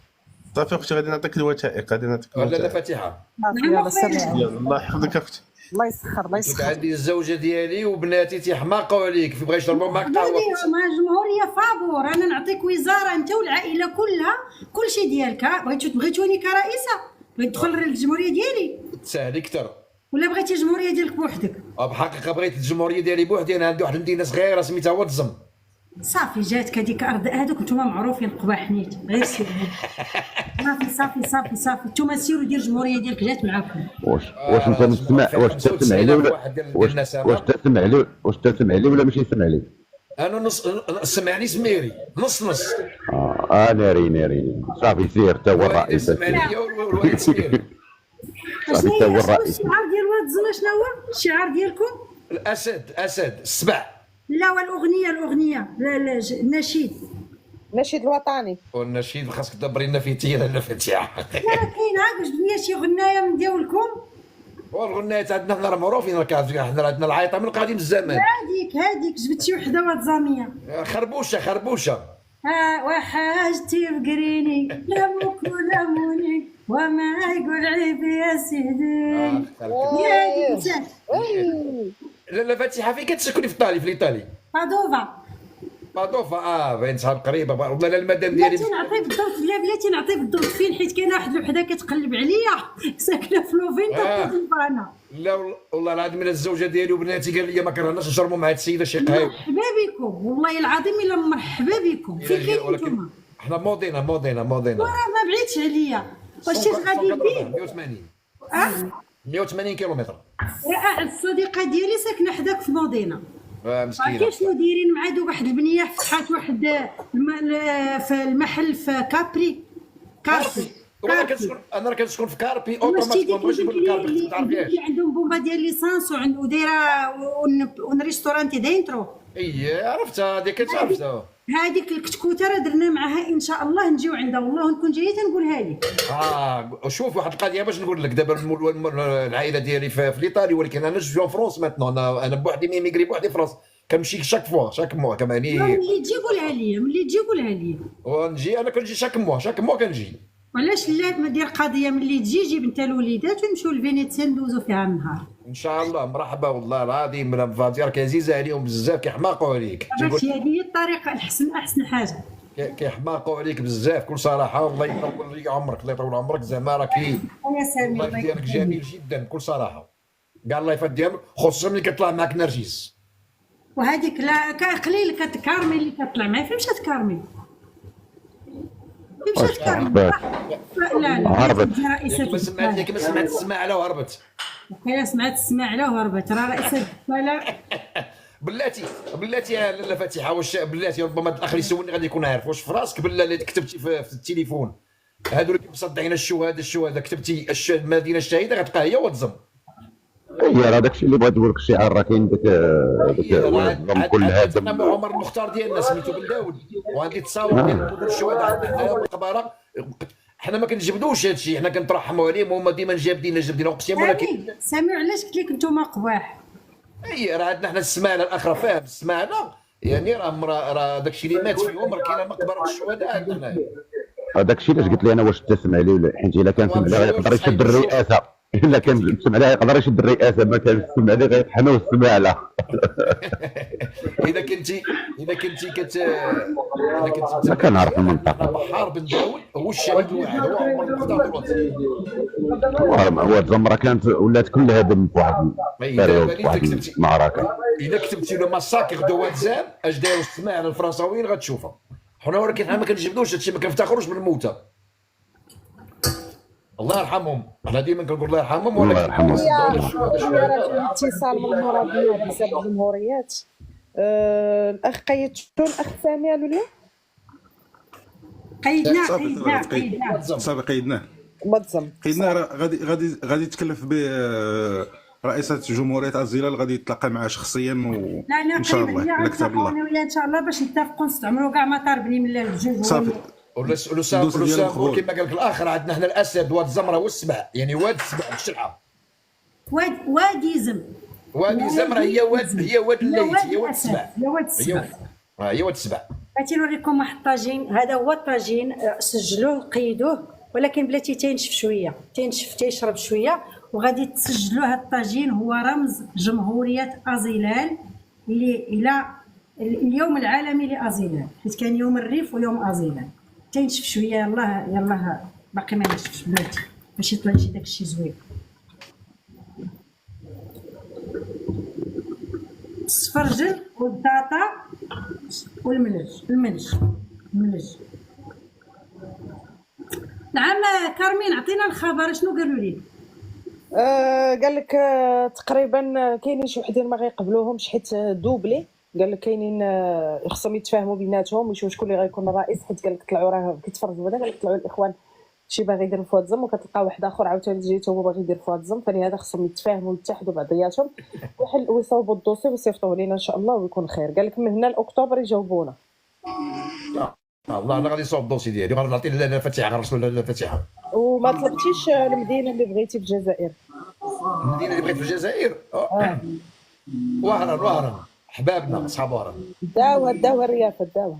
U: صافي اختي غادي نعطيك الوثائق، غادي نعطيك
E: لا فاتحه.
B: يلا سلام.
U: يلا الله يحفظك اختي.
B: الله يسخر الله يسخر.
E: عندي الزوجه ديالي وبناتي تيحماقوا عليك، بغا يشربوا معك قهوه.
A: مع الجمهوريه فابور. انا نعطيك وزاره انت والعائله كلها، كلشي ديالك. بغيتوني كرئيسه، بغيت تدخل الجمهوريه ديالي
E: تسهل اكثر.
A: ولا بغيتي الجمهوريه ديالك بوحدك؟
E: بحقيقه بغيت الجمهوريه ديالي بوحدي. انا عندي واحد المدينه صغيره سميتها واتزم.
A: صافي جاتك هذيك ارض. هذوك نتوما معروفين قباح حنيت غير سير. صافي نتوما سيروا دير الجمهوريه ديالك جات معاكم.
O: واش انت نسمع؟ واش تسمع لي ولا واش تسمع لي ولا ماشي تسمع لي؟
E: انا نص سمعني سميري نص
O: ناري صافي سير تا هو الرئيس.
E: سمعني والوالد سميري.
O: صافي تا هو الرئيس.
A: الشعار ديال واتزم شنو هو الشعار ديالكم؟
E: الاسد السبع.
A: لا والاغنيه لا النشيد
B: الوطني.
E: والنشيد خاصك تدبري لنا فيه تيرا لا فاتحه.
A: لا كاين عاكش بنيه شي غنايه من ديالكم.
E: والغنايات عندنا حنا راه معروفين، راه حنا عندنا العيطه من قديم الزمان.
A: هذيك جبت شي وحده واتزاميه.
E: خربوشه.
A: وحاجتي بقريني لمك ولموني وما يقول عيب يا سيدي. يا ديك
E: لا فاتحه فين كتسكني؟ في ايطالي. بادوفا. باين صحاب قريبه. والله لا المدام ديالي
A: بلاتي نعطي بالضبط فين، حيت كاينه واحد الوحده كتقلب عليا ساكنه في لوفين انا.
E: لا والله العظيم الا الزوجه ديالي وبناتي قال لي ما كرهناش نشربوا مع هاد السيده شي قهوه.
A: مرحبا بكم والله العظيم الا مرحبا بكم. فين كاين نتوما؟
E: حنا مودينا.
A: وراه ما بعيدش عليا. واش غادي دير
E: 180 كيلومتر.
A: راه الصديقه ديالي ساكنه حداك في مودينا.
E: مسكينه.
A: كاين شنو دايرين مع دوك واحد البنيه فتحات واحد في المحل في كاربي.
E: انا راه كنسكن في كاربي اوتوماتيكمون. بغيت نقول كاربي ما تعرفيهاش.
A: عندهم بومبا ديال ليسانس ودايره اون ريستورانتي دينترو.
E: عرفتها هذيك عرفتها.
A: هذيك الكتكوته راه درنا معها ان شاء الله نجيو عندها. والله نكون جايه تنقولها لك.
E: شوف واحد القضيه باش نقول لك. دابا العائله ديالي في ايطالي، ولكن انا جو فرونس ماتنون. انا بوحدي ميميغري بوحدي في فرنسا. كنمشي شاك موا كمان.
A: ملي تجي قولها لي.
E: ونجي انا كنجي شاك موا كنجي.
A: علاش لا ما دير قضيه ملي تجي جيب انت الوليدات ونمشيو لفينيتسيا ندوزو فيها النهار.
E: ان شاء الله. مرحبا والله العظيم. من فاتير عزيزه عليهم بزاف، كيحماقوا عليك.
A: باش هذه هي الطريقه احسن حاجه.
E: كيحماقوا عليك بزاف بكل صراحه. والله يطول لي عمرك، الله يطول عمرك. زعما راكي
A: يا سامي
E: الله ديالك جميل جدا بكل صراحه. كاع الله يفدي عمرك، خصوصا ملي كطلع معك نرجس.
A: وهذيك لا قليل كتكارمي اللي كطلع معايا. فين مشات كارمي؟ لا
O: هربت.
E: ما سمعت السماعه وهربت.
A: وكاين سمعت السماعه وهربت. راه رئيسه الدوله.
E: بلاتي يا لاله فاتحه. واش بلاتي ربما الاخر يسولني غادي يكون عارف واش في راسك بلا اللي كتبتي في التليفون هادو اللي مصدعين الشهداء كتبتي المدينه الشهيده غتبقى هي واتزم.
O: راه داكشي اللي بغيت نقول لك. الشعار راه كاين داك كل هذا.
E: انا عمر المختار ديالنا سميتو بن داود، وعندي تصاور ديال الشهداء عندنا والقباره. حنا ما كنجبدوش هادشي، حنا كنترحموا عليهم وهما ديما جابدين اقسم. ولكن
A: سامع علاش قلت لك نتوما قباح.
E: راه عندنا حنا السمانه الاخرى فاهم. السمانه يعني راه داكشي اللي مات فيهم راه كاينه مقبره الشهداء عندنا.
O: هذاك الشيء علاش قلت لي انا واش تسمع لي ولا، حيت الا كان سمع لي يقدر يشد الرئاسه. الا كان السمع عليها يقدر يشد الرئاسه، ما كان السمع عليه غيطحنا والسمع على.
E: اذا كنتي
O: ما كنعرف المنطقه.
E: بحار بن داود هو الشاهد الواحد، هو عمر بن الخطاب دلوقتي.
O: هو الزمره كانت ولات كلها دم في واحد البريود، في واحد المعركه.
E: اذا كتبتي له مساكر دواتزان اش داروا السماع على الفرنساويين غتشوفها. حنا ولكن حنا ما كنجبدوش هادشي، ما كنفتخروش بالموتى. الله يرحمهم، انا ديما كنقول الله يرحمهم.
O: الله يرحمهم.
B: الاتصال من المرابيه بسبب الجمهوريات. الاخ قيد شنو الاخ سامي قالوا لي؟
A: قيدناه
L: صافي قيدناه
B: راه
L: غادي يتكلف به رئيسة جمهورية الزلال، غادي يتلاقى معاه شخصيا
A: لا
L: ان شاء الله على كتاب الله.
A: ان شاء الله باش نتفقوا نستعملوا كاع ما طالبني من الجوج.
L: صافي
E: ولسان كما قال لك الاخر، عندنا هنا الاسد واد الزمره والسبع، يعني واد السبع بالشرعه.
A: وادي زمره
E: هي واد الليث، هي واد السبع، هي واد السبع.
A: بغيتي نوريكم واحد الطاجين، هذا هو الطاجين، سجلوه قيدوه، ولكن بلاتي تينشف شويه، تيشرب شويه، وغادي تسجلوا هذا الطاجين هو رمز جمهوريه ازيلال الى اليوم العالمي لازيلال، حيت كان يوم الريف ويوم ازيلال. تينشف شويه، يلاه باقي ما نشفش بلاتي باش يطلع شي داكشي زوين. السفرجل والبطاطا والملج. نعم كارمين، عطينا الخبر شنو قالوا لي؟
B: قال لك تقريبا كاينين شي وحدين ما غيقبلوهمش حيت دوبلي. قال لك كاينين خصهم يتفاهموا بيناتهم ويشوفوا شكون اللي غيكون الرئيس، حيت قال لك طلعوا راه كيتفرجوا بعدا، قال لك طلعوا الاخوان شي باغي يدير فواتزم، وكتلقى واحد اخر عاوتاني جيتو هو باغي يدير فواتزم، فلهذا خصهم يتفاهموا ويتحدوا بعضياتهم ويصوبوا الدوسي ويصيفطوه لينا ان شاء الله ويكون خير. قال لك من هنا لاكتوبر يجاوبونا.
E: الله انا غادي نصوب الدوسي ديالي، غادي نعطي لاله فاتحه، غنرسلوا لاله فاتحه.
B: وما طلبتيش المدينه اللي بغيتي في الجزائر؟
E: المدينه اللي بغيت في الجزائر وهران حبابنا اصحاب وهران.
B: داوها الريافه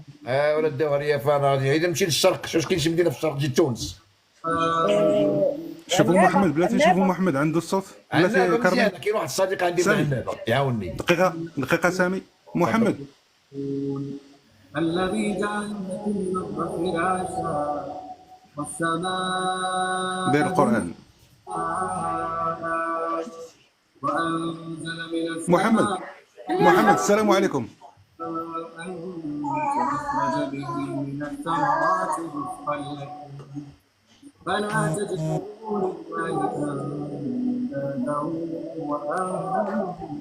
E: ولا داوها الريافه. انا اذا نمشي للشرق، واش كاين شي مدينه في الشرق؟ جيت تونس.
L: شوفوا محمد بلاتي، شوفوا محمد عنده الصوت بلاتي.
E: كرمي كاين واحد الصديق عندي من عنابه يعاونني.
L: دقيقه سامي. محمد
G: الذي جعل لكم الارض فراشا والسماء
L: دير القران.
G: وانزل من السماء
L: محمد السلام عليكم.
G: فأخرج به من الثمرات رزقا لكم فلا تجعلوا لله أندادا وأنتم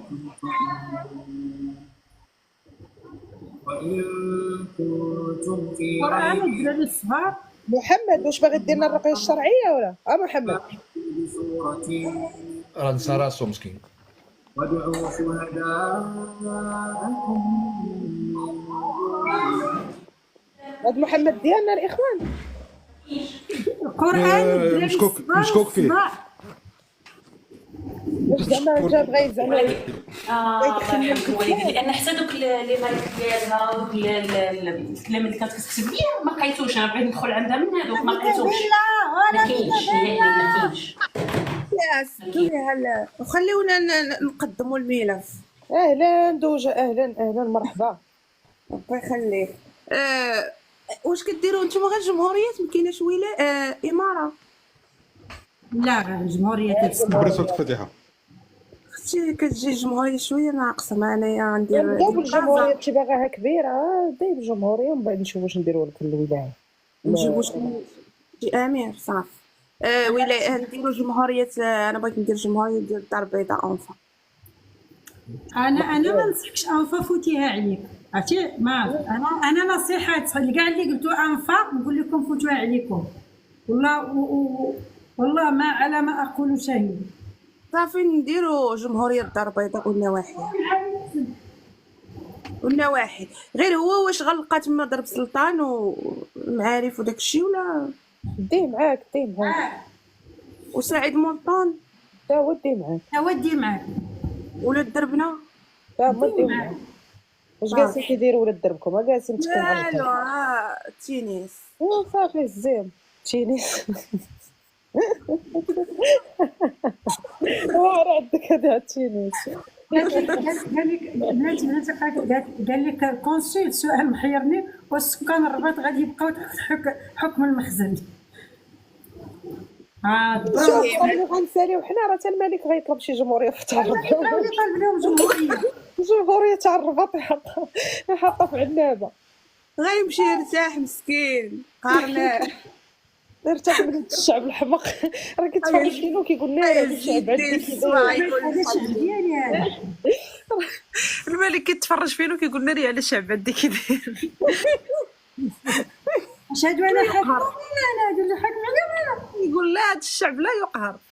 G: تعلمون وإن كنتم في ريب.
B: محمد واش باغي دير لنا الرقيه الشرعيه ولا محمد؟
G: بسورة
E: راه نسى راسو مسكين.
G: وادعوا شهداءكم
B: هاد محمد ديالنا الاخوان
A: القران
L: مشكوك فيه.
B: زعما جا بغا زعما
T: لان حتى دوك لي مارك ديالها دوك الكلام اللي كانت كتكتب ليا ما لقيتوش. انا بغيت ندخل عندها من هذوك ما لقيتوش. ما كاينش.
K: هلا وخليونا نقدموا الملف.
B: اهلا دوجه، اهلا مرحبا.
K: الله يخليك. واش كديروا نتوما غير جمهوريات؟ ما كايناش اماره؟
A: لا غير الجمهوريات.
L: برسوت فاتحه
K: اختي كتجي الجمهوريه شويه ناقصه. ما انايا ندير
B: نبداو بالجمهوريه كي باغاها كبيره. داير الجمهوريه ومن بعد نشوفوا واش نديروا لك الولايه.
K: نجيبوا شي امير صافي. ولايه نديروا جمهوريه. انا بغيت ندير جمهوريه ديال الدار البيضاء انفا.
A: انا ما نصحكش انفا، فوتيها عليك عرفتي. ما انا نصيحه كاع اللي قلتوا انفا نقول لكم فوتوها عليكم. والله ما على ما اقول شهيد.
K: صافي نديروا جمهوريه الدار البيضاء والنواحي. غير هو واش غنلقى تما ضرب سلطان والمعارف وداك الشيء ولا
B: ديه معاك
K: وسعيد مونطون
B: تا هو ديه معاك
K: ولاد دربنا
B: تا هما ديه معاك. واش جالسين كيديروا ولاد دربكم؟ جالسين متكلمين على
K: تينيس
B: صافي الزين تينيس. راه عندك هذا التينيس.
A: بلاتي قال لك كونسول سؤال محيرني، والسكان الرباط غادي يبقاو تحت حكم المخزن.
B: شوف راني غنساليو حنا، راه حتى الملك غيطلب شي جمهوريه في التعرب.
A: يطلب لهم
B: جمهوريه تاع الرباط يحطها في عنابه.
K: غيمشي يرتاح مسكين قارناه.
B: ارتاح من الشعب الحمق. راه كيتفرج فينا وكيقول لنا هذا الشعب
A: هذا الشعب ديالي هذا.
K: الملك كيتفرج فينا وكيقول لنا على الشعب عندي كي داير.
A: اش هادو انا حاكم، انا هادو اللي حاكم عليهم.
K: يقول لا هذا الشعب لا يقهر.